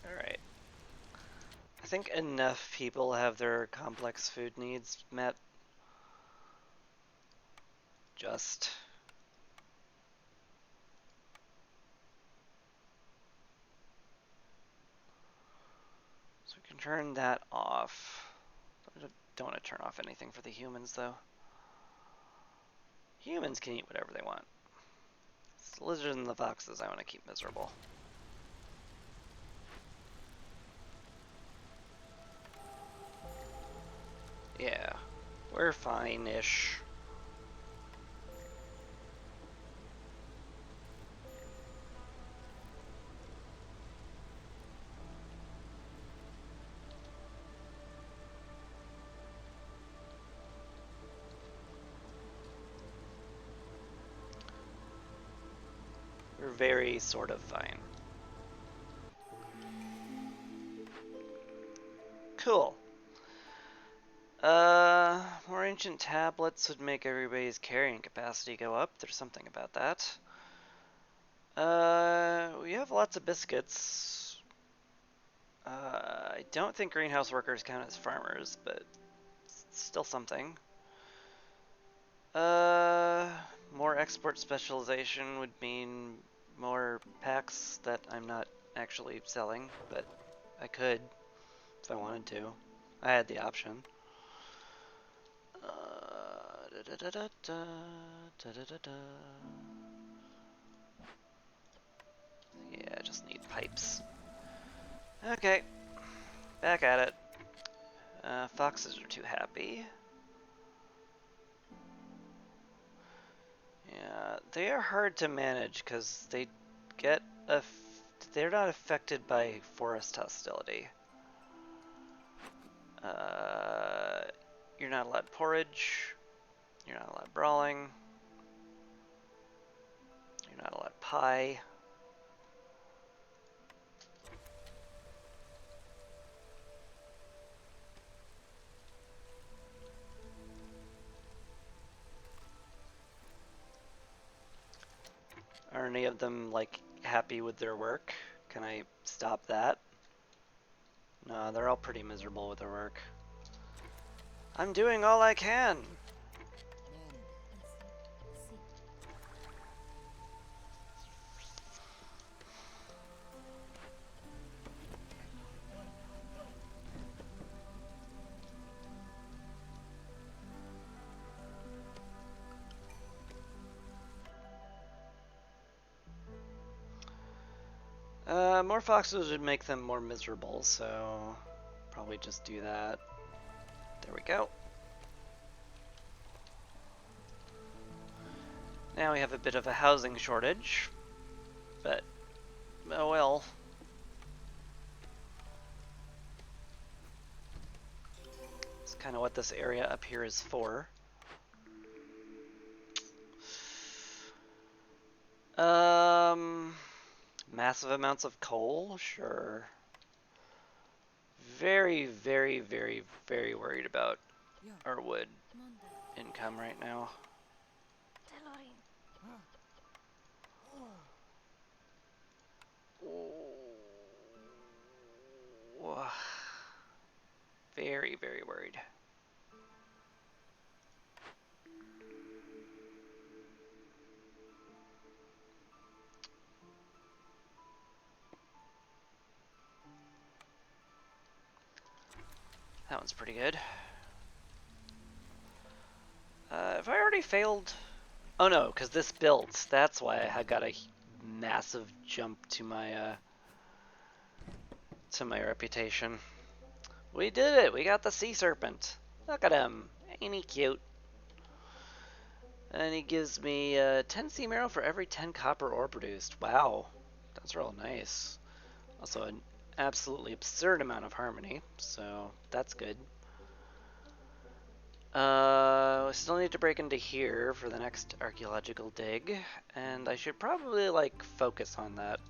Alright. I think enough people have their complex food needs met. Just. So we can turn that off. Don't want to turn off anything for the humans, though. Humans can eat whatever they want. It's the lizards and the foxes I want to keep miserable. Yeah, we're fine-ish. We're very sort of fine. Cool. More ancient tablets would make everybody's carrying capacity go up. There's something about that. We have lots of biscuits. I don't think greenhouse workers count as farmers, but it's still something. More export specialization would mean more packs that I'm not actually selling, but I could if I wanted to. I had the option. Yeah, I just need pipes. Okay, back at it. Foxes are too happy. Yeah, They are hard to manage because they get they're not affected by forest hostility. You're not allowed porridge. You're not allowed brawling. You're not allowed pie. Are any of them, like, happy with their work? Can I stop that? No, they're all pretty miserable with their work. I'm doing all I can! More foxes would make them more miserable, so probably just do that. There we go. Now we have a bit of a housing shortage, but oh well. It's kind of what this area up here is for. Massive amounts of coal? Sure. Very, very, very, very worried about our wood income right now. Very, very worried. That one's pretty good. Have I already failed? Oh no, because this built. That's why I got a massive jump to my reputation. We did it! We got the sea serpent. Look at him. Ain't he cute? And he gives me 10 sea marrow for every 10 copper ore produced. Wow, that's real nice. Also an absolutely absurd amount of harmony, so that's good. We still need to break into here for the next archaeological dig, and I should probably, like, focus on that.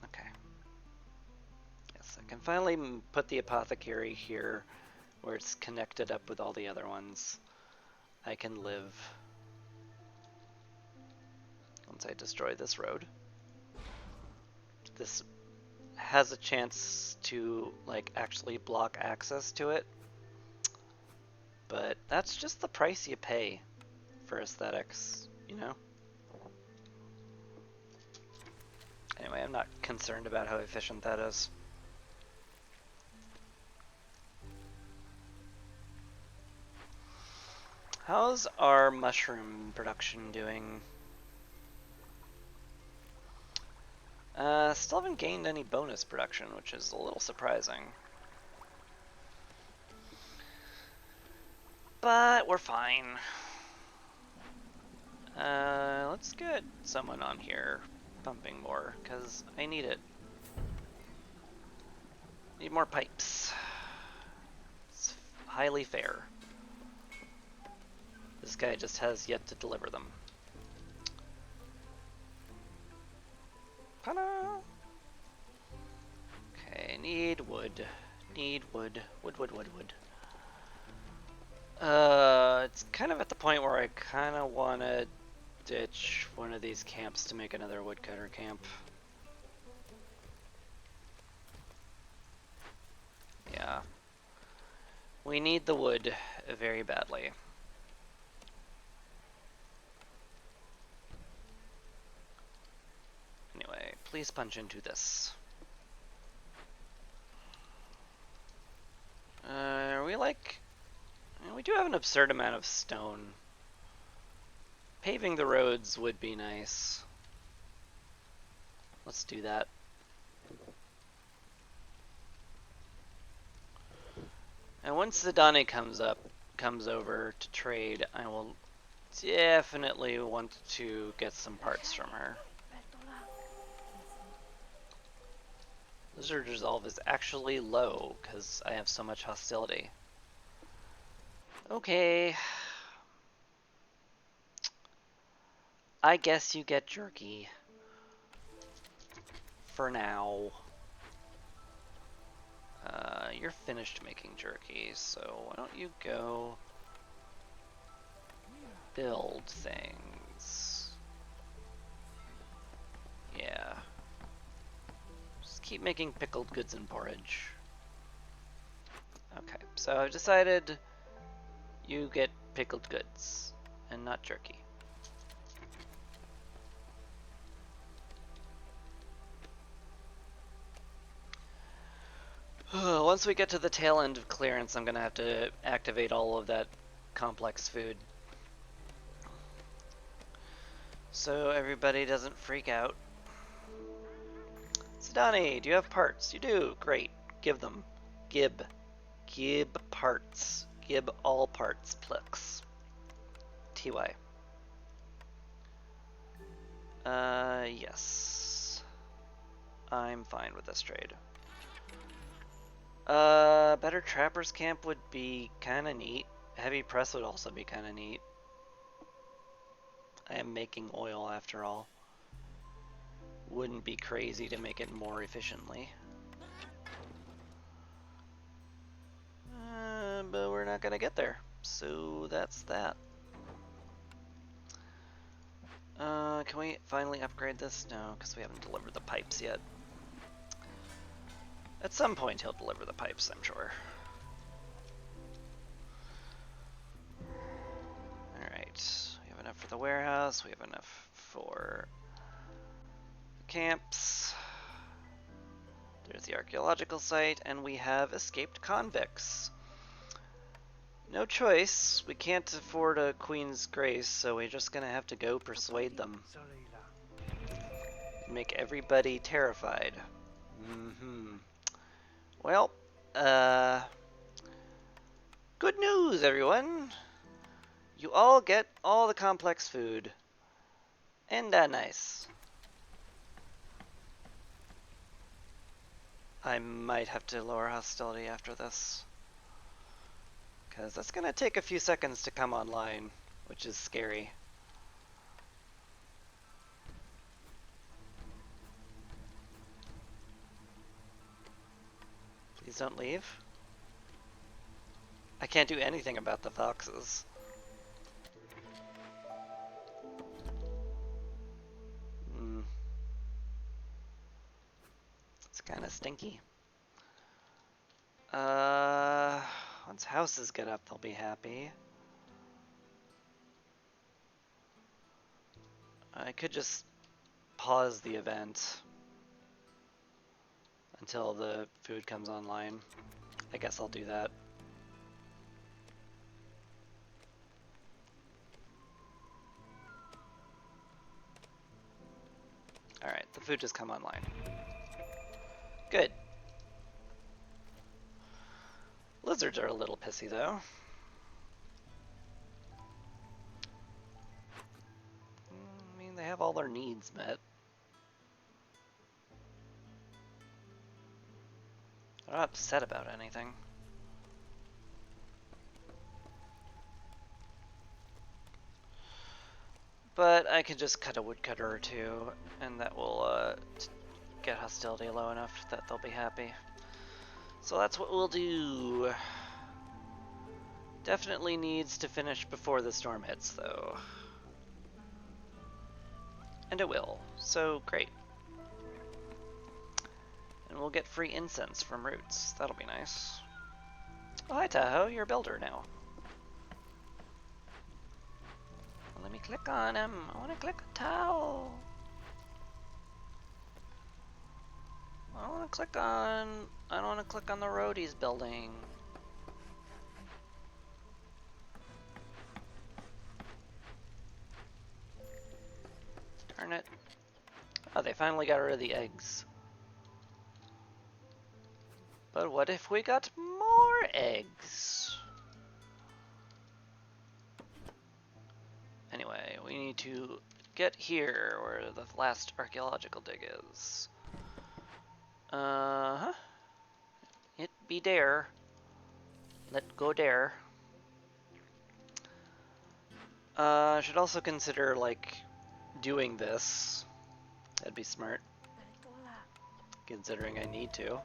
Okay. Yes, I can finally put the apothecary here where it's connected up with all the other ones. I can live once I destroy this road. This has a chance to, like, actually block access to it, but that's just the price you pay for aesthetics, you know? Anyway, I'm not concerned about how efficient that is. How's our mushroom production doing? Still haven't gained any bonus production, which is a little surprising. But we're fine. Let's get someone on here pumping more, because I need it. Need more pipes. It's highly fair. This guy just has yet to deliver them. Okay, need wood. Need wood. Wood. It's kind of at the point where I kind of want to ditch one of these camps to make another woodcutter camp. Yeah. We need the wood very badly. Anyway, please punch into this. Are we like... We do have an absurd amount of stone. Paving the roads would be nice. Let's do that. And once Zidane comes up, comes over to trade, I will definitely want to get some parts from her. Lizard resolve is actually low because I have so much hostility. Okay. I guess you get jerky. For now. You're finished making jerky, so why don't you go build things? Yeah. Just keep making pickled goods and porridge. Okay, so I've decided you get pickled goods and not jerky. Once we get to the tail end of clearance, I'm gonna have to activate all of that complex food. So everybody doesn't freak out. Sidani, do you have parts? You do. Great. Give them. Gib. Gib parts. Gib all parts, plex. TY. Yes. I'm fine with this trade. Better Trapper's Camp would be kinda neat. Heavy Press would also be kinda neat. I am making oil after all. Wouldn't be crazy to make it more efficiently. But we're not gonna get there. So that's that. Can we finally upgrade this? No, because we haven't delivered the pipes yet. At some point he'll deliver the pipes, I'm sure. Alright, we have enough for the warehouse, we have enough for the camps. There's the archaeological site, and we have escaped convicts. No choice, we can't afford a Queen's Grace, so we're just gonna have to go persuade them. Make everybody terrified. Well, good news, everyone. You all get all the complex food. And nice. I might have to lower hostility after this, because that's gonna take a few seconds to come online, which is scary. Please don't leave. I can't do anything about the foxes. It's kind of stinky. Once houses get up, they'll be happy. I could just pause the event until the food comes online. I guess I'll do that. Alright, the food just come online. Good. Lizards are a little pissy though. I mean, they have all their needs met. They're not upset about anything. But I could just cut a woodcutter or two, and that will get hostility low enough that they'll be happy. So that's what we'll do. Definitely needs to finish before the storm hits, though. And it will, so great. And we'll get free incense from roots. That'll be nice. Oh, hi Tahoe, you're a builder now. Well, let me click on him. I want to click on Tahoe. I don't want to click on the road he's building. Darn it. Oh, they finally got rid of the eggs. But what if we got more eggs? to get here, where the last archaeological dig is. Uh-huh. It be there. Let go there. I should also consider, like, doing this. That'd be smart. Considering I need to.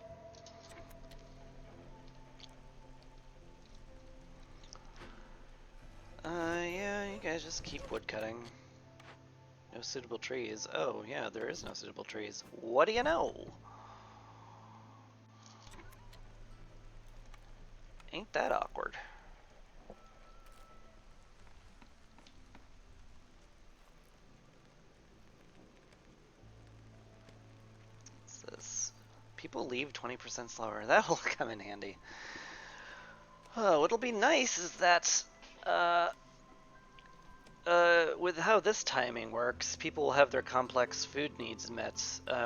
Yeah, you guys just keep woodcutting. No suitable trees. Oh, yeah, there is no suitable trees. What do you know? Ain't that awkward. What's this? People leave 20% slower. That will come in handy. What'll be nice is that, with how this timing works, people will have their complex food needs met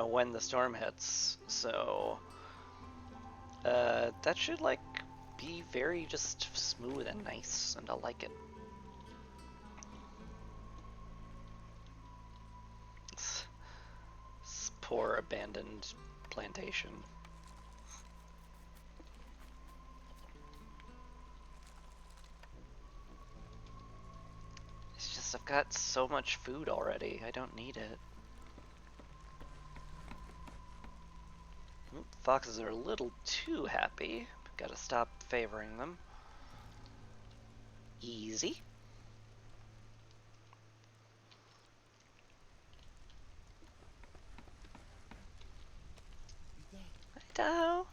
when the storm hits. So, that should, like, be very just smooth and nice, and I like it. This poor abandoned plantation. It's just, I've got so much food already, I don't need it. Foxes are a little too happy. Gotta stop favoring them. Easy. Righto.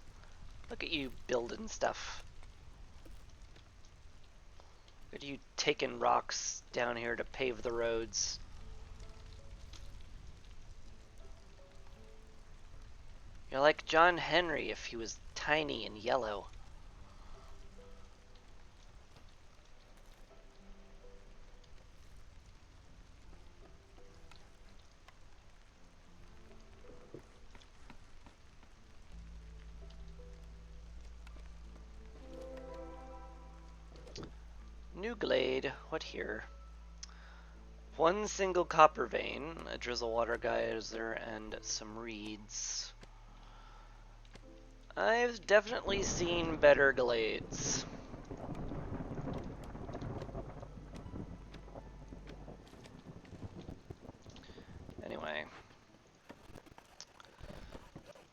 Look at you building stuff. Look at you taking rocks down here to pave the roads. You're like John Henry if he was tiny and yellow. New glade. What here? One single copper vein, a drizzle water geyser, and some reeds. I've definitely seen better glades. Anyway.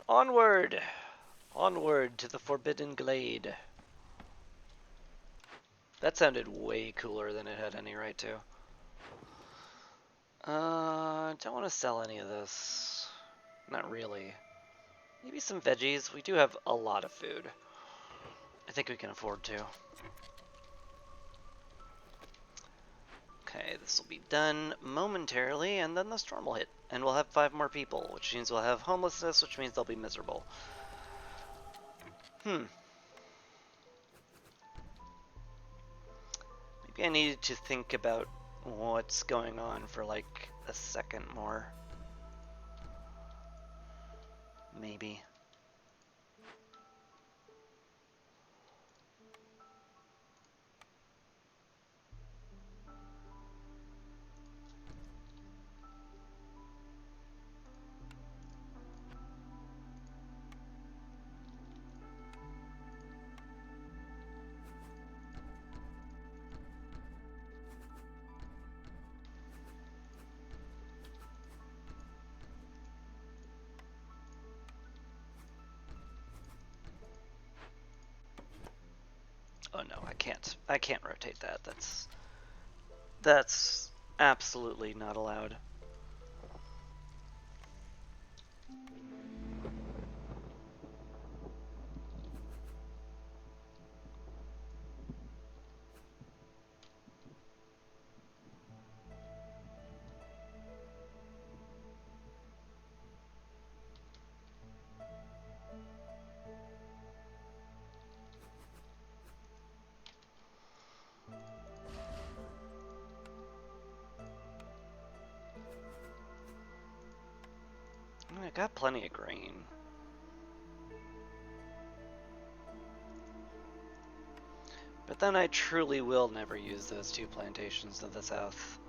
Onward! Onward to the Forbidden Glade. That sounded way cooler than it had any right to. Don't want to sell any of this. Not really. Maybe some veggies. We do have a lot of food. I think we can afford to. Okay, this will be done momentarily, and then the storm will hit. And we'll have 5 more people, which means we'll have homelessness, which means they'll be miserable. Maybe I needed to think about what's going on for like a second more. Maybe. Oh no, I can't. I can't rotate that. That's absolutely not allowed. I got plenty of grain. But then I truly will never use those 2 plantations to the south.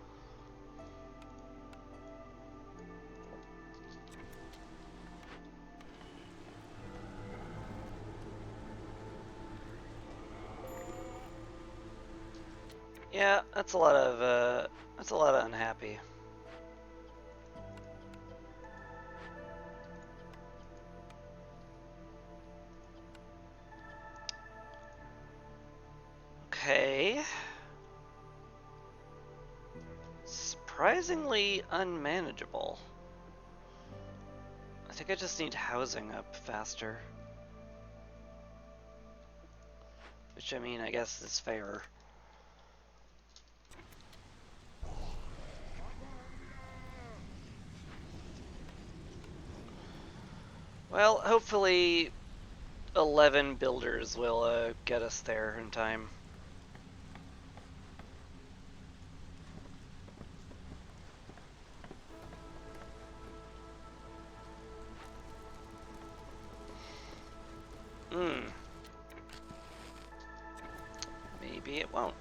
Yeah, that's a lot of unhappy. Okay. Surprisingly unmanageable. I think I just need housing up faster. Which, I mean, I guess is fair. Well, hopefully 11 builders will get us there in time. Hmm. Maybe it won't.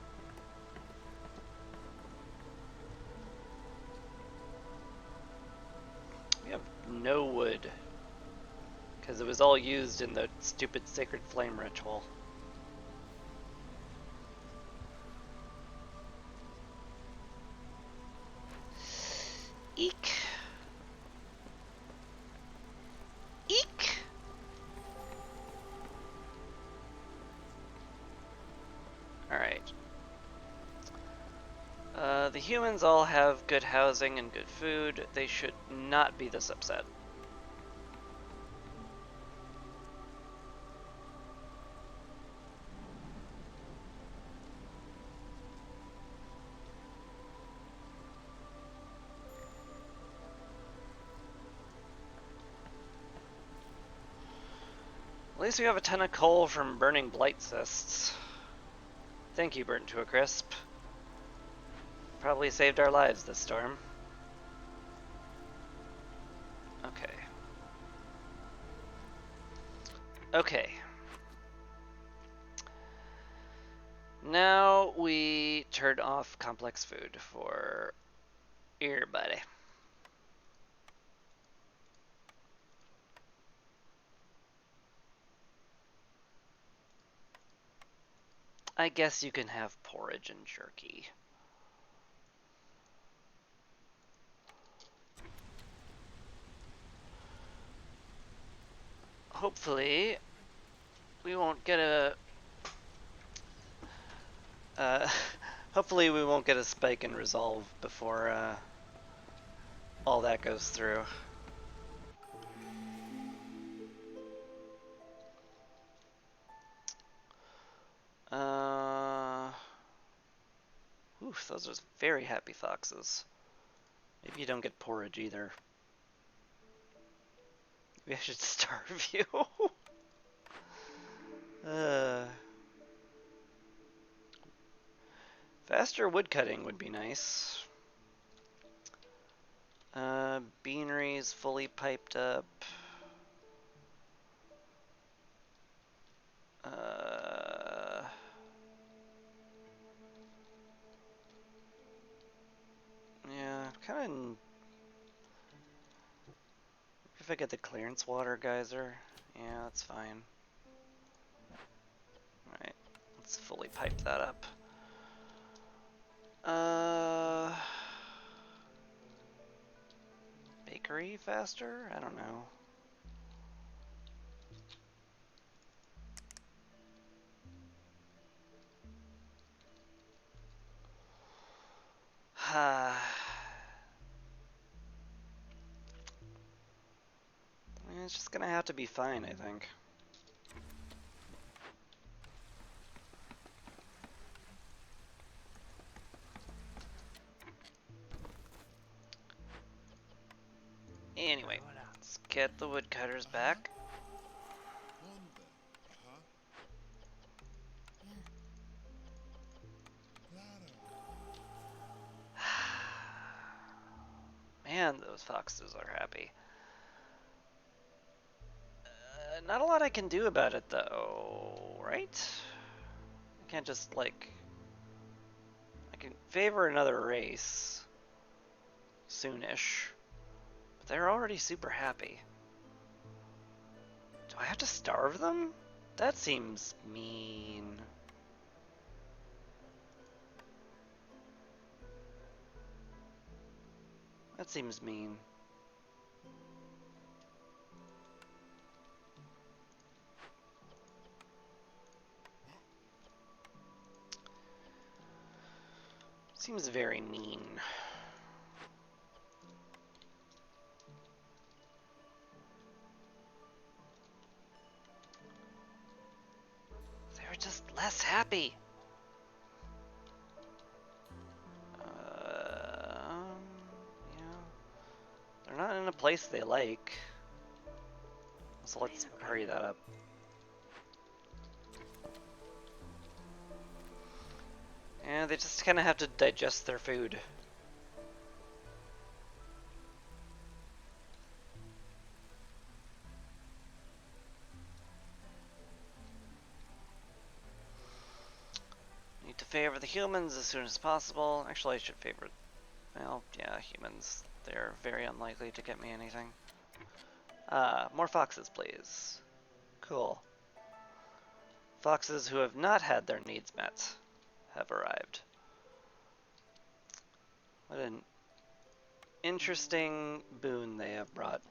We have no wood. Because it was all used in the stupid Sacred Flame ritual. Eek. Eek! Alright. The humans all have good housing and good food. They should not be this upset. At least we have a ton of coal from burning blight cysts. Thank you, Burnt to a Crisp. Probably saved our lives this storm. Okay. Okay. Now we turn off complex food for everybody. I guess you can have porridge and jerky. Hopefully, we won't get a... hopefully we won't get a spike in resolve before all that goes through. Oof, those are very happy foxes. Maybe you don't get porridge either. Maybe I should starve you. uh, faster woodcutting would be nice. Beaneries fully piped up. Yeah, kind of. If I get the clearance water geyser, yeah, that's fine. Alright, let's fully pipe that up. Bakery faster? I don't know. It's just gonna have to be fine, I think. Anyway, let's get the woodcutters back. Man, those foxes are happy. Not a lot I can do about it, though, right? I can't just, like... I can favor another race soonish, but they're already super happy. Do I have to starve them? That seems mean. That seems mean. Seems very mean. They were just less happy. Yeah. They're not in a place they like. So let's hurry that up. Yeah, they just kind of have to digest their food. Need to favor the humans as soon as possible. Actually, I should favor, well, yeah, humans. They're very unlikely to get me anything. More foxes, please. Cool. Foxes who have not had their needs met have arrived. What an interesting boon they have brought.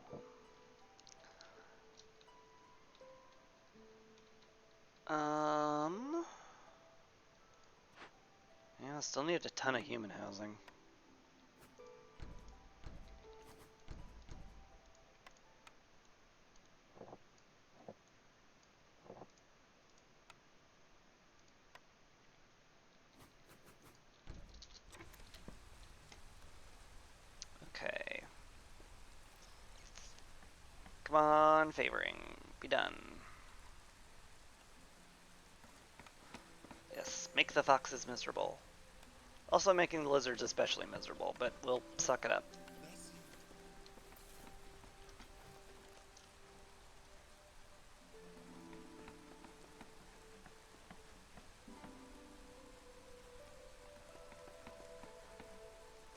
Yeah, still need a ton of human housing. Okay. Come on, favoring. Be done. Yes, make the foxes miserable. Also making the lizards especially miserable, but we'll suck it up.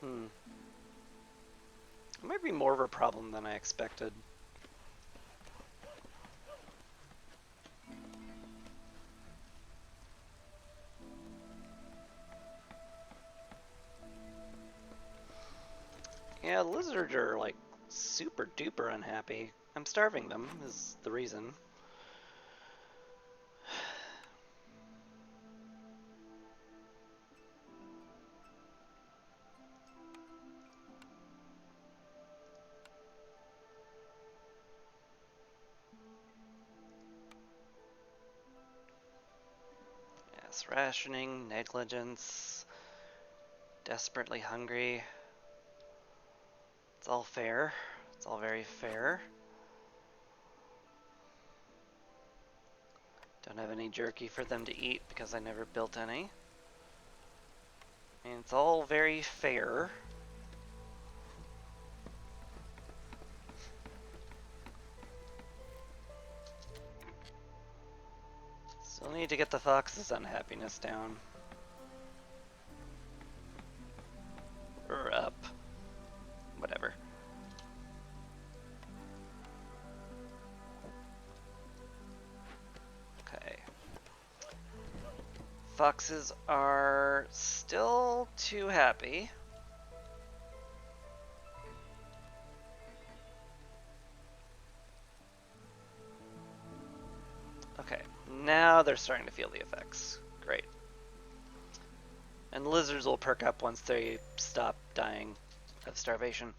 It might be more of a problem than I expected. Yeah, the lizards are like super duper unhappy. I'm starving them is the reason. Yes, rationing, negligence, desperately hungry. It's all fair. It's all very fair. Don't have any jerky for them to eat because I never built any. And it's all very fair. Still need to get the fox's unhappiness down. Or up. Whatever. Okay. Foxes are still too happy. Okay, now they're starting to feel the effects. Great. And lizards will perk up once they stop dying of starvation.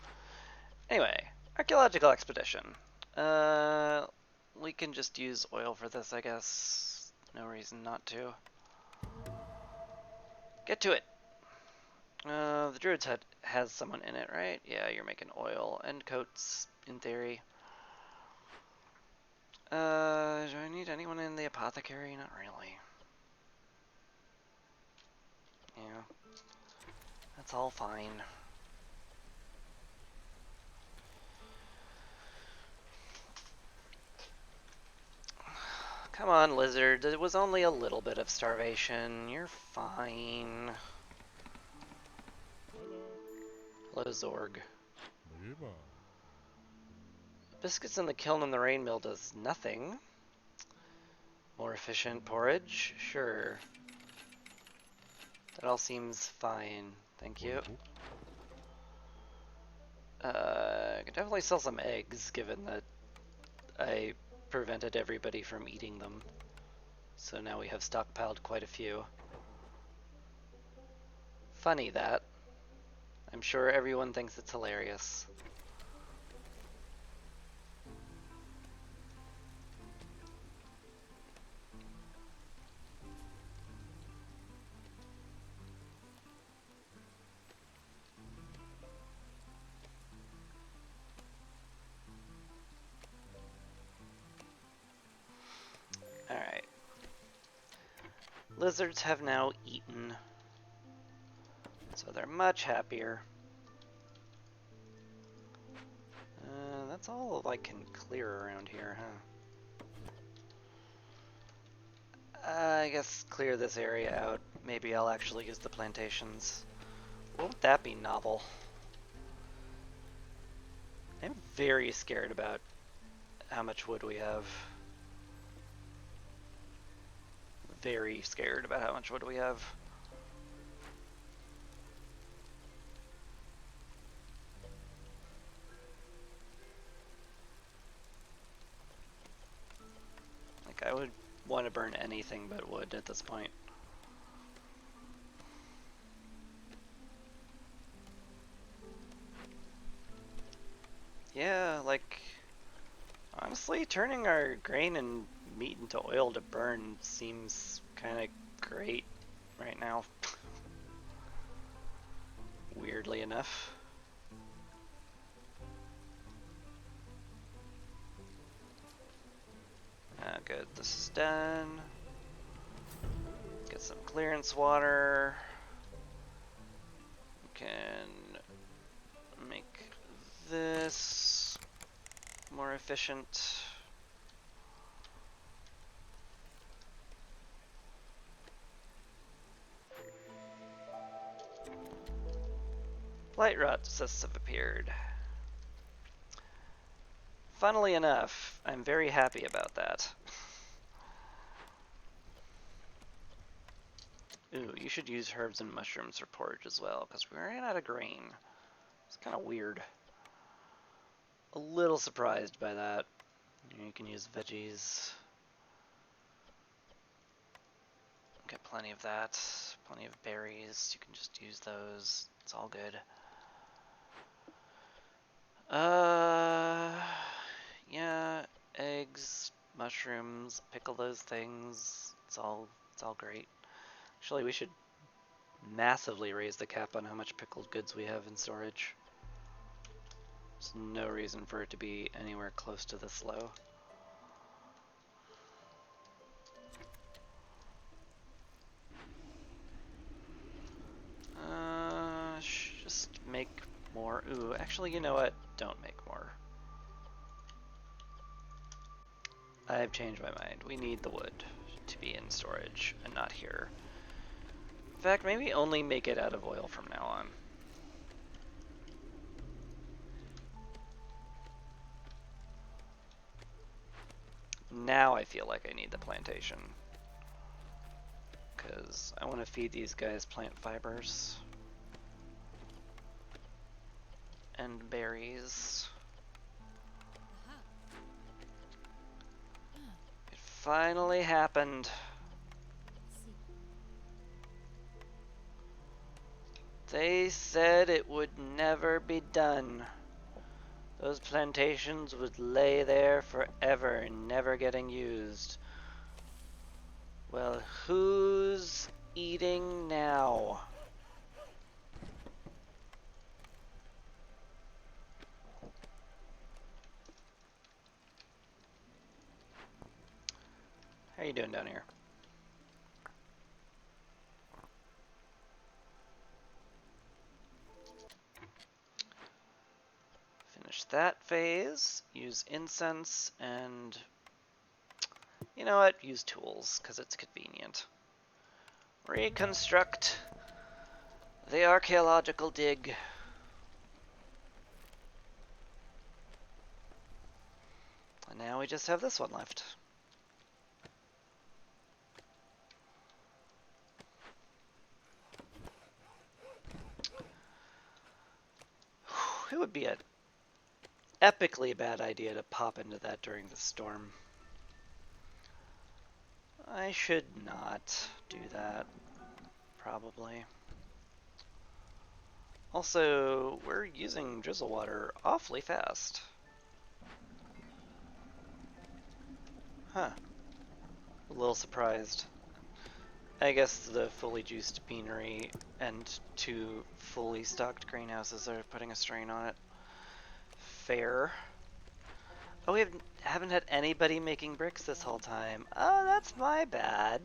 Anyway, archaeological expedition. We can just use oil for this, I guess. No reason not to. Get to it. The Druid's Hut has someone in it, right? Yeah, you're making oil and coats, in theory. Do I need anyone in the apothecary? Not really. Yeah. That's all fine. Come on, lizard. It was only a little bit of starvation. You're fine. Hello, Zorg. Biscuits in the kiln and the rain mill does nothing. More efficient porridge? Sure. That all seems fine. Thank you. I could definitely sell some eggs, given that I prevented everybody from eating them. So now we have stockpiled quite a few. Funny that. I'm sure everyone thinks it's hilarious. Alright. Lizards have now eaten, so they're much happier. That's all I can clear around here, huh? I guess clear this area out. Maybe I'll actually use the plantations. Won't that be novel? I'm very scared about how much wood we have. Very scared about how much wood we have. Like, I would want to burn anything but wood at this point. Yeah, like, honestly, turning our grain and meat into oil to burn seems kind of great right now. Weirdly enough. Good, this is done. Get some clearance water. We can make this more efficient. Light rod cysts have appeared. Funnily enough, I'm very happy about that. Ooh, you should use herbs and mushrooms for porridge as well, because we ran out of grain. It's kind of weird. A little surprised by that. You can use veggies. Get plenty of that. Plenty of berries. You can just use those. It's all good. Yeah, eggs, mushrooms, pickle those things. It's all great. Actually, we should massively raise the cap on how much pickled goods we have in storage. There's no reason for it to be anywhere close to this low. Just make more. Ooh, actually, you know what? Don't make more. I've changed my mind. We need the wood to be in storage and not here. In fact, maybe only make it out of oil from now on. Now I feel like I need the plantation. Because I want to feed these guys plant fibers. And berries. It finally happened. They said it would never be done. Those plantations would lay there forever, never getting used. Well, who's eating now? How you doing down here? Finish that phase, use incense, and you know what? Use tools, because it's convenient. Reconstruct the archaeological dig. And now we just have this one left. It would be a epically bad idea to pop into that during the storm. I should not do that, probably. Also, we're using drizzle water awfully fast. Huh. A little surprised. I guess the fully juiced beanery and 2 fully stocked greenhouses are putting a strain on it. Fair. Oh, we haven't had anybody making bricks this whole time. Oh, that's my bad.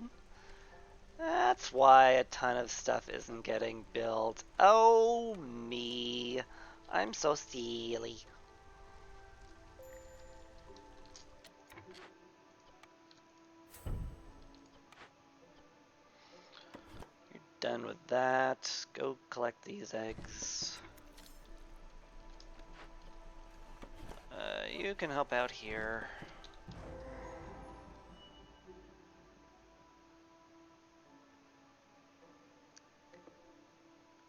That's why a ton of stuff isn't getting built. Oh, me. I'm so silly. You're done with that. Go collect these eggs. You can help out here.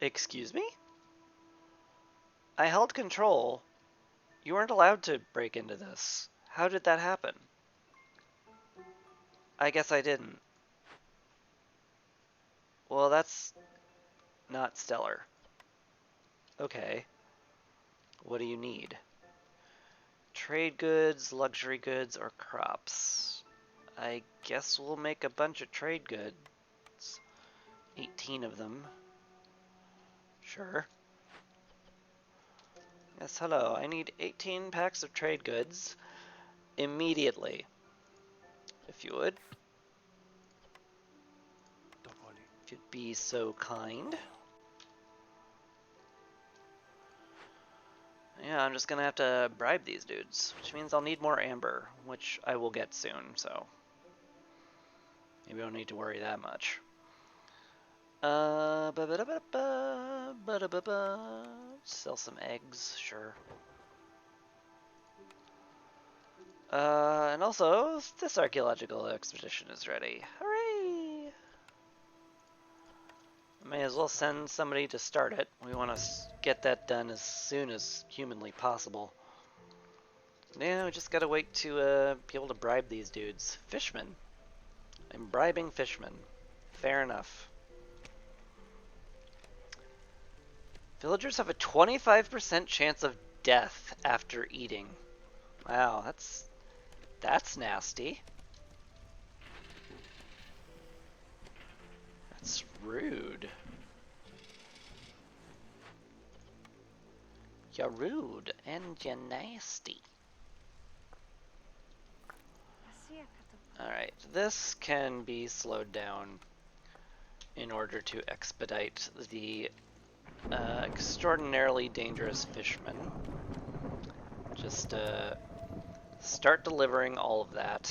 Excuse me? I held control. You weren't allowed to break into this. How did that happen? I guess I didn't. Well, that's not stellar. Okay. What do you need? Trade goods, luxury goods, or crops? I guess we'll make a bunch of trade goods. 18 of them. Sure. Yes, hello. I need 18 packs of trade goods immediately. If you would. If you'd be so kind. Yeah, I'm just gonna have to bribe these dudes, which means I'll need more amber, which I will get soon, so maybe I don't need to worry that much. Sell some eggs, sure. And also, this archaeological expedition is ready. Hooray! May as well send somebody to start it. We want to get that done as soon as humanly possible. Yeah, we just gotta wait to be able to bribe these dudes. Fishmen. I'm bribing fishmen. Fair enough. Villagers have a 25% chance of death after eating. Wow, that's nasty. That's rude. You're rude and you're nasty. Alright, this can be slowed down in order to expedite the extraordinarily dangerous fishermen. Just start delivering all of that.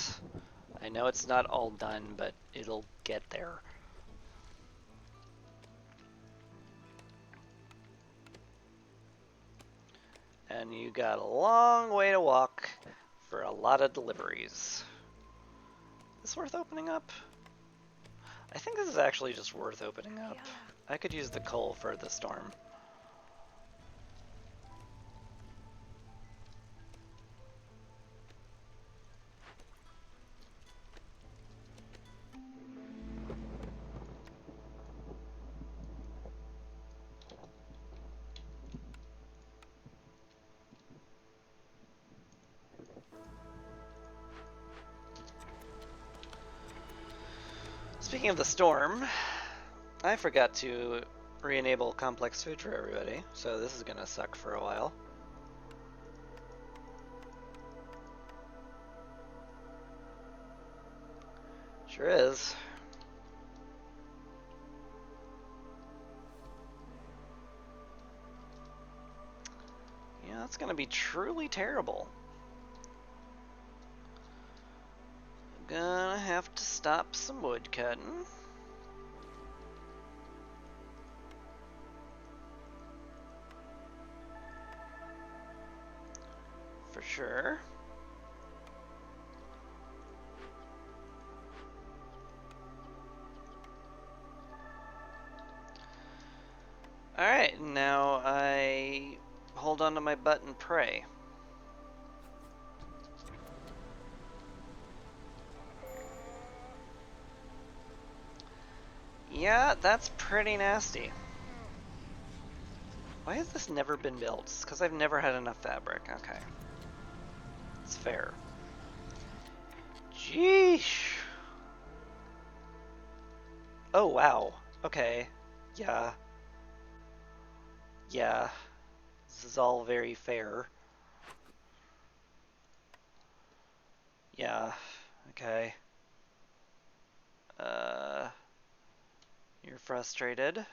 I know it's not all done, but it'll get there. And you got a long way to walk for a lot of deliveries. Is this worth opening up? I think this is actually just worth opening up. I could use the coal for the storm. Speaking of the storm, I forgot to re-enable complex food for everybody, so this is gonna suck for a while. Sure is. Yeah, that's gonna be truly terrible. Gonna have to stop some wood cutting. For sure. Alright, now I hold on to my butt and pray. Yeah, that's pretty nasty. Why has this never been built? It's because I've never had enough fabric. Okay. It's fair. Jeesh. Oh, wow. Okay. Yeah. Yeah. This is all very fair. Yeah. Okay. You're frustrated.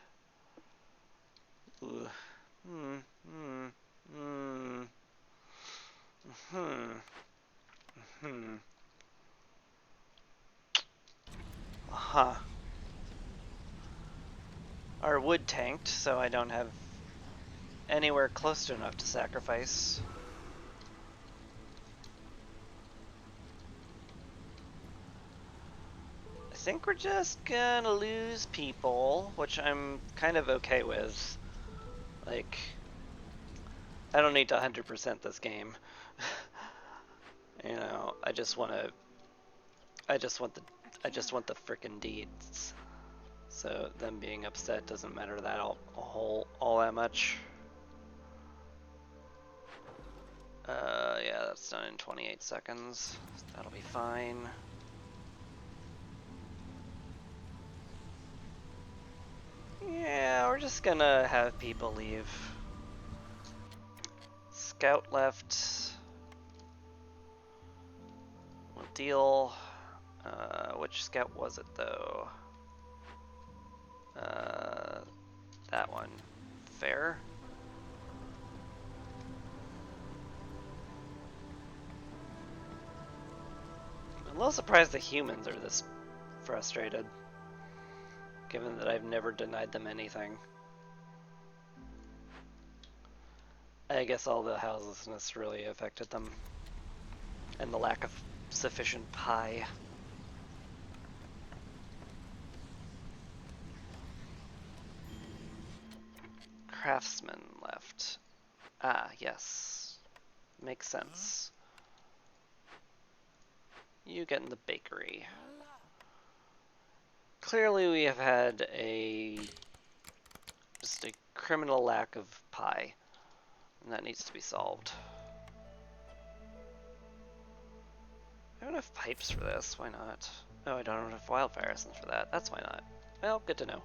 Ooh. Hmm. Hmm. Hmm. Hmm. Hmm. Huh. Our wood tanked, so I don't have anywhere close to enough to sacrifice. I think we're just gonna lose people, which I'm kind of okay with. Like, I don't need to 100% this game. You know, I just want to. I just want the. I just want the frickin' deeds. So them being upset doesn't matter that all that much. Yeah, that's done in 28 seconds. That'll be fine. Yeah, we're just gonna have people leave. Scout left. We'll deal. Which scout was it though? That one. Fair. I'm a little surprised the humans are this frustrated, given that I've never denied them anything. I guess all the houselessness really affected them, and the lack of sufficient pie. Craftsman left. Ah, yes. Makes sense. You get in the bakery. Clearly we have had just a criminal lack of pie, and that needs to be solved. I have enough pipes for this, why not? Oh, I don't have enough wildfire essence for that, that's why not. Well, good to know.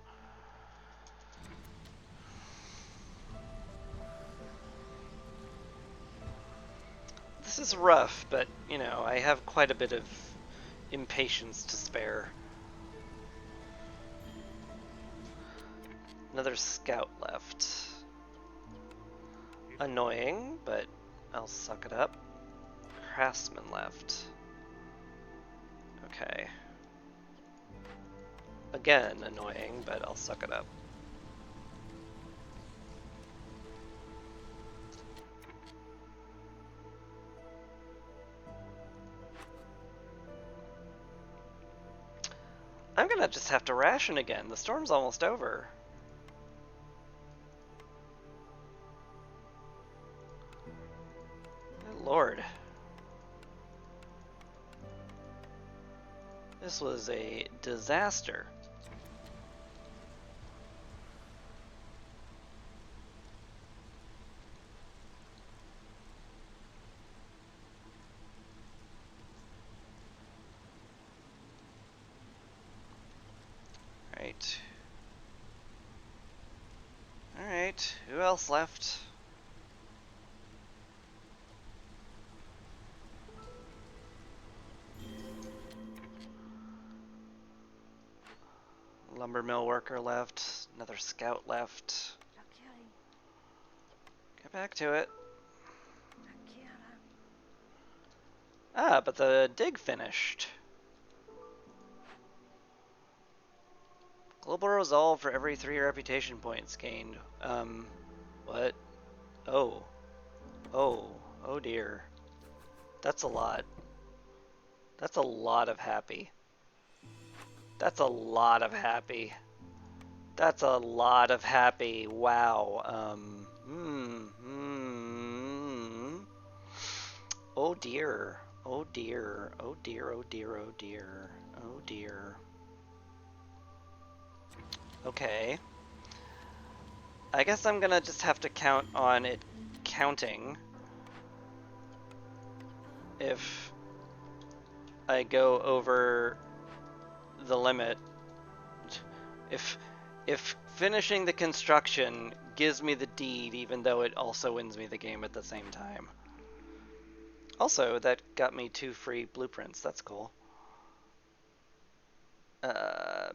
This is rough, but, you know, I have quite a bit of impatience to spare. Another scout left. Annoying, but I'll suck it up. Craftsman left. Okay. Again, annoying, but I'll suck it up. I'm gonna just have to ration again. The storm's almost over. Good Lord. This was a disaster. Right. Alright, who else left? Lumber mill worker left. Another scout left. Get back to it. Ah, but the dig finished. Global resolve for every 3 reputation points gained. What? Oh. Oh. Oh dear. That's a lot. That's a lot of happy. That's a lot of happy. That's a lot of happy. Wow. Oh dear. Oh dear. Oh dear. Oh dear. Oh dear. Oh dear. Okay. I guess I'm gonna just have to count on it counting if I go over the limit. If if finishing the construction gives me the deed, even though it also wins me the game at the same time. Also, that got me 2 free blueprints. That's cool. Could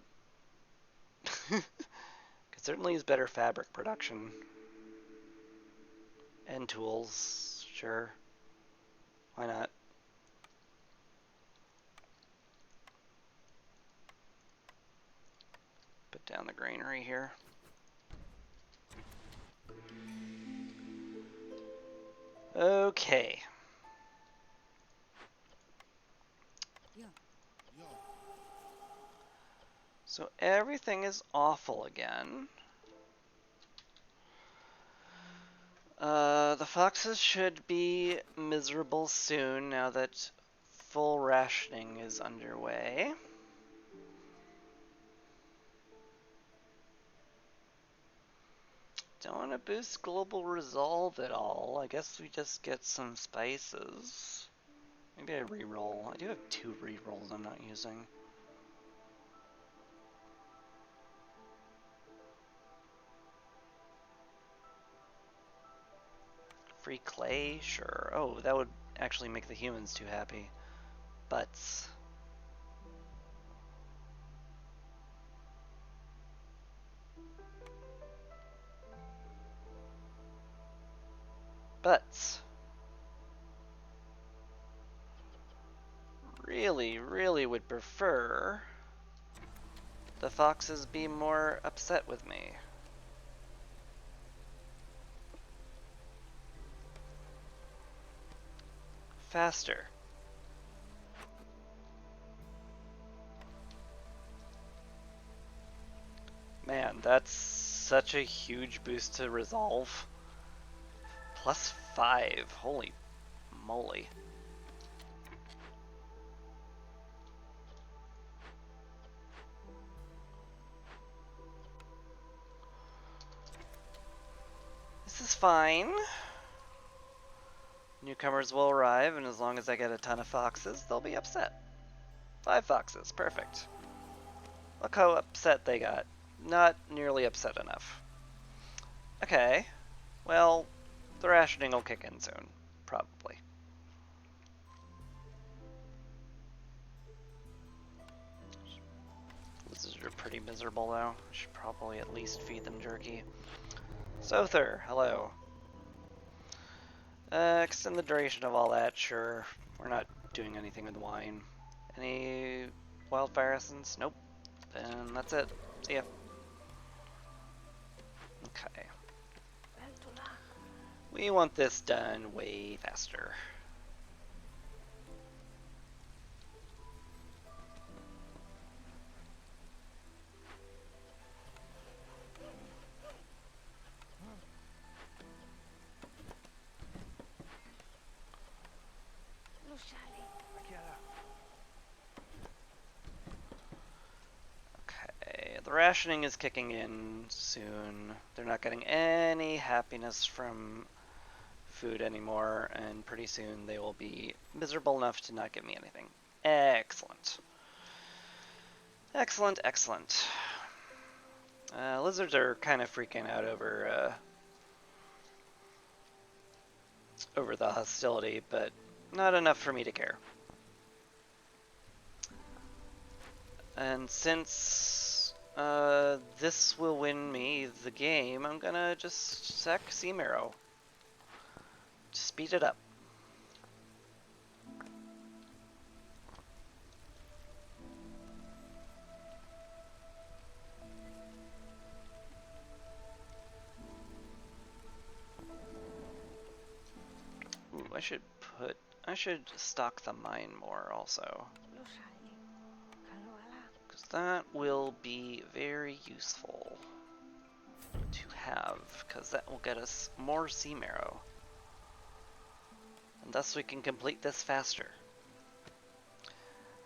certainly use better fabric production. And tools, sure. Why not? Put down the granary here. Okay. So everything is awful again. The foxes should be miserable soon now that full rationing is underway. Don't want to boost global resolve at all. I guess we just get some spices. Maybe I reroll. I do have 2 rerolls I'm not using. Free clay? Sure. Oh, that would actually make the humans too happy. Butts. Butts. Really would prefer the foxes be more upset with me. Faster. Man, that's such a huge boost to resolve. +5. Holy moly. This is fine. Newcomers will arrive, and as long as I get a ton of foxes, they'll be upset. 5 foxes, perfect. Look how upset they got. Not nearly upset enough. Okay, well, the rationing will kick in soon, probably. Lizards are pretty miserable though. Should probably at least feed them jerky. Sother, hello. Extend the duration of all that, sure. We're not doing anything with wine. Any wildfire essence? Nope. Then that's it. See ya. Okay. We want this done way faster. Okay, the rationing is kicking in soon. They're not getting any happiness from food anymore, and pretty soon they will be miserable enough to not give me anything. Excellent. Excellent, excellent. Lizards are kind of freaking out over the hostility, but not enough for me to care. And since this will win me the game, I'm gonna just sack Sea Marrow. Speed it up. Ooh, I should stock the mine more also. Because that will be very useful to have, because that will get us more Sea Marrow. And thus we can complete this faster.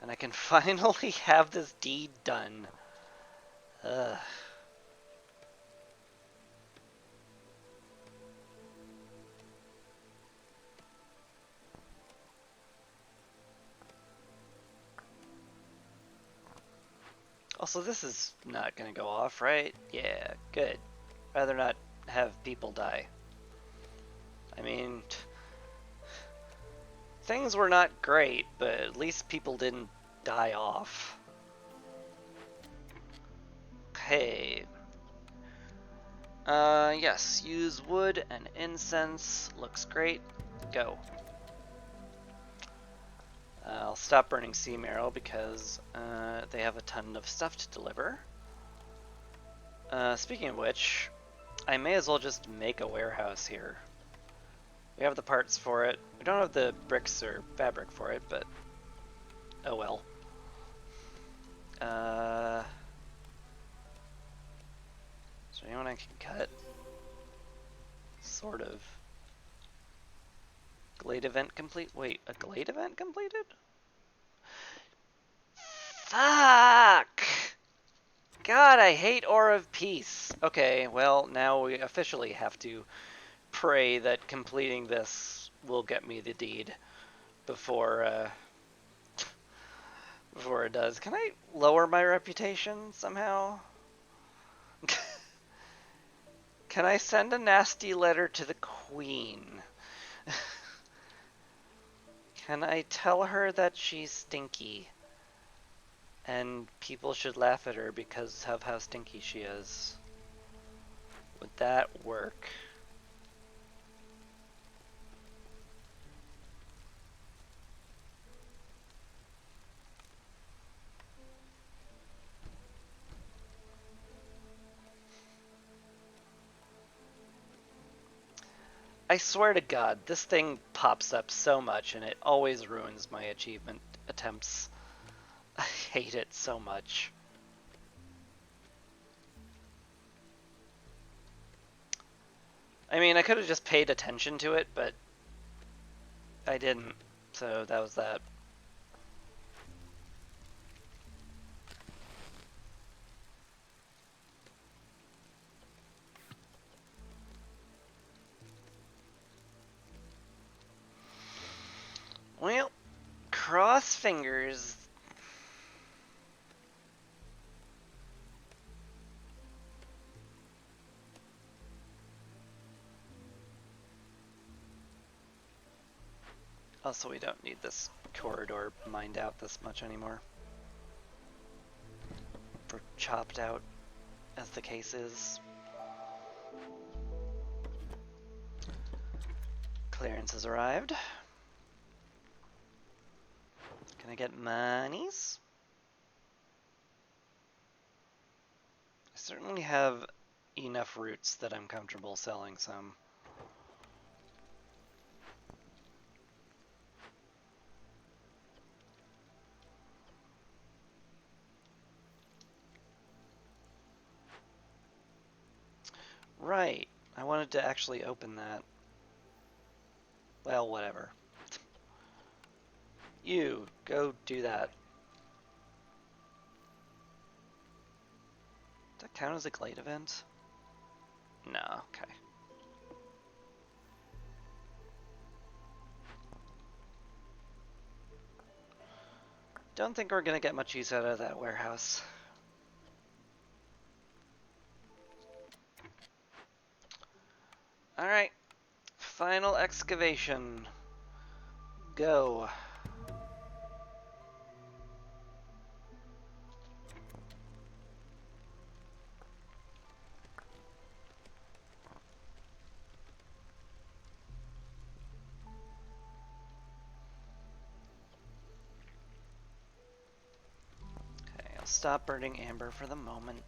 And I can finally have this deed done. Ugh. Also, this is not gonna go off, right? Yeah, good. Rather not have people die. I mean, things were not great, but at least people didn't die off. Okay. Yes, use wood and incense. Looks great. Go. I'll stop burning sea marrow because they have a ton of stuff to deliver. Speaking of which, I may as well just make a warehouse here. We have the parts for it. We don't have the bricks or fabric for it, but oh well. Is there anyone I can cut? Sort of. Glade event complete? Wait, a glade event completed? Fuck! God, I hate Aura of Peace. Okay, well, now we officially have to pray that completing this will get me the deed before before it does. Can I lower my reputation somehow? Can I send a nasty letter to the Queen? Can I tell her that she's stinky? And people should laugh at her because of how stinky she is. Would that work? I swear to God, this thing pops up so much and it always ruins my achievement attempts. I hate it so much. I mean, I could have just paid attention to it, but I didn't, so that was that. Well, cross fingers. Also, we don't need this corridor mined out this much anymore. For chopped out, as the case is. Clearance has arrived. Can I get monies? I certainly have enough roots that I'm comfortable selling some. Right. I wanted to actually open that. Well, whatever. You, go do that. Does that count as a glade event? No, okay. Don't think we're gonna get much use out of that warehouse. Alright. Final excavation. Go. Okay, I'll stop burning amber for the moment.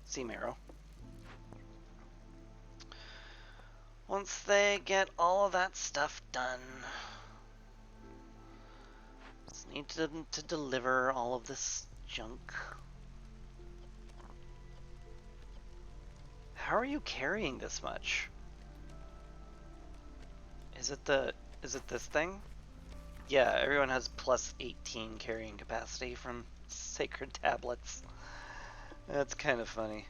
Sea marrow. Once they get all of that stuff done, just need them to deliver all of this junk. How are you carrying this much? Is it this thing? Yeah, everyone has plus 18 carrying capacity from sacred tablets. That's kind of funny.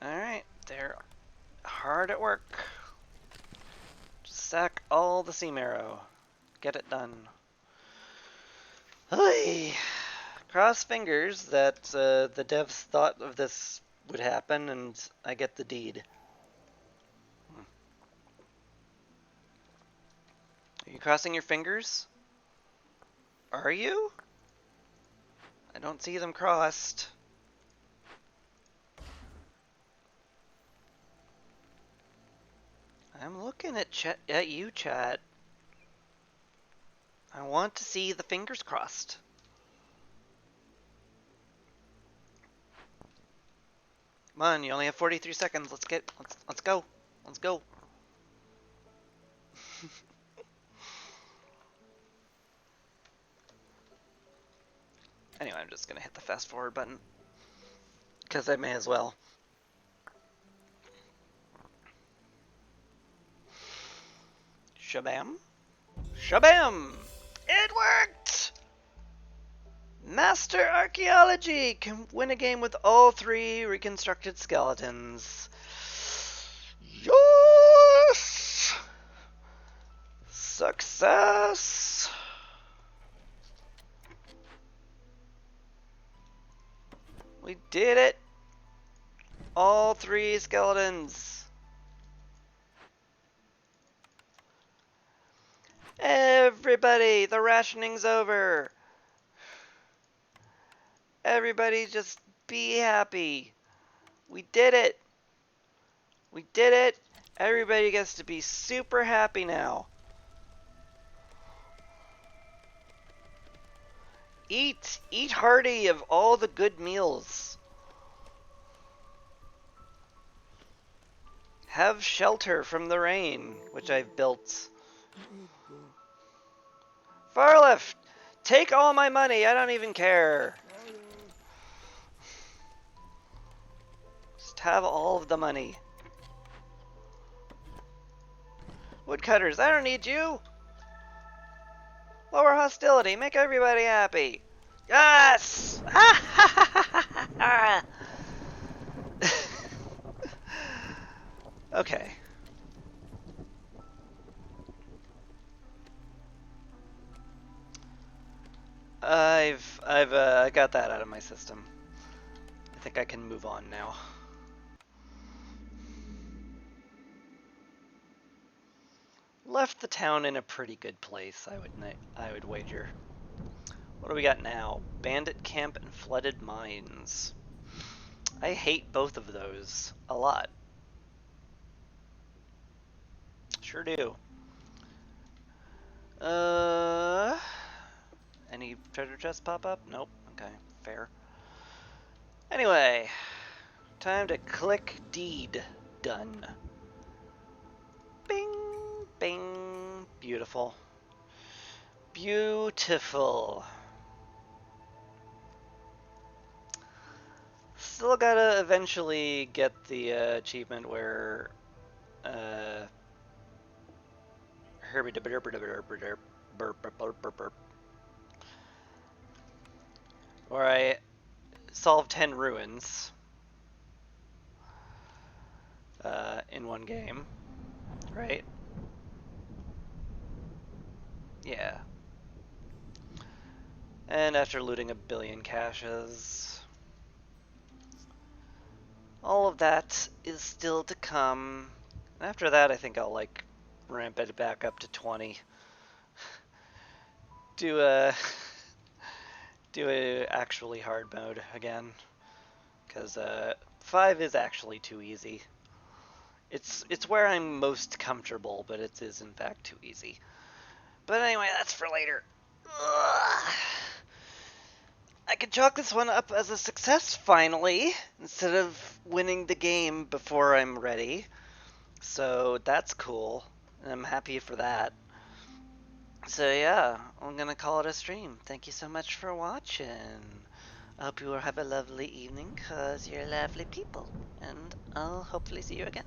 Alright, there work. Sack all the sea marrow. Get it done. Hey, cross fingers that the devs thought of this would happen and I get the deed. Are you crossing your fingers? Are you? I don't see them crossed. I'm looking at you, chat. I want to see the fingers crossed. Come on, you only have 43 seconds. Let's go. Let's go. Anyway, I'm just gonna hit the fast forward button. Because I may as well. Shabam. Shabam! It worked! Master Archeology can win a game with all 3 reconstructed skeletons. Yes! Success! We did it! All 3 skeletons. Everybody, the rationing's over. Everybody just be happy. We did it. We did it. Everybody gets to be super happy now. Eat hearty of all the good meals. Have shelter from the rain, which I've built. Farlift, take all my money. I don't even care. Just have all of the money. Woodcutters, I don't need you. Lower hostility, make everybody happy. Yes! Okay. I've got that out of my system. I think I can move on now. Left the town in a pretty good place, I would wager. What do we got now? Bandit camp and flooded mines. I hate both of those a lot. Sure do. Any treasure chests pop up? Nope. Okay, fair. Anyway, time to click deed. Done. Bing, bing. Beautiful. Beautiful. Still gotta eventually get the achievement where where I solve 10 ruins in one game, right? Yeah. And after looting a billion caches, all of that is still to come. After that, I think I'll like ramp it back up to 20. Do a actually hard mode again, because 5 is actually too easy. It's where I'm most comfortable, but it is in fact too easy. But anyway, that's for later. Ugh. I can chalk this one up as a success finally, instead of winning the game before I'm ready. So that's cool, and I'm happy for that. So yeah, I'm gonna call it a stream. Thank you so much for watching. I hope you will have a lovely evening, cause you're lovely people. And I'll hopefully see you again.